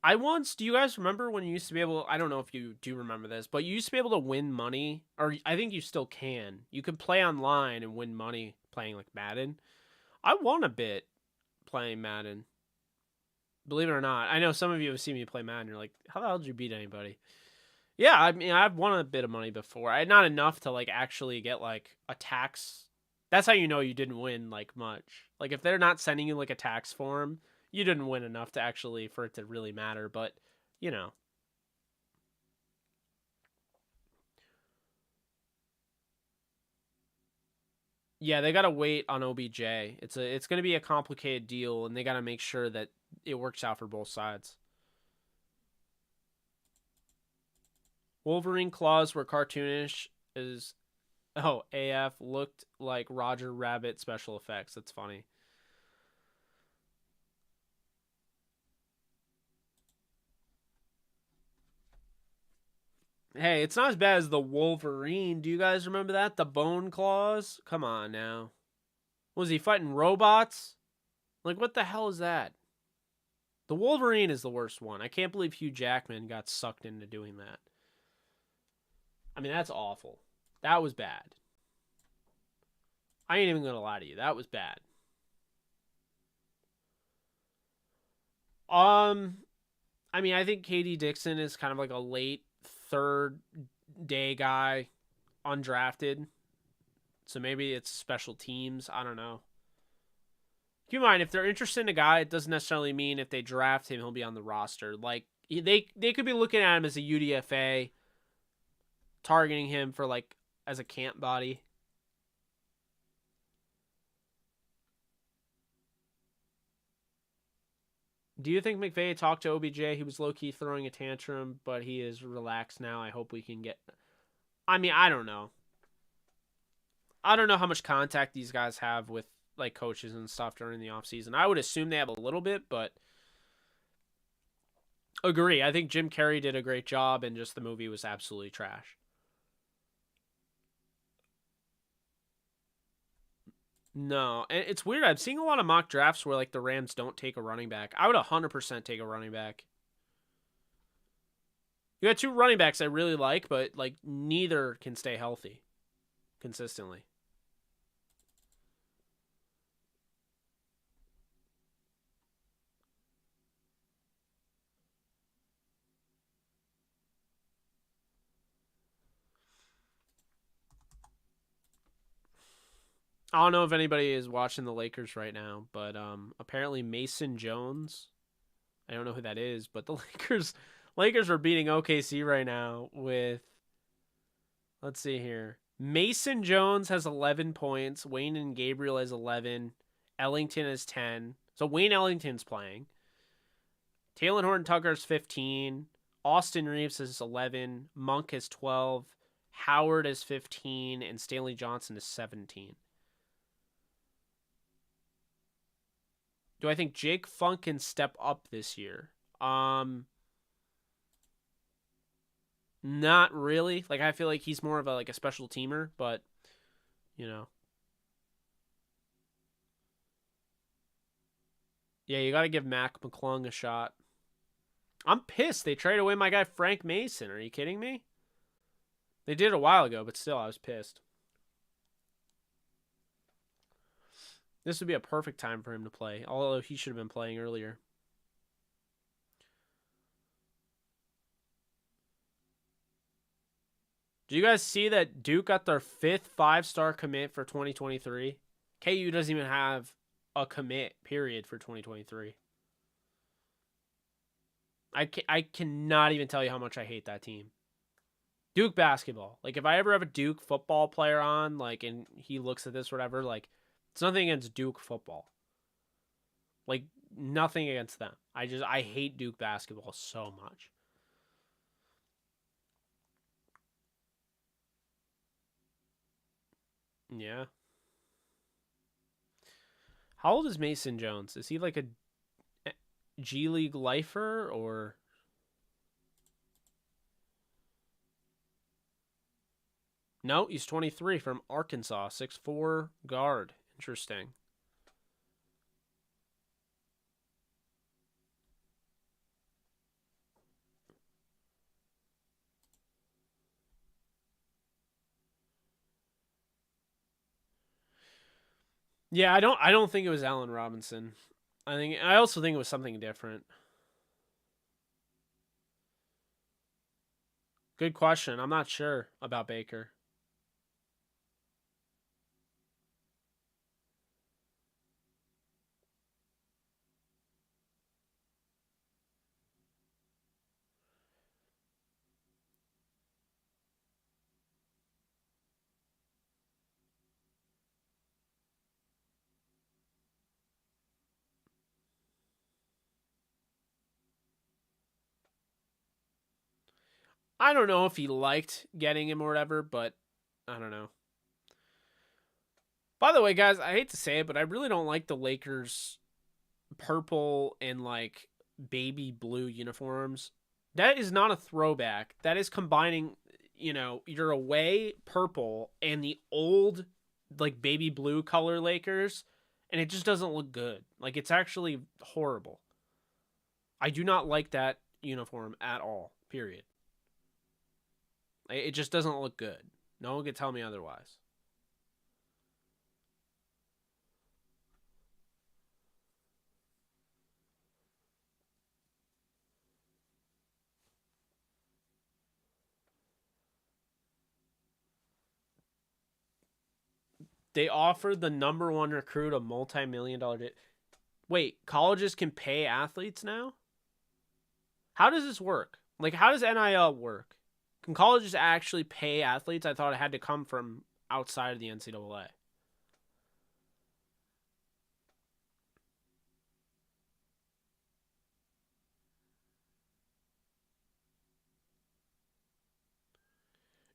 Do you guys remember when you used to be able, I don't know if you do remember this, but you used to be able to win money, or I think you still can. You could play online and win money playing, like, Madden. I won a bit playing Madden. Believe it or not. I know some of you have seen me play Madden. You're like, how the hell did you beat anybody? Yeah, I mean, I've won a bit of money before. I not enough to, like, actually get, like, a tax. That's how you know you didn't win, like, much. Like, if they're not sending you, like, a tax form, you didn't win enough to actually, for it to really matter. But, you know. Yeah, they gotta wait on OBJ. It's gonna be a complicated deal, and they gotta make sure that it works out for both sides. Wolverine claws were cartoonish. Is AF looked like Roger Rabbit special effects. That's funny. Hey, it's not as bad as the Wolverine. Do you guys remember that? The bone claws? Come on now. Was he fighting robots? Like, what the hell is that? The Wolverine is the worst one. I can't believe Hugh Jackman got sucked into doing that. I mean, that's awful. That was bad. I ain't even gonna lie to you. That was bad. I mean, I think KD Dixon is kind of like a late third day guy, undrafted. So maybe it's special teams. I don't know. Keep in mind, if they're interested in a guy, it doesn't necessarily mean if they draft him, he'll be on the roster. Like, they could be looking at him as a UDFA, targeting him for, like, as a camp body. Do you think McVay talked to OBJ? He was low-key throwing a tantrum, but he is relaxed now. I hope we can get... I mean, I don't know. I don't know how much contact these guys have with, like, coaches and stuff during the offseason. I would assume they have a little bit, but... Agree. I think Jim Carrey did a great job, and just the movie was absolutely trash. No, and it's weird. I'm seeing a lot of mock drafts where, like, the Rams don't take a running back. I would 100% take a running back. You got two running backs I really like, but, like, neither can stay healthy consistently. I don't know if anybody is watching the Lakers right now, but apparently Mason Jones, I don't know who that is, but the Lakers are beating OKC right now with, let's see here. Mason Jones has 11 points, Wayne and Gabriel has 11, Ellington has 10. So Wayne Ellington's playing. Taylor Horton Tucker's 15, Austin Reeves has 11, Monk has 12, Howard is 15, and Stanley Johnson is 17. Do I think Jake Funk can step up this year? Not really. Like, I feel like he's more of a special teamer, but you know. Yeah, you got to give Mac McClung a shot. I'm pissed. They traded away my guy Frank Mason. Are you kidding me? They did it a while ago, but still, I was pissed. This would be a perfect time for him to play, although he should have been playing earlier. Do you guys see that Duke got their 5th 5-star commit for 2023? KU doesn't even have a commit, period, for 2023. I cannot even tell you how much I hate that team. Duke basketball. Like, if I ever have a Duke football player on, like, and he looks at this or whatever, like, it's nothing against Duke football. Like, nothing against them. I hate Duke basketball so much. Yeah. How old is Mason Jones? Is he like a G League lifer or? No, he's 23 from Arkansas, 6'4" guard. Interesting. Yeah, I don't think it was Allen Robinson. I also think it was something different. Good question. I'm not sure about Baker. I don't know if he liked getting him or whatever, but I don't know. By the way, guys, I hate to say it, but I really don't like the Lakers purple and like baby blue uniforms. That is not a throwback. That is combining, your away purple and the old like baby blue color Lakers, and it just doesn't look good. Like, it's actually horrible. I do not like that uniform at all. Period. It just doesn't look good. No one can tell me otherwise. They offered the number one recruit a multi-million-dollar. Wait, colleges can pay athletes now? How does this work? Like, how does NIL work? Can colleges actually pay athletes? I thought it had to come from outside of the NCAA.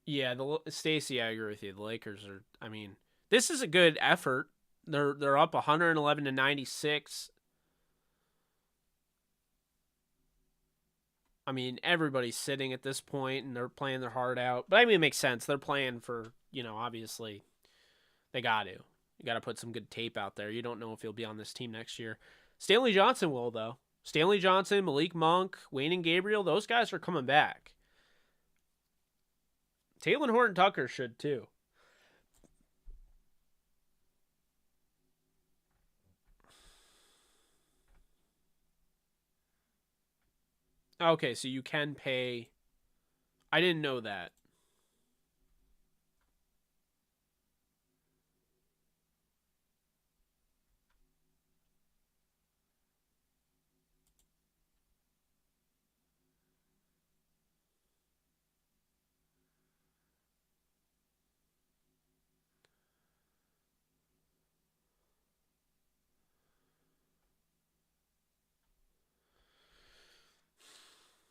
Yeah, the Stacy, I agree with you. The Lakers are. I mean, this is a good effort. They're up 111 to 96. I mean, everybody's sitting at this point and they're playing their heart out. But I mean, it makes sense. They're playing for, obviously they got to. You got to put some good tape out there. You don't know if he'll be on this team next year. Stanley Johnson will, though. Stanley Johnson, Malik Monk, Wayne and Gabriel, those guys are coming back. Taylor Horton Tucker should, too. Okay, so you can pay. I didn't know that.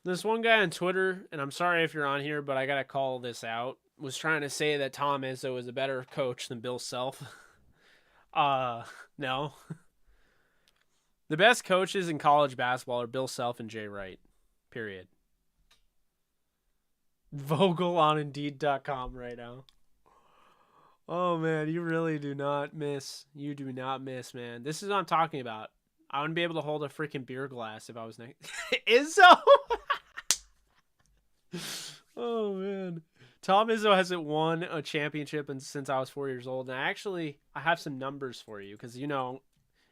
This one guy on Twitter, and I'm sorry if you're on here, but I gotta call this out, was trying to say that Tom Izzo is a better coach than Bill Self. No. The best coaches in college basketball are Bill Self and Jay Wright. Period. Vogel on Indeed.com right now. Oh, man, you really do not miss. You do not miss, man. This is what I'm talking about. I wouldn't be able to hold a freaking beer glass if I was next. Izzo? Oh, man. Tom Izzo hasn't won a championship since I was 4 years old. And I have some numbers for you because, you know,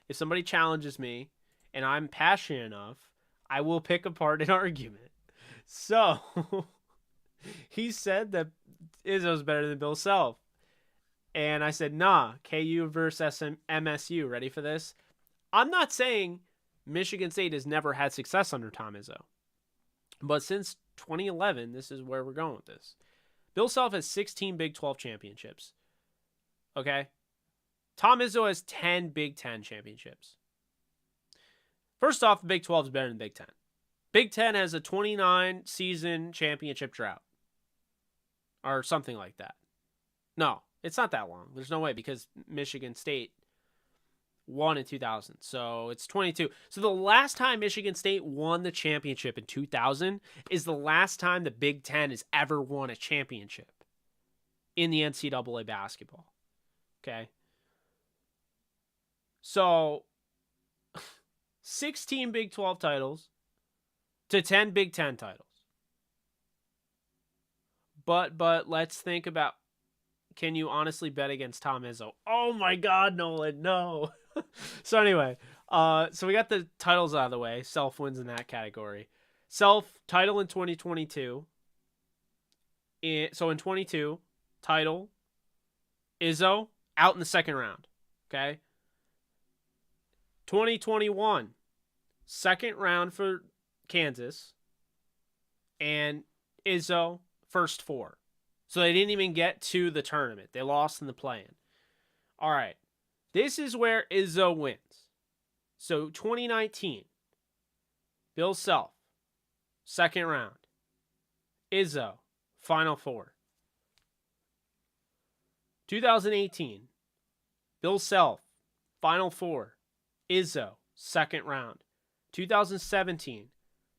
if somebody challenges me and I'm passionate enough, I will pick apart an argument. So, he said that Izzo's better than Bill Self. And I said, nah, KU versus MSU. Ready for this? I'm not saying Michigan State has never had success under Tom Izzo. But since 2011, this is where we're going with this. Bill Self has 16 Big 12 championships. Okay? Tom Izzo has 10 Big 10 championships. First off, the Big 12 is better than Big 10. Big 10 has a 29-season championship drought. Or something like that. No, it's not that long. There's no way because Michigan State won in 2000. So it's 22. So the last time Michigan State won the championship in 2000 is the last time the Big 10 has ever won a championship in the NCAA basketball. Okay? So 16 Big 12 titles to 10 Big 10 titles. But let's think about, can you honestly bet against Tom Izzo? Oh my God, Nolan, no. So anyway, so we got the titles out of the way. Self wins in that category. Self title in 2022. So in 22, title, Izzo out in the second round. Okay. 2021, second round for Kansas, and Izzo first four. So they didn't even get to the tournament. They lost in the play-in. All right. This is where Izzo wins. So 2019, Bill Self, second round. Izzo, Final Four. 2018, Bill Self, Final Four. Izzo, second round. 2017,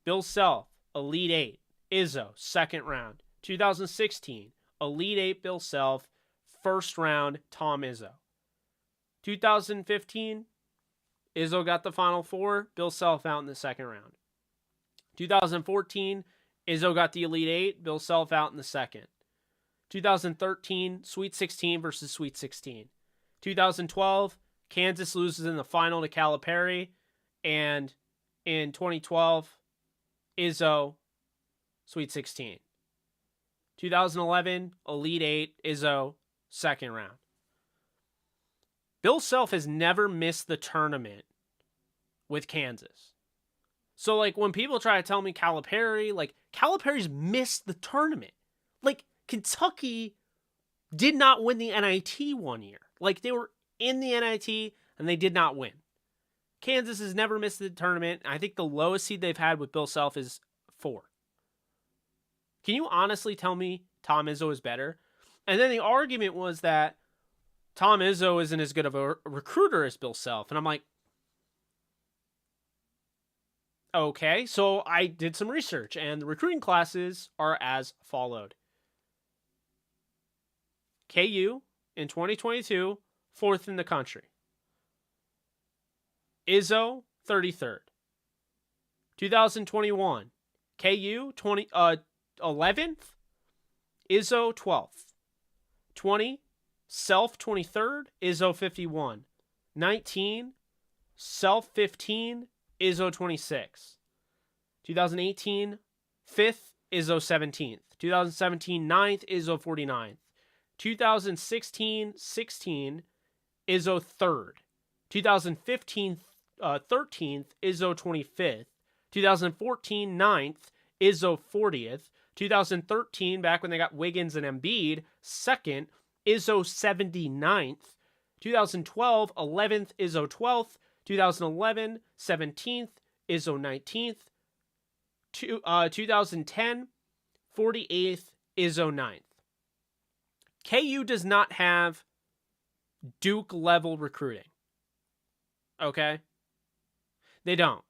Bill Self, Elite Eight. Izzo, second round. 2016, Elite Eight Bill Self, first round Tom Izzo. 2015, Izzo got the Final Four, Bill Self out in the second round. 2014, Izzo got the Elite Eight, Bill Self out in the second. 2013, Sweet 16 versus Sweet 16. 2012, Kansas loses in the final to Calipari, and in 2012, Izzo, Sweet 16. 2011, Elite Eight, Izzo, second round. Bill Self has never missed the tournament with Kansas. So, like, when people try to tell me Calipari, like, Calipari's missed the tournament. Like, Kentucky did not win the NIT one year. Like, they were in the NIT, and they did not win. Kansas has never missed the tournament. I think the lowest seed they've had with Bill Self is 4. Can you honestly tell me Tom Izzo is better? And then the argument was that Tom Izzo isn't as good of a recruiter as Bill Self. And I'm like, okay. So I did some research, and the recruiting classes are as followed. KU in 2022, 4th in the country. Izzo, 33rd. 2021, KU, 11th. Izzo, 12th. 20, Self, 23rd. Izzo, 51. 19, Self, 15. Izzo, 26. 2018, 5th. Izzo, 17th. 2017, 9th. Izzo, 49th. 2016, 16. Izzo, 3rd. 2015, 13th. Izzo, 25th. 2014, 9th. Izzo, 40th. 2013, back when they got Wiggins and Embiid, 2nd. Izzo, 79th. 2012, 11th. Izzo, 12th. 2011, 17th. Izzo, 19th. 2010, 48th, Izzo 9th. KU does not have Duke level recruiting. Okay? They don't.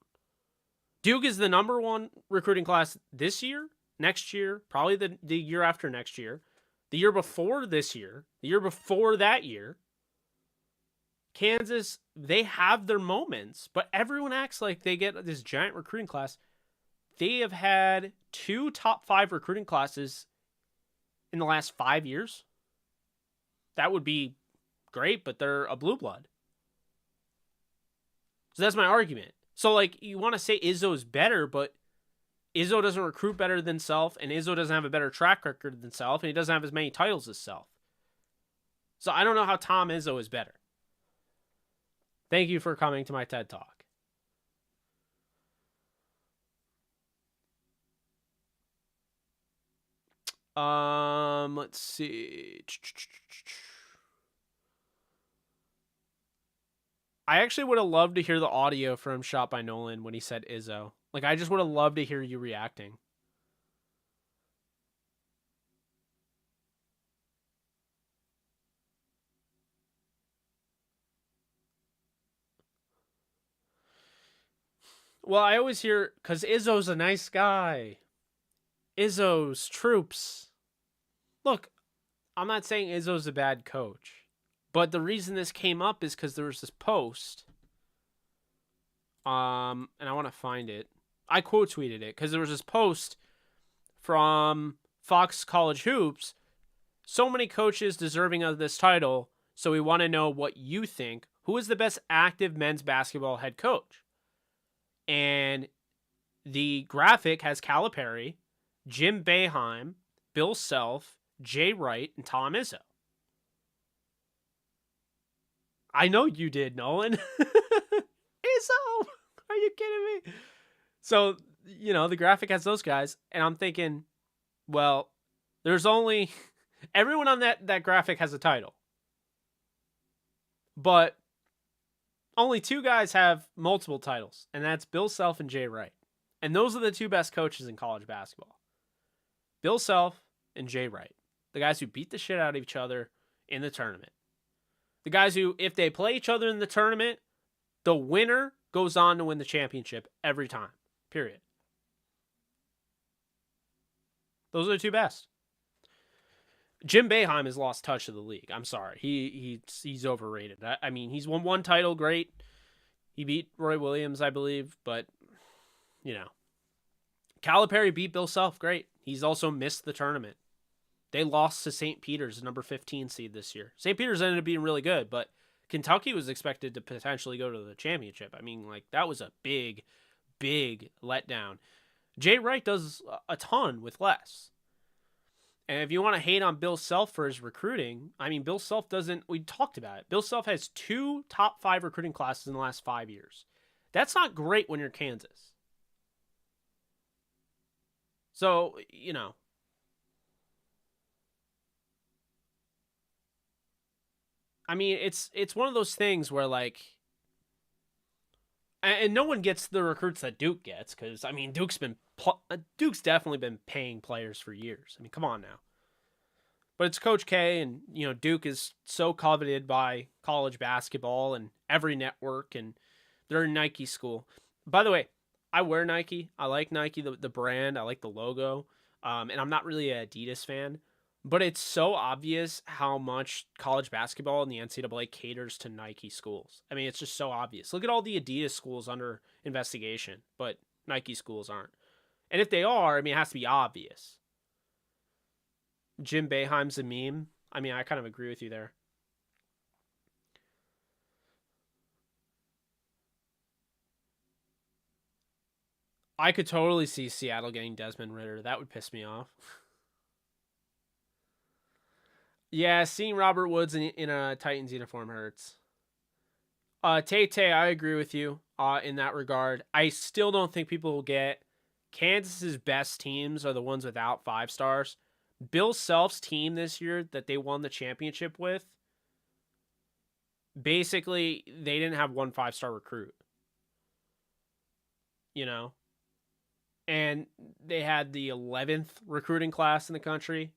Duke is the number one recruiting class this year, next year, probably the year after next year, the year before this year, the year before that year. Kansas, they have their moments, but everyone acts like they get this giant recruiting class. They have had 2 top 5 recruiting classes in the last 5 years. That would be great, but they're a blue blood. So that's my argument. So, like, you want to say Izzo is better, but Izzo doesn't recruit better than Self, and Izzo doesn't have a better track record than Self, and he doesn't have as many titles as Self. So I don't know how Tom Izzo is better. Thank you for coming to my TED Talk. Let's see. I actually would have loved to hear the audio from Shot by Nolan when he said Izzo. Like, I just would have loved to hear you reacting. Well, I always hear, because Izzo's a nice guy. Izzo's troops. Look, I'm not saying Izzo's a bad coach. But the reason this came up is because there was this post. And I want to find it. I quote tweeted it because there was this post from Fox College Hoops. So many coaches deserving of this title. So we want to know what you think. Who is the best active men's basketball head coach? And the graphic has Calipari, Jim Boeheim, Bill Self, Jay Wright, and Tom Izzo. I know you did, Nolan. Izzo! Are you kidding me? So, you know, the graphic has those guys, and I'm thinking, well, there's only... Everyone on that graphic has a title. But only 2 guys have multiple titles, and that's Bill Self and Jay Wright. And those are the 2 best coaches in college basketball. Bill Self and Jay Wright. The guys who beat the shit out of each other in the tournament. The guys who, if they play each other in the tournament, the winner goes on to win the championship every time. Period. Those are the 2 best. Jim Boeheim has lost touch of the league. I'm sorry. He's overrated. I mean, he's won 1 title, great. He beat Roy Williams, I believe, but, you know. Calipari beat Bill Self, great. He's also missed the tournament. They lost to St. Peter's, number 15 seed this year. St. Peter's ended up being really good, but Kentucky was expected to potentially go to the championship. I mean, like, that was a big, big letdown. Jay Wright does a ton with less. And if you want to hate on Bill Self for his recruiting, I mean, Bill Self doesn't, we talked about it. Bill Self has 2 top 5 recruiting classes in the last 5 years. That's not great when you're Kansas. So, you know. I mean, it's one of those things where, like, and no one gets the recruits that Duke gets, because, I mean, Duke's definitely been paying players for years. I mean, come on now. But it's Coach K, and, you know, Duke is so coveted by college basketball and every network, and they're a Nike school. By the way, I wear Nike. I like Nike, the brand. I like the logo. And I'm not really an Adidas fan. But it's so obvious how much college basketball and the NCAA caters to Nike schools. I mean, it's just so obvious. Look at all the Adidas schools under investigation, but Nike schools aren't. And if they are, I mean, it has to be obvious. Jim Boeheim's a meme. I mean, I kind of agree with you there. I could totally see Seattle getting Desmond Ridder. That would piss me off. Yeah, seeing Robert Woods in a Titans uniform hurts. Tay, I agree with you in that regard. I still don't think people will get Kansas's best teams are the ones without 5 stars. Bill Self's team this year that they won the championship with, basically, they didn't have 1 5-star recruit. You know? and they had the 11th recruiting class in the country.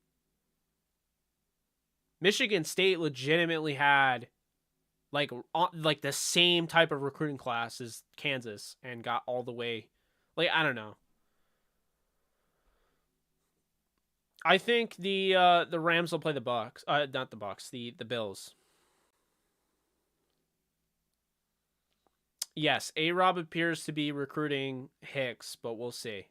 Michigan State legitimately had like the same type of recruiting class as Kansas and got all the way. Like, I don't know. I think the Rams will play the Bucks. Not the Bucks. The Bills. Yes, A-Rob appears to be recruiting Hicks, but we'll see.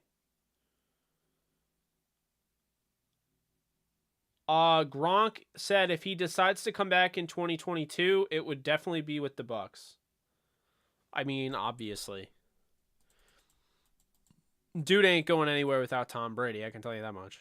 Gronk said if he decides to come back in 2022, it would definitely be with the Bucks. I mean, obviously. Dude ain't going anywhere without Tom Brady, I can tell you that much.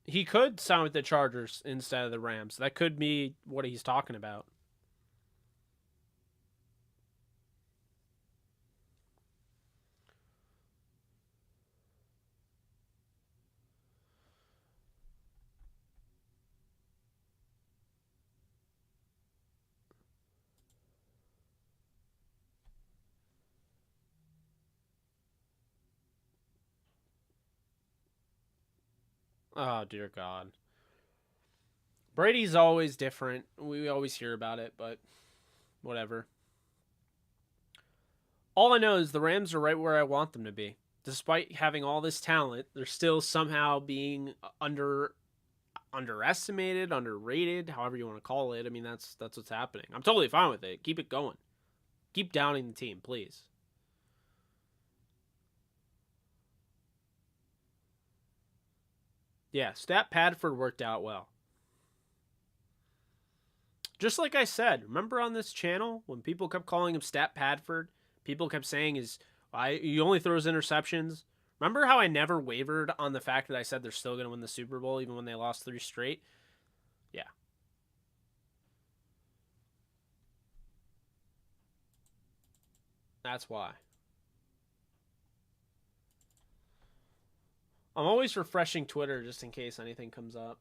He could sign with the Chargers instead of the Rams. That could be what he's talking about. Oh, dear God. Brady's always different. We always hear about it, but whatever. All I know is the Rams are right where I want them to be. Despite having all this talent, they're still somehow being underestimated, underrated, however you want to call it. I mean, that's what's happening. I'm totally fine with it. Keep it going. Keep downing the team, please. Yeah, Stat Padford worked out well. Just like I said, remember on this channel when people kept calling him Stat Padford? People kept saying he only throws interceptions. Remember how I never wavered on the fact that I said they're still going to win the Super Bowl even when they lost 3 straight? Yeah. That's why. I'm always refreshing Twitter just in case anything comes up.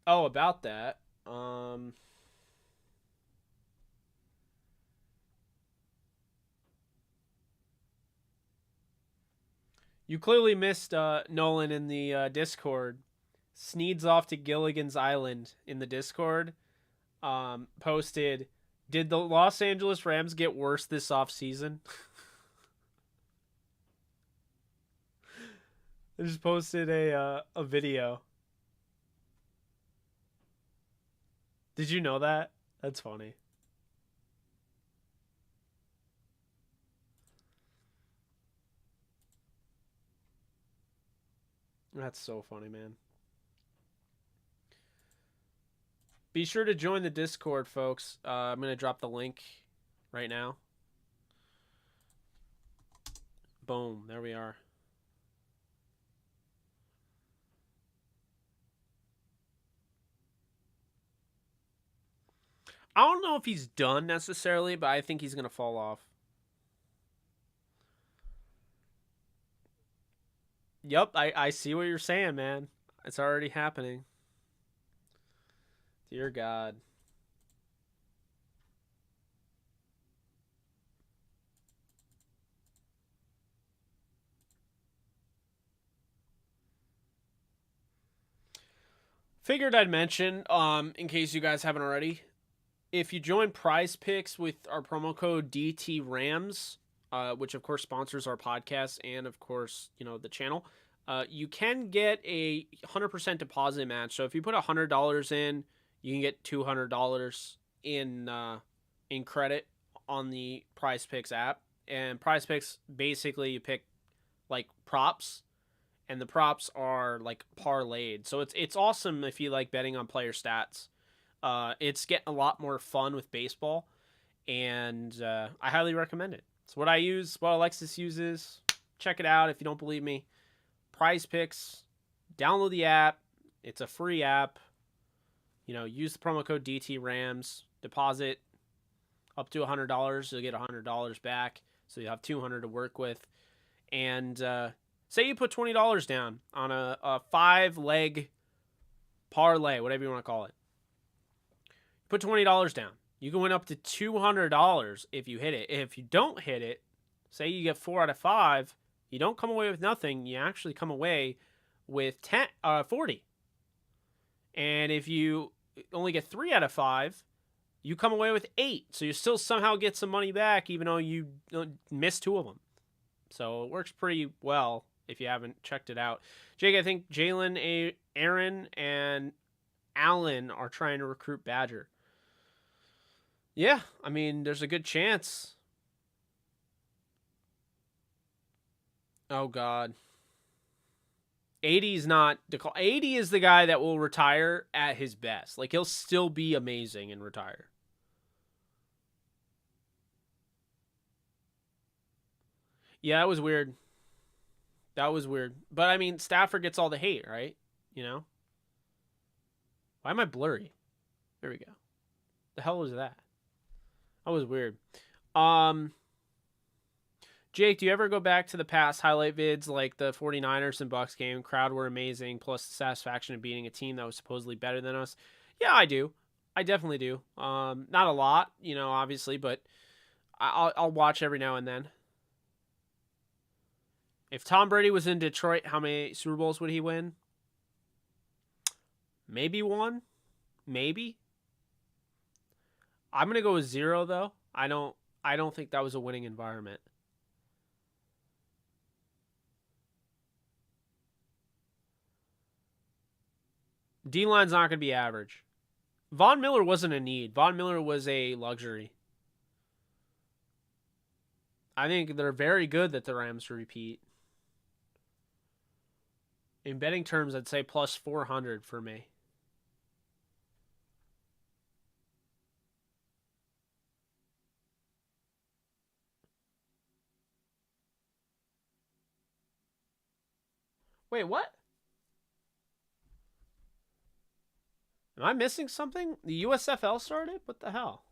Oh, about that. You clearly missed Nolan in the Discord. Sneeds off to Gilligan's Island in the Discord. Posted, did the Los Angeles Rams get worse this offseason? I just posted a video. Did you know that? That's funny. That's so funny, man. Be sure to join the Discord, folks. I'm going to drop the link right now. Boom. There we are. I don't know if he's done necessarily, but I think he's going to fall off. Yep, I see what you're saying, man. It's already happening. Dear God. Figured I'd mention, in case you guys haven't already, if you join Prize Picks with our promo code DTRAMS, which of course sponsors our podcast and of course, the channel, you can get a 100% deposit match. So if you put $100 in, you can get $200 in credit on the Prize Picks app. And Prize Picks, basically you pick like props, and the props are like parlayed. So it's awesome if you like betting on player stats. It's getting a lot more fun with baseball, and I highly recommend it. It's what I use, what Alexis uses. Check it out if you don't believe me. Prize Picks. Download the app. It's a free app. Use the promo code DTRAMS. Deposit up to $100. You'll get $100 back. So you'll have $200 to work with. And say you put $20 down on a 5-leg parlay, whatever you want to call it. Put $20 down. You can win up to $200 if you hit it. If you don't hit it, say you get 4 out of 5, you don't come away with nothing. You actually come away with 40. And if you only get 3 out of 5, you come away with 8. So you still somehow get some money back, even though you missed 2 of them. So it works pretty well if you haven't checked it out. Jake, I think Jalen, Aaron, and Allen are trying to recruit Badger. Yeah, I mean, there's a good chance. Oh, God. 80 is not... 80 is the guy that will retire at his best. Like, he'll still be amazing and retire. Yeah, that was weird. That was weird. But, I mean, Stafford gets all the hate, right? Why am I blurry? There we go. The hell was that? That was weird. Jake, do you ever go back to the past highlight vids like the 49ers and Bucks game? Crowd were amazing, plus the satisfaction of beating a team that was supposedly better than us. Yeah, I do. I definitely do. Not a lot, obviously, but I'll watch every now and then. If Tom Brady was in Detroit, how many Super Bowls would he win? Maybe 1. Maybe. I'm gonna go with 0 though. I don't think that was a winning environment. D-line's not gonna be average. Von Miller wasn't a need. Von Miller was a luxury. I think they're very good that the Rams repeat. In betting terms, I'd say plus 400 for me. Wait, what? Am I missing something? The USFL started? What the hell?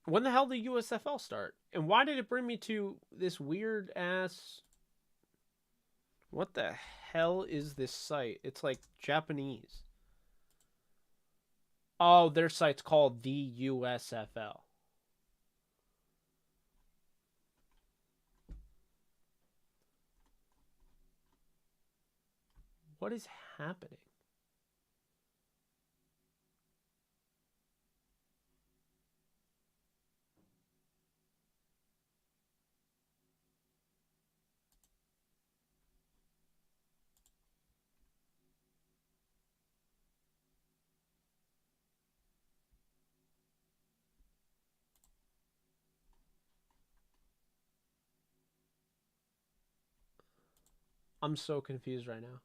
When the hell did USFL start? And why did it bring me to this weird ass... What the hell is this site? It's like Japanese. Oh, their site's called the USFL. What is happening? I'm so confused right now.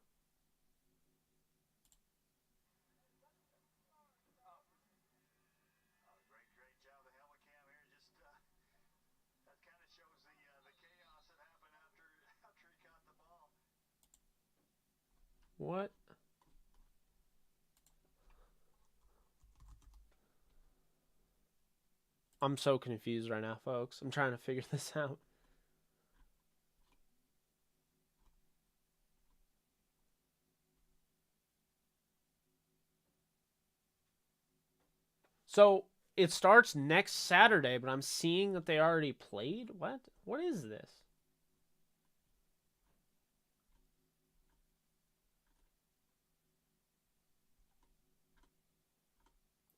Great job of Akiem here. Just that kind of shows the chaos that happened after he caught the ball. What? I'm so confused right now, folks. I'm trying to figure this out. So it starts next Saturday, but I'm seeing that they already played? What? What is this?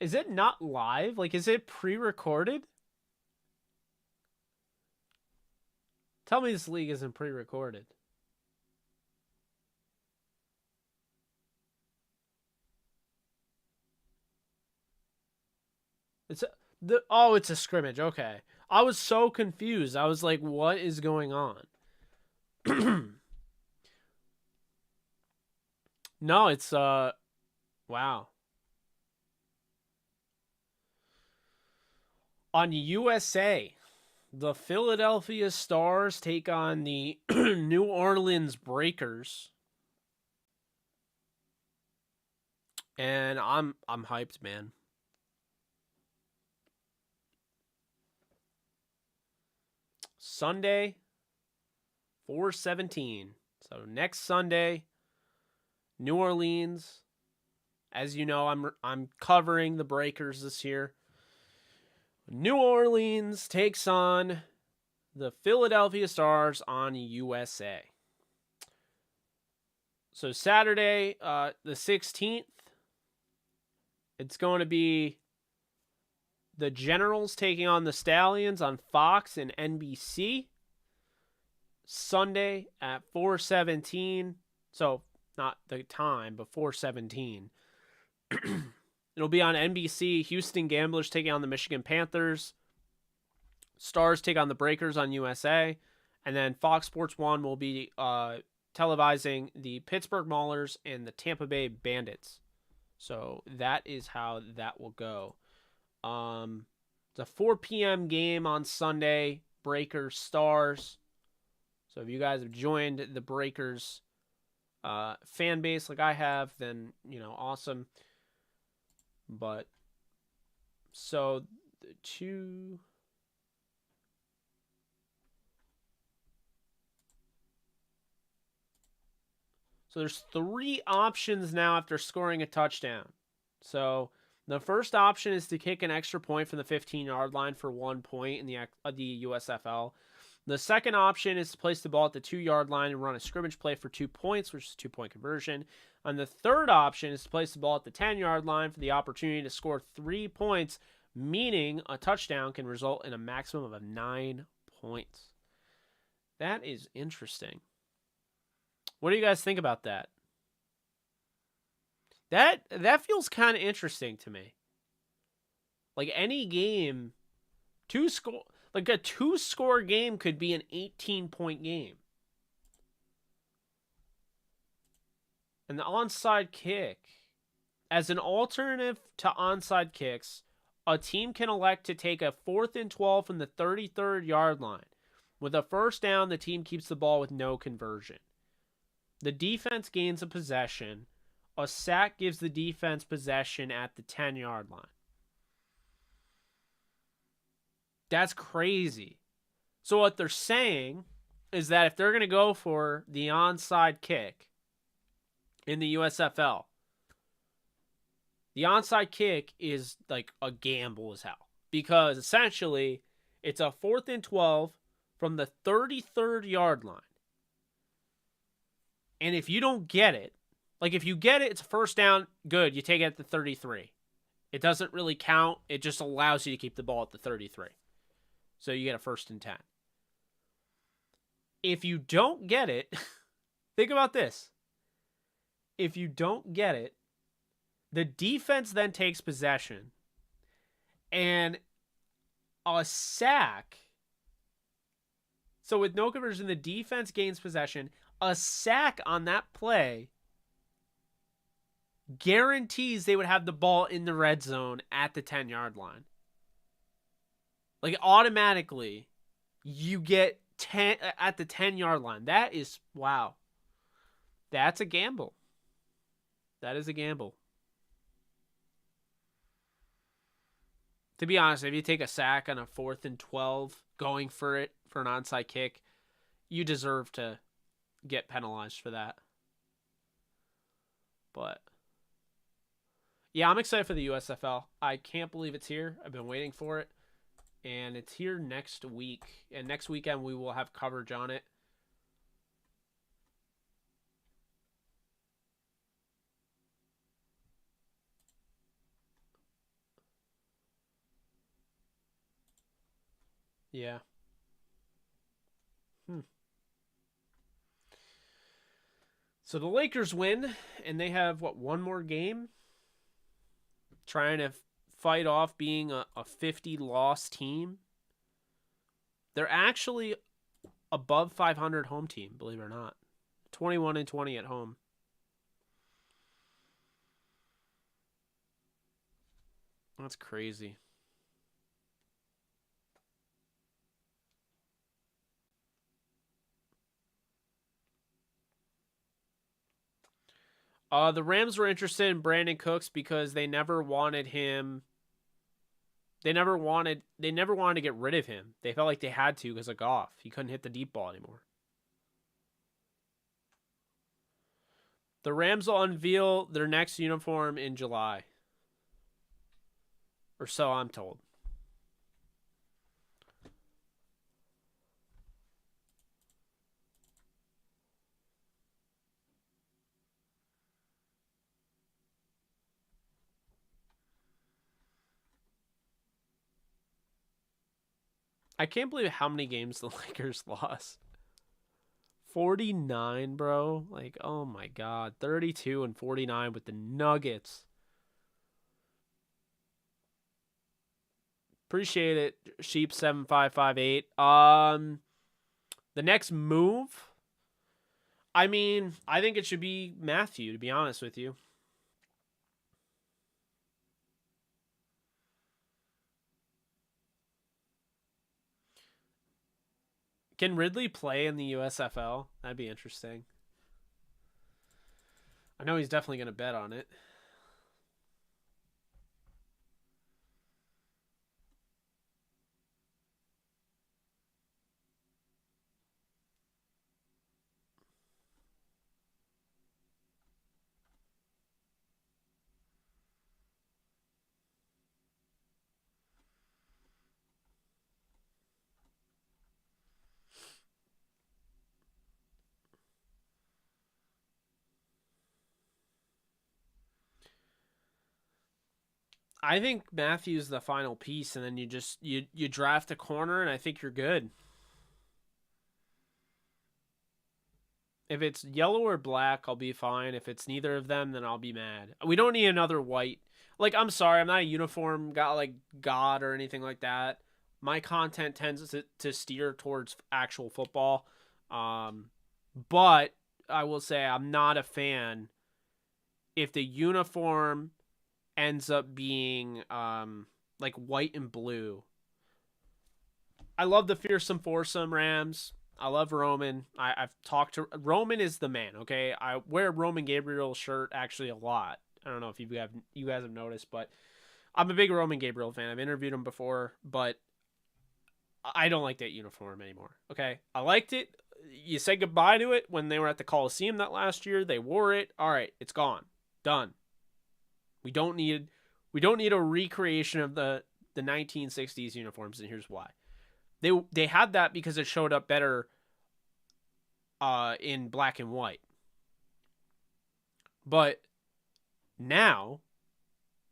Is it not live? Like, is it pre-recorded? Tell me this league isn't pre-recorded. It's it's a scrimmage. Okay. I was so confused. I was like, what is going on? No, it's Wow. On USA, the Philadelphia Stars take on the New Orleans Breakers. And I'm hyped, man. Sunday, 4/17. So next Sunday, New Orleans. As you know, I'm covering the Breakers this year. New Orleans takes on the Philadelphia Stars on USA. So Saturday, the 16th, it's going to be the Generals taking on the Stallions on Fox and NBC. Sunday at 4/17. So not the time, but 4/17. It'll be on NBC. Houston Gamblers taking on the Michigan Panthers. Stars take on the Breakers on USA. And then Fox Sports 1 will be televising the Pittsburgh Maulers and the Tampa Bay Bandits. So that is how that will go. It's a 4 p.m. game on Sunday. Breakers Stars. So if you guys have joined the Breakers fan base like I have, then, awesome. But so the two. So there's 3 options now after scoring a touchdown. So the first option is to kick an extra point from the 15-yard line for 1 point in the USFL. The second option is to place the ball at the 2-yard line and run a scrimmage play for 2 points, which is a 2-point conversion. And the third option is to place the ball at the 10-yard line for the opportunity to score 3 points, meaning a touchdown can result in a maximum of 9 points. That is interesting. What do you guys think about that? That feels kind of interesting to me. Like any game, a 2-score game could be an 18-point game. And the onside kick, as an alternative to onside kicks, a team can elect to take a 4th and 12 from the 33rd yard line. With a first down, the team keeps the ball with no conversion. The defense gains a possession. A sack gives the defense possession at the 10-yard line. That's crazy. So what they're saying is that if they're going to go for the onside kick in the USFL, the onside kick is like a gamble as hell. Because essentially, it's a 4th and 12 from the 33rd yard line. And if you don't get it, like if you get it, it's a first down, good, you take it at the 33. It doesn't really count. It just allows you to keep the ball at the 33. So you get a 1st and 10. If you don't get it, think about this. If you don't get it, the defense then takes possession. And a sack. So with no conversion, the defense gains possession. A sack on that play guarantees they would have the ball in the red zone at the 10-yard line. Like automatically, you get 10 at the 10-yard line. That is, wow. That's a gamble. That is a gamble. To be honest, if you take a sack on a 4th and 12 going for it for an onside kick, you deserve to get penalized for that. But yeah, I'm excited for the USFL. I can't believe it's here. I've been waiting for it. And it's here next week. And next weekend we will have coverage on it. Yeah. So the Lakers win, and they have, one more game? Trying to fight off being a 50-loss team. They're actually above 500 home team, believe it or not. 21-20 at home. That's crazy. The Rams were interested in Brandon Cooks because they never wanted him. They never wanted to get rid of him. They felt like they had to because of Goff. He couldn't hit the deep ball anymore. The Rams will unveil their next uniform in July. Or so I'm told. I can't believe how many games the Lakers lost. 49, bro. Like, oh my god. 32 and 49 with the Nuggets. Appreciate it, Sheep7558. The next move, I mean, I think it should be Matthew, to be honest with you. Can Ridley play in the USFL? That'd be interesting. I know he's definitely going to bet on it. I think Matthew's the final piece, and then you draft a corner, and I think you're good. If it's yellow or black, I'll be fine. If it's neither of them, then I'll be mad. We don't need another white. Like, I'm sorry, I'm not a uniform guy, like god or anything like that. My content tends to steer towards actual football. But I will say I'm not a fan if the uniform ends up being like white and blue. I love the fearsome foursome Rams. I love Roman. I've talked to Roman is the man. Okay, I wear Roman Gabriel's shirt actually a lot. I don't know if you guys have noticed, but I'm a big Roman Gabriel fan. I've interviewed him before, but I don't like that uniform anymore. Okay, I liked it. You said goodbye to it when they were at the Coliseum that last year. They wore it. All right, it's gone. Done. We don't need a recreation of the 1960s uniforms, and here's why. They had that because it showed up better in black and white. But now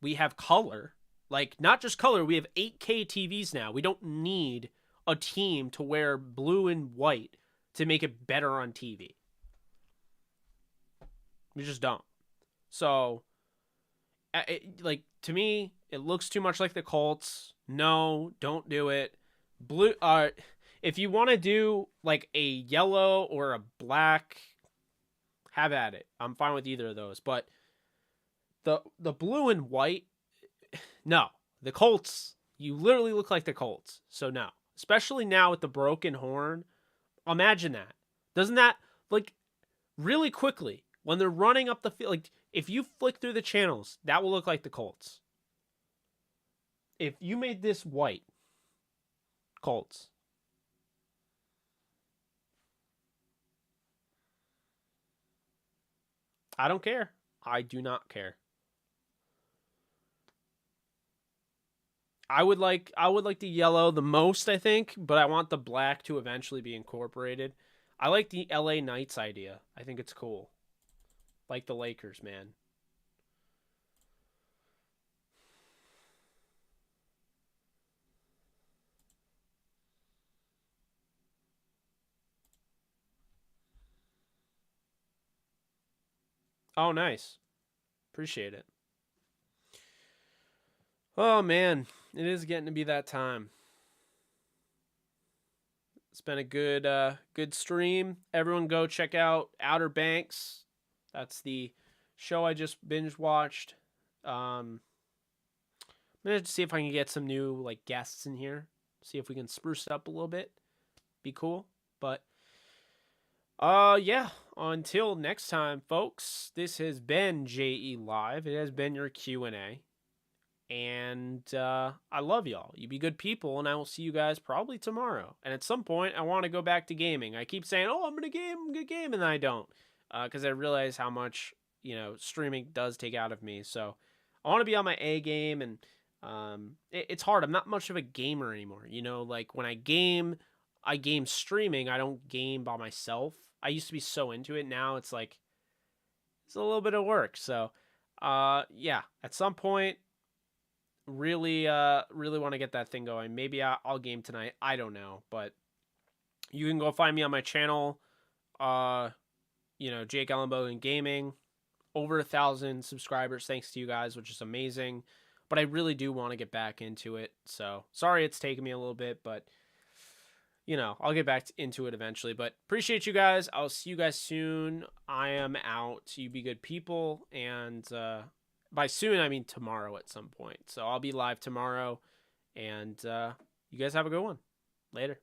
we have color. Like, not just color, we have 8K TVs now. We don't need a team to wear blue and white to make it better on TV. We just don't. So, like, to me, it looks too much like the Colts. No, don't do it. Blue if you want to do like a yellow or a black, have at it. I'm fine with either of those. But the blue and white, no. The Colts, you literally look like the Colts. So no. Especially now with the broken horn. Imagine that. Doesn't that, like, really quickly, when they're running up the field, like, if you flick through the channels, that will look like the Colts. If you made this white, Colts. I don't care. I do not care. I would like the yellow the most, I think, but I want the black to eventually be incorporated. I like the LA Knights idea. I think it's cool. Like the Lakers, man. Oh, nice. Appreciate it. Oh man, it is getting to be that time. It's been a good stream. Everyone go check out Outer Banks. That's the show I just binge watched. I'm gonna see if I can get some new like guests in here. See if we can spruce it up a little bit. Be cool. But yeah. Until next time, folks. This has been JE Live. It has been your Q&A. And I love y'all. You be good people, and I will see you guys probably tomorrow. And at some point, I want to go back to gaming. I keep saying, "Oh, I'm gonna game," and then I don't, because I realize how much streaming does take out of me. So I want to be on my A game, and it's hard. I'm not much of a gamer anymore. Like when I game streaming. I don't game by myself. I used to be so into it. Now it's like it's a little bit of work. So yeah, at some point really want to get that thing going. Maybe I'll game tonight. I don't know, but you can go find me on my channel. uh Jake Ellenbogen Gaming, over 1,000 subscribers thanks to you guys, which is amazing. But I really do want to get back into it, so sorry it's taken me a little bit, but I'll get back into it eventually. But appreciate you guys. I'll see you guys soon. I am out. You be good people. And by soon, I mean tomorrow at some point. So I'll be live tomorrow. And you guys have a good one. Later.